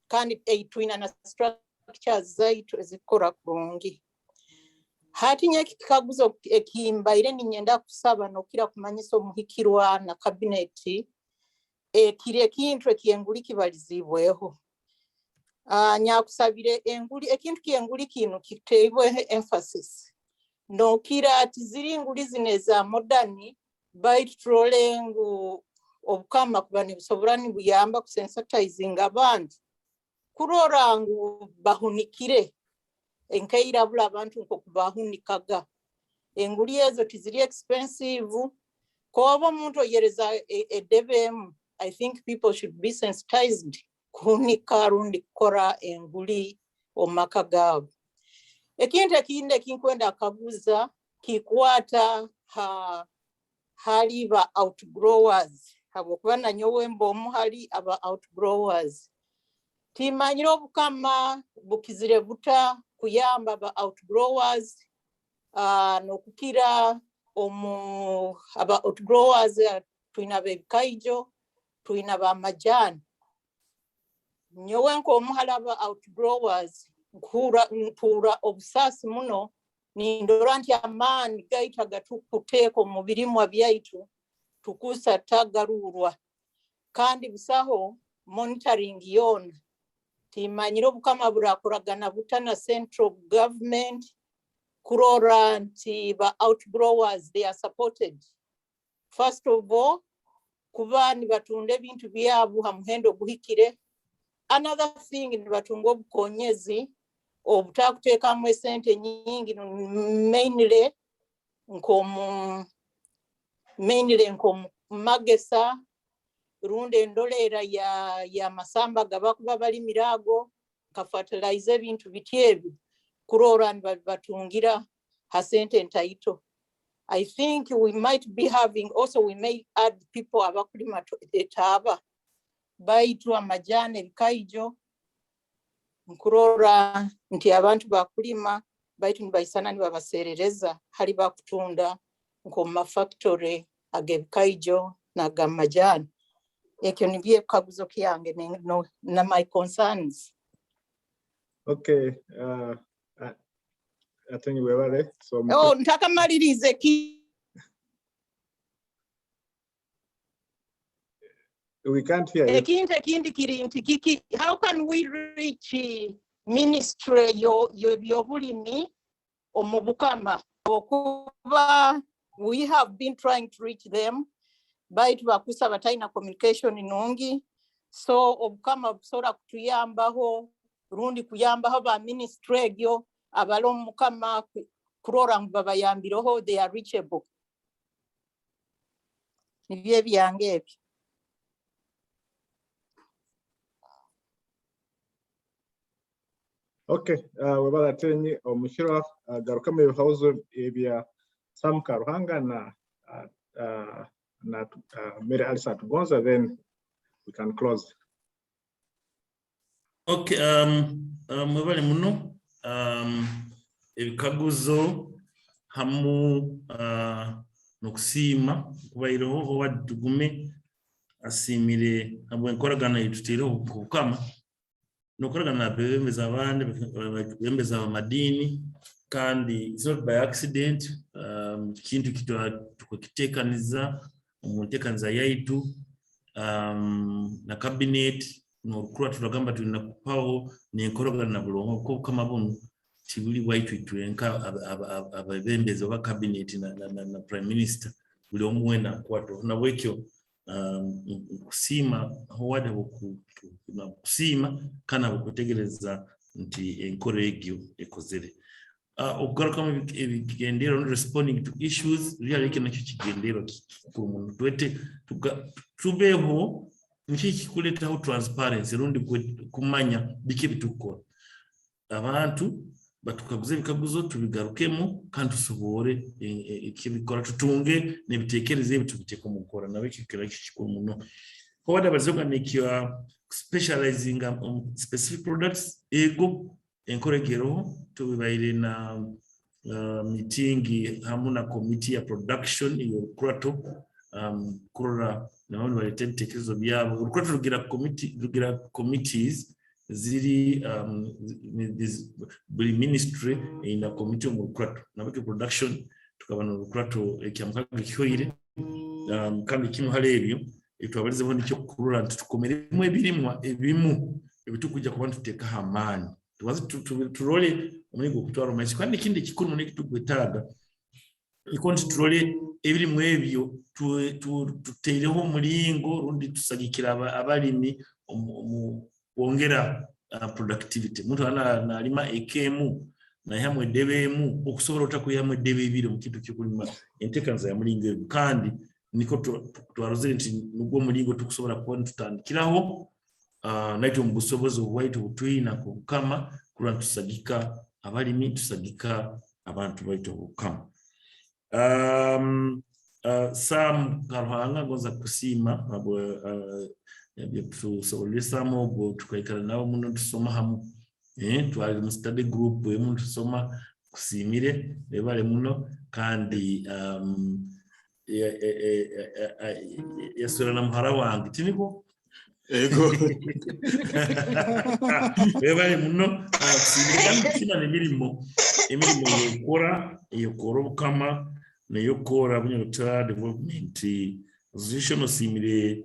Kandi eitwina na structures zaitu ezikora kurungi. Hati nye kikaguzo ekimbaire ninyenda kusaba Nokira kumanyisa omuhikirwa na kabineti kiri ekintu ekienguli kibalizibweho. Nyakusabire enguli ekintu kienguli kino kiteibwe emphasis. Nokira ati ziri enguli zineza moderni baitrolengu obukama kubani busoborani buyamba kusensitizing abantu kurorangu bahunikire enkaira bula abantu nko kubahunikaga enguli ezo tiziri expensive kobo muntu yereza edebem. I think people should be sensitized kuhunika rundi kora enguli omakagabo. Ekintu ekinde kinkwenda akaguza kikwata hali ba outgrowers habokubana nyowe mbomu hali aba outgrowers timanyiro obukama bukizire buta kuyamba ba outgrowers nokukira aba outgrowers tuina bebikaijo tuina ba majani nyowe nko omuhala aba outgrowers mpura obusasi muno nindora nti amani gaitaga tukuteko mu birimwa byaitu tukusa tagarurwa kandi bisaho monitoring yona timanyiro bukama burakoragana butana central government kurora nti ba outgrowers they are supported. First of all kuba ni batunde ebintu byabo hamuhendo guhikire. Another thing ni batungo bukonyezi obutakuteka mu sente nyingi mainly nkomu magesa runde ndolera ya masamba gabakuba bali mirago ka fertilize ebintu bityebi kurora batungira hasente ntaito. I think we might be having also we may add people abakulima etaba baitu amajane bikaijo nkurora nti abantu bakulima baitu nibaisana nibabaserereza hali bakutunda nko ma factory agebikaijo na gamajani. Ekyo nibye kaguzo kyange na my concerns. Okay, I think we were there. So ntaka malirize we can't hear you. Ekindi kiki how can we reach ministry yobulimi omubukama okuba we have been trying to reach them baitu bakusa bataina communication nungi so obukama busora kutuyambaho rundi kuyambaho ba ministry egyo abalo mukama kurora babayambiroho they are reachable. Nibye byange ebyo. Okay, wabala tenyi omushira garuka mu bihazo ebya Sam Karuhanga na Mary Alisa Tugonza, then we can close. Okay, mwebale muno ebikaguzo hamu nokusima kubairoho owadugume asimire abo enkoragana yitutiro kukama nokoragana bebembeza abandi bebembeza amadini kandi it's not by accident kintu tukitekaniza umutekaniza yaitu na cabinet n'orukura turagamba tulina kupawo n'enkolagana na bulongo ko kama bunu tibuli waitu tuenka ababembezi wa cabinet na prime minister buli omwena kwato na wekyo kusima howada na kusima kana bukutegereza nti enkoro egyo ekozere okugaruka mu ebigendero responding to issues really kinakyo kigendero ku muntu twete tubeho niki kikuletaho transparency rundi kumanya bike bitukora abantu batukaguze bikaguzo tubigarukemo kandi tusobore ikibikora tutunge nebitekereze ebitubiteko mu gukora nawe kikira kikikuru muno howada bazoganikiwa specializing on specific products ego encouragero tubibaire na meeting hamuna committee ya production iyo kurato kurora naone balitekerezo byabo kurato rugira committees ziri ministry in a committee mu kurato nabake production tukabana kurato ekyamkaga kyoire kandi kimwe halebyo itwabalizeho nicyo kurura tukomeremo ebimu ebitukujja kubantu tuteka hamani tuwazi turole omuligo kutwara maisi kandi kindi kikuru muniki tugwetaga ikonti turole ebiri mwebyo tuteireho mulingo rundi tusagikira abalimi wongera productivity muntu ana alima ekemu na hamwe debemu okusobora otakuyamwe debe ibiro mu kintu kikulima entekanza ya mulingo kandi niko twarozere nti nubwo mulingo tukusobora kubona tutandikiraho naito mubusobozi obwaitu butwina kukama kula tusagika abalimi tusagika abantu baitu kukama sam karuhanga goza kusima abo tusobolesamo obwo tukaikala nabo muno tusoma hamu twali mu study group emu tusoma kusimire bebale muno kandi yasura na muhara wange tiniko ego bebale muno kusimira emirimo yokora obukama neyokora bunyota development position osimire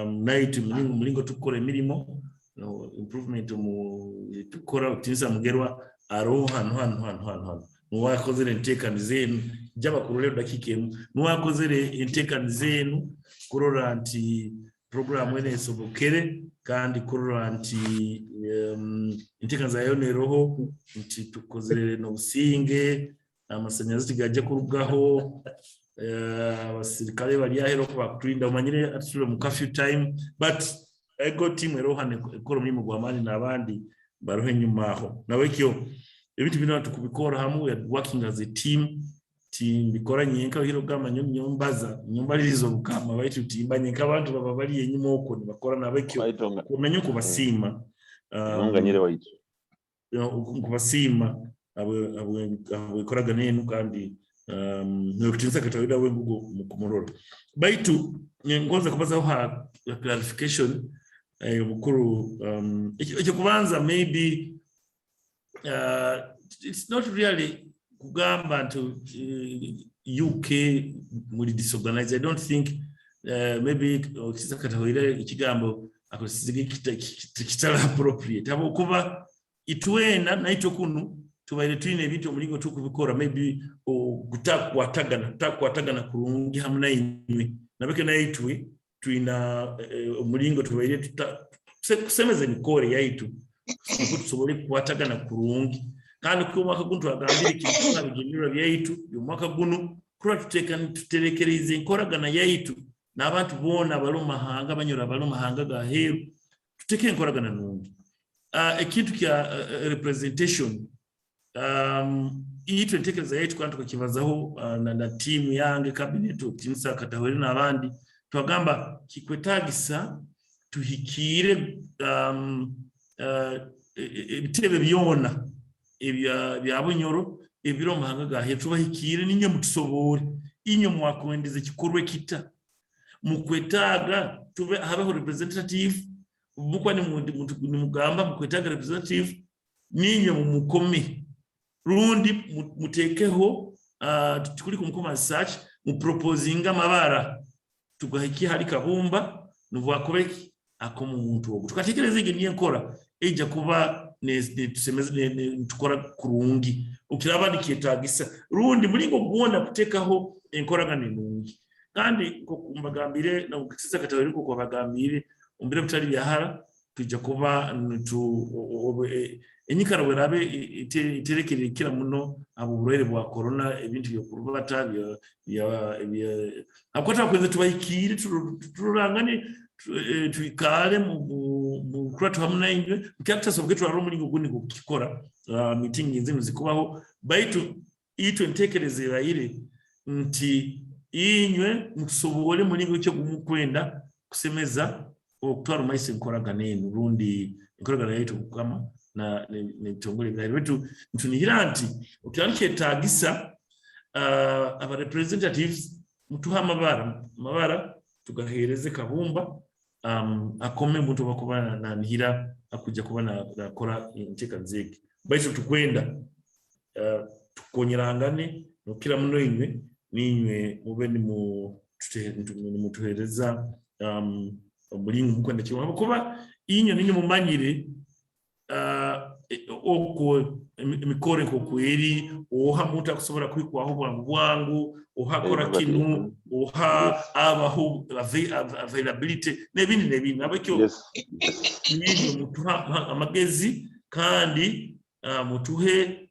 night mulingo tukora emirimo improvement mu tukora utinisa mugerwa aro hano nuwakozere entekani zenu jaba kurolera dakika emu nuwakozere entekani zenu kurora nti program ene sobokere kandi kurora nti entekani zayo neroho nti tukozere no businge amasanyarazi gaje kurugaho abasirikare bari yahero ko bakurinda umanyire atusure mu curfew time but ego team erohane ekoro muri mu gwamani nabandi barohe nyumaho nawe kyo ebintu bino tukubikora hamwe we are working as a team bikora nyenka hiro gama nyombaza nyombalirizo bukama baitu timba nyenka abantu baba bali yenyuma oko bakora nawe kyo kumenye kubasima nganyire waitu kubasima abo ikoraga nenu kandi nokutinza katawida wengugo mukumuroro baitu ngoza kubaza ha clarification mukuru icyo kubanza maybe it's not really kugamba to UK muri disorganized. I don't think maybe kisa katawira ikigambo akosizigi kitala appropriate abo kuba itwena naito kunu tubaire twine ebintu mulingo tukubikora maybe gutakwatagana kurungi hamuna inywe nabeke naitwe twina mulingo tubaire kusemeze nikore yaitu tusobole kwatagana kurungi kandi ku mwaka guntu agambire kintu bigenera byaitu mwaka guno kura tuterekereze inkoragana yaitu n'abantu bona balumahanga banyura balumahanga gaheru tuteke inkoragana nungi ekintu kya representation itu ntekereza yaitu kandi tukakibazaho na team yange cabinet tinsa katahwere n'abandi twagamba kikwetagisa tuhikire bitebe byona bya bunyoro ebiro mahanga gahe tubahikire ninyo mutusobore inyo mwakwendeze kikorwe kita mukwetaga tube habaho representative bukwa ni mugamba mukwetaga representative ninyo mumukome rundi mutekeho tukuri kumukoma search mu proposing amabara tugahiki hari kabumba nuvuga kubeki akoma omuntu ogwo tukatekereza ege niyo nkora ejja kuba tukora kurungi okiraba nikyetaagisa rundi mulingo gwona kuteekaho enkolagana ennungi kandi mbagambire nakukisiza kataweri nko bagambire ombire butali byahara tujja kuba enyikara bwerabe iterekerera kira muno abo bulwaire bwa corona ebintu byokurubata akwata kwenze tubahikire turangane tuikale mu kuratu hamuna ingwe mkyakutasobwe twaro mulingo guni kukikora meeting nzino zikubaho baitu itu ntekerezera ile nti inywe musobole mulingo cyo gumukwenda kusemeza okutwara maise nkoragana eno rundi nkoragana yetu kukama na netongole bwari wetu ntunihira nti okyanike tagisa aba representatives mutuha amabara tugahereze kabumba akome muntu bakubana na nihira akuja kubana nakora inteka nzeke baitu tukwenda tukonyerangane nokira muno inywe ninywe mube ni mutuhereza mulingo mukwenda kiwa kuba inyo ninyo mumanyire oko mikore ko kweri oha muntu akusobora kwikwaho bwangu ohakora kinu oha abaho availability nebindi abakyo ninyo mutuha amagezi kandi mutuhe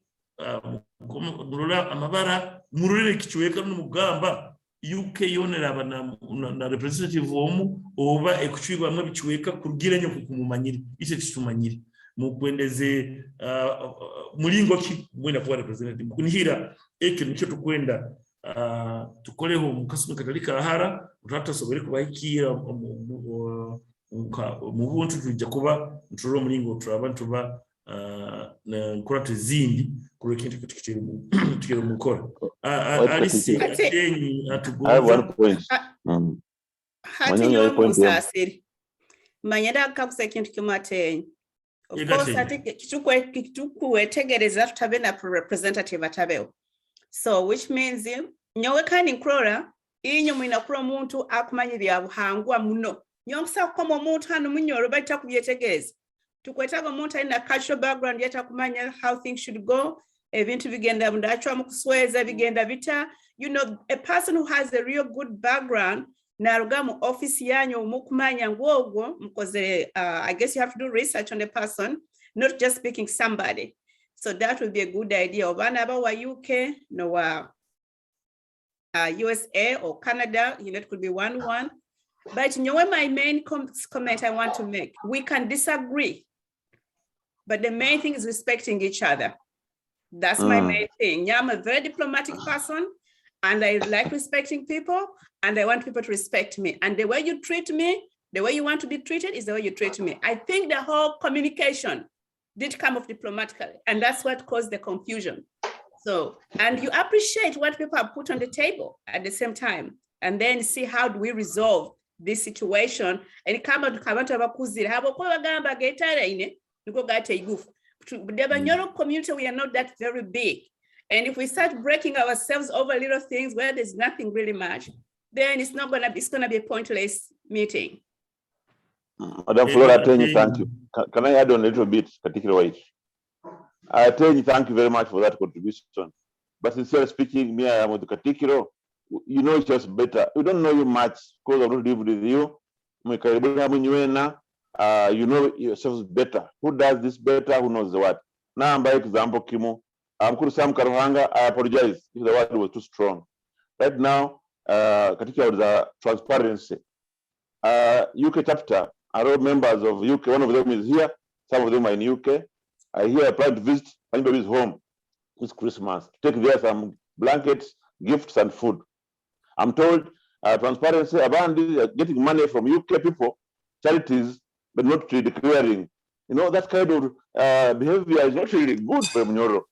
murora amabara murore kichweka n'umugamba UK yonera abana na representative omu oba ekuchwibwa amwe bichweka kurugira nyo kukumumanyire ite kitumanyire mukwendeze mulingo ki mwenda kuwa representative kunihira eke nicyo tukwenda tukoleho mukasumi katalika ahara utatasobere kubahikira mu buntu tujja kuba nturo mulingo turaba tuba na nkuratu zindi kuri kintu tukiri mukora alisi atenyi atugonza hati nyo musasiri manyada kakuse kintu kimatenyi of course ati kitukwetegereza tutabe na representative atabeo so which means nyowe kandi nkrora inyo mwinakura muntu akumanya byabuhangwa muno nyomsa komo muntu hano munyoro baita kubyetegereza tukwetaga omuntu alina cultural background yata kumanya how things should go ebintu bigenda mundachwa mukusweza bigenda bita you know a person who has a real good background naruga mu office yanyu mukumanya ngwogwo mukoze I guess you have to do research on the person not just speaking somebody so that would be a good idea obana aba wa UK no wa USA or Canada you know it could be one but you know my main comment I want to make we can disagree but the main thing is respecting each other. That's my main thing. Yeah, I'm a very diplomatic person and I like respecting people and I want people to respect me. And the way you treat me, the way you want to be treated is the way you treat me. I think the whole communication did come off diplomatically and that's what caused the confusion. So, and you appreciate what people have put on the table at the same time and then see how do we resolve this situation. And come out to abakuzira habo kwa bagamba getara ine niko gate igufu. The Banyoro community, we are not that very big. And if we start breaking ourselves over little things where there's nothing really much, then it's gonna be a pointless meeting. Madam Flora, thank you. Can I add on a little bit, particularly? Thank you very much for that contribution. But sincerely speaking, me, I am with Katikiro. You know, it's just better. We don't know you much because I don't live with you. You know yourselves better. Who does this better? Who knows the what? Now, by example, Kimo, Sam Karuhanga, I apologize if the word was too strong. Right now, Katika was the transparency. UK chapter, I know members of UK, one of them is here, some of them are in UK. I hear I plan to visit anybody's home this Christmas, take there some blankets, gifts, and food. I'm told transparency, getting money from UK people, charities, but not declaring. You know, that kind of behavior is not really good for Mnyoro.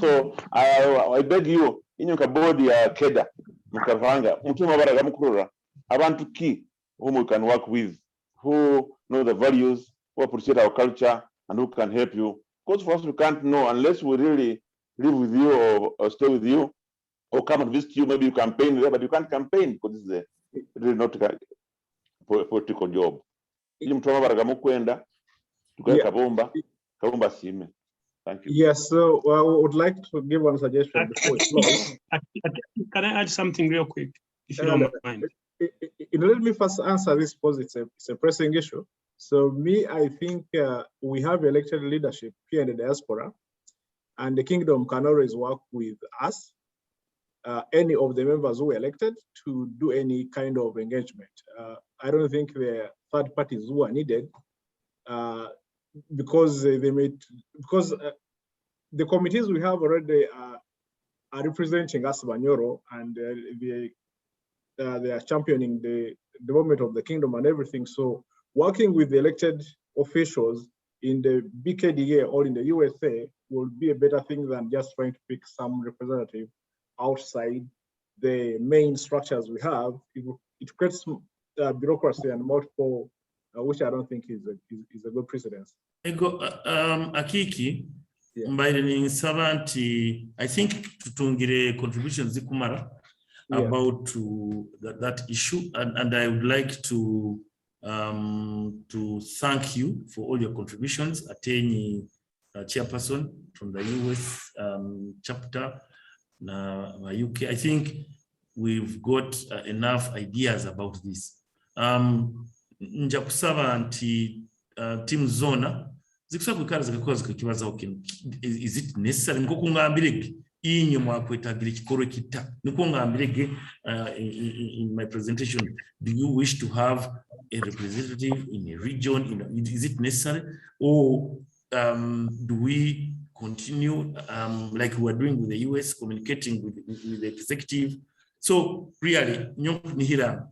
So I beg you, in your body, Keda, Mukavanga, Mutuma Baragamukura, abantu key whom we can work with, who know the values, who appreciate our culture, and who can help you. Because for us, we can't know unless we really live with you or stay with you, or come and visit you. Maybe you campaign there, but you can't campaign because this is really not a political job. ili mtu amabaraga mukwenda tukae kabumba sime. Thank you. Yes, so I would like to give one suggestion before we close. Can I add something real quick, if you don't mind? Let me first answer this because it's a pressing issue. So I think we have elected leadership here in the diaspora, and the kingdom can always work with us, any of the members who are elected, to do any kind of engagement. I don't think the third parties who are needed, because the committees we have already are representing us, Banyoro, and they are championing the development of the kingdom and everything. So working with the elected officials in the BKDA or in the USA will be a better thing than just trying to pick some representative outside the main structures we have. It creates bureaucracy and multiple, which I don't think is a good precedence. Akiki, mbaile savanti, I think tutungire contributions zikumara about that issue, and I would like to thank you for all your contributions. Ateni chairperson from the US chapter, na UK. I think we've got enough ideas about this. Nja kusaba nti team zona zikusaba kwikara zikakoza zikibaza okay, is it necessary nko kungambirege inyo mwakwetagira kikoro kita niko ngambirege in my presentation, do you wish to have a representative in a region, is it necessary, or do we continue like we are doing with the US, communicating with the executive? So really nihira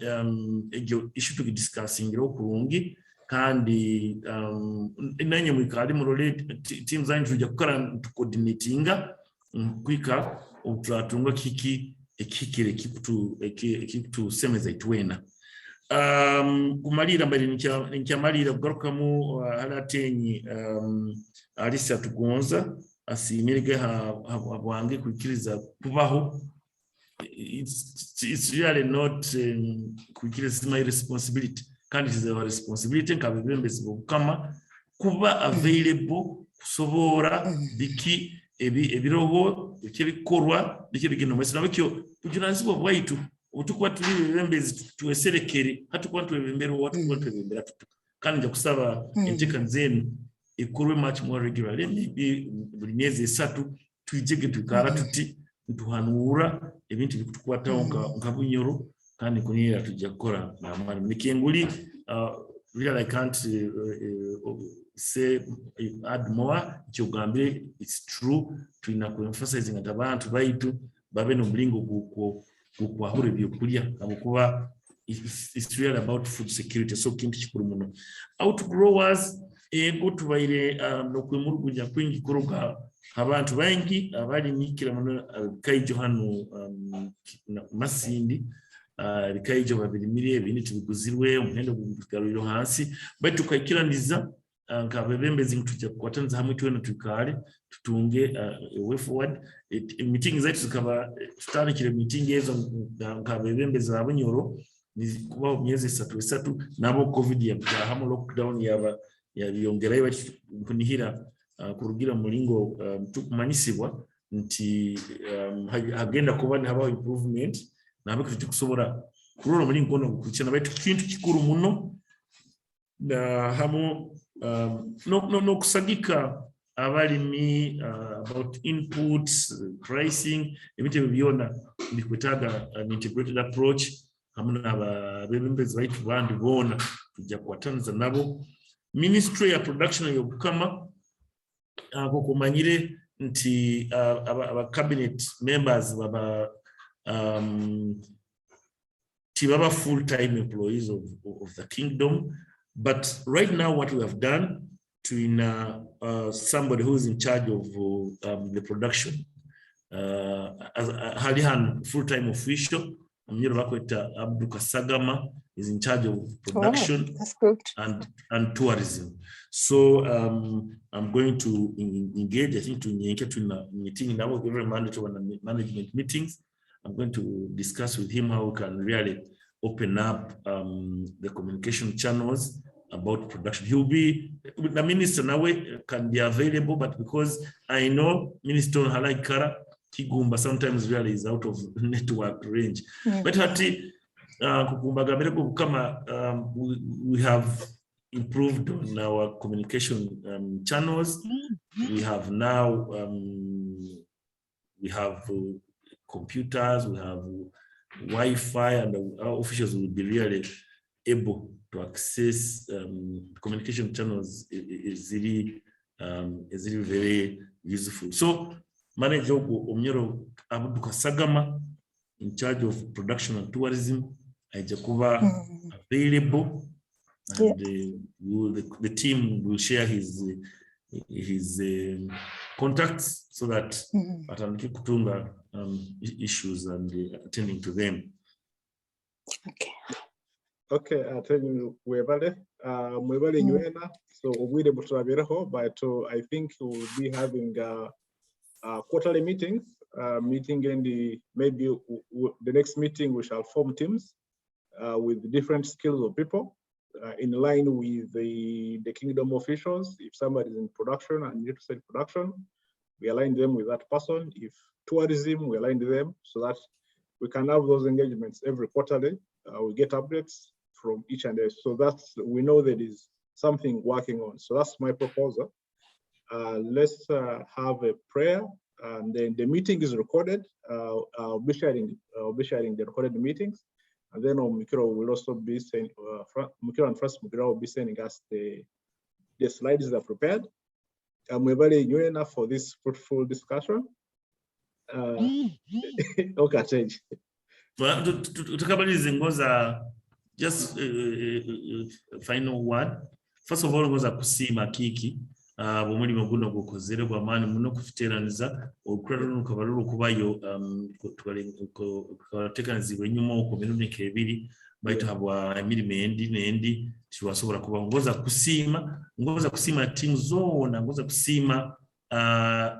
issue to be discussing kurungi kandi nanye mwikali murole teams zanyu tujya gukora coordinatinga kwika utratunga kiki ekikire kitu semeza itwena kumalira mbali nicyamalira kugarukamu haratenyi alisa tugonza asimirige habwange kwikiriza kubaho. It's really not kwikiriza my responsibility, kandi it is our responsibility nkabibembezi bukama kuba available kusobora biki ebiroho bikorwa biki bigenda mwese nabyo kujuranzibwa bwaitu utukwa tuli bembezi tuweserekere hatukuwa tuwebembero watu kwa tuwebembera tutu kandi nja kusaba enteka nzenu ikorwe much more regularly, maybe buri myezi 3 twijege tukara tuti ntuhanura ebintu bikutukwataho nka bunyoro kandi kunira tujya gukora na mari mikenguli. Really I can't say add more. Chogambire, it's true tuina emphasizing at abantu baitu babe no mlingo kukwahura byokulya abukuba it's really about food security. So kintu kikuru muno outgrowers ego tubaire no kwemurugujya kwingi kuruga abantu bangi abali nikira muno kaijo hano masindi bikaijo babirimire ibindi tubiguzirwe umuhendo gugaruriro hasi baitu kwikiraniza nkabebembezi tujya kwatanza hamwe twena tukare tutunge way forward meeting zetu zikaba tutarikire meeting ezo nkabebembezi abanyoro ni kuba myezi 3 nabo covid ya hamwe lockdown yabiyongerayo kunihira kurugira mulingo tukumanyisibwa nti hagenda kuba habaho improvement nabe kuti kusobora kurora mulingo no gukurikirana baitu kintu kikuru muno na hamo no kusagika abalimi about inputs, pricing, ebintu byona bikwetaga an integrated approach hamwe abebembezi baitu bandi bona tujya kwatanza nabo. Ministry ya production yobukama kumanyire nti aba cabinet members baba tibaba full-time employees of the kingdom. But right now, what we have done to somebody who is in charge of the production, as Halihan full-time official, Abdu Kasagama is in charge of production and tourism. So I'm going to engage, I think, to meeting now every mandatory management meetings. I'm going to discuss with him how we can really open up the communication channels about production. He'll be, the minister now can be available, but because I know Minister Halaikara Kigumba sometimes really is out of network range. But we have improved on our communication channels. We have now we have computers, we have Wi-Fi, and our officials will be really able to access communication channels is really very useful. So Manager Omnyoro Abuduka Sagama, in charge of production and tourism, Ajakuba available, and the team will share his contacts so that Ataniki Kutunga issues and attending to them. Okay, I tell you, Mwebale Nywena, so we'll be able to have but I think we'll be having quarterly meetings, meeting in maybe the next meeting we shall form teams with different skills of people in line with the kingdom officials. If somebody is in production and need to set production, we align them with that person. If tourism, we align them so that we can have those engagements every quarterly. We get updates from each and every. So that's, we know there is something working on. So that's my proposal. Let's have a prayer, and then the meeting is recorded. I'll be sharing the recorded meetings, and then Mikiro will also be saying, Mikiro and Francis Mugera will be sending us the slides that are prepared. We're very new enough for this fruitful discussion. Okay, change. Well, just final word. First of all, was a kusima kiki. Bumuli maguno gukozere kwa mani muno kufiteraniza okurara nukabaluru kubayo twalekanizibwe nyuma uko mirundi kebiri baito habwa emirime endi tiwasobora kuba ngoza kusima timu zona ngoza kusima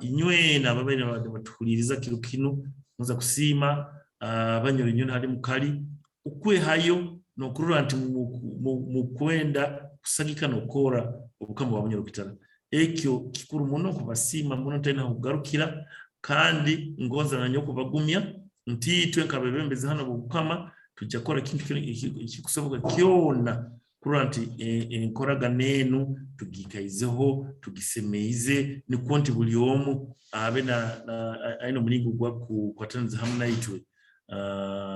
Inywena babaina batukuliriza kino ngoza kusima banyo inyona hali mukali ukwe hayo nokurura nti mukwenda kusagika nokora obukamba wabunyo kitala ekyo kikuru muno kubasima muno tena kugarukira kandi ngoza nanyo kubagumya nti twenka bebembeze hano bukama tujakora kintu ikikusoboka kyona kuranti enkoraga nenu tugikaizeho tugisemeize ni konti buli omu abe na aino mulingo gwa kwatanza hamna itwe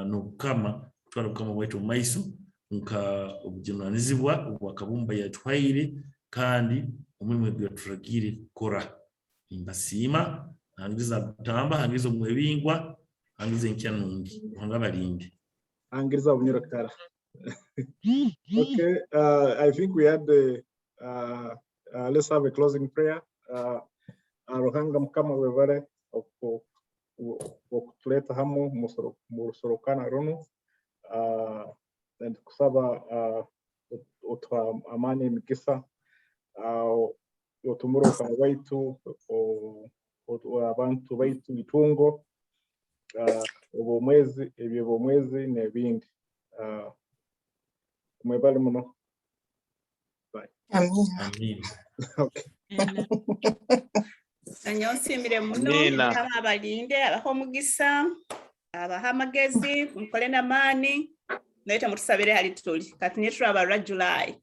no kama twala kama wetu maiso nka obujenanizibwa obwakabumba yatwaire kandi umwe byo turagire kora imbasima hangiza tamba hangiza mwebingwa hangiza nkyanungi uhanga balinde hangiza bunyirakara. Okay, I think we had let's have a closing prayer. Arohanga mkama wevare okutuleta hamu musorokana rono and kusaba otwa amani mikisa otumuro kwa waitu abantu baitu mitungo obomwezi ebyo bomwezi nebindi mwebale muno. Bye. Amen. Okay. Anyosimire muno kama abalinde abaho mugisa abahamagezi mukole namani neta mutusabire hali tuli kati netura aba July.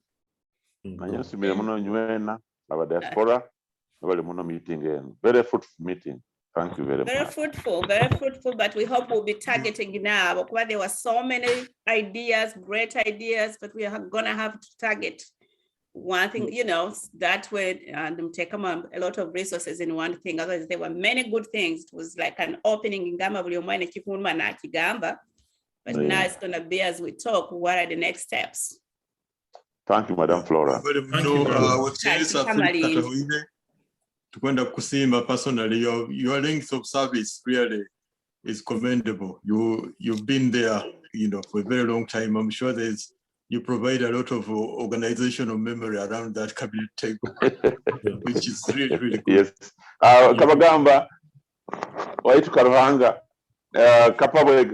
Anyosimire muno Nywena aba Diaspora abali muno meeting and very fruitful meeting. Thank you very much. Very fruitful, but we hope we'll be targeting now because there were so many ideas, great ideas, but we are going to have to target one thing, you know, that way and take a lot of resources in one thing. Otherwise, there were many good things. It was like an opening in Gamba, but now it's going to be as we talk, what are the next steps? Thank you, Madam Flora. To kusima personally, your length of service really is commendable. You've been there, you know, for a very long time. I'm sure you provide a lot of organizational memory around that cabinet table, which is really, really good. Yes. Kabagamba, waitu karuhanga, kapa we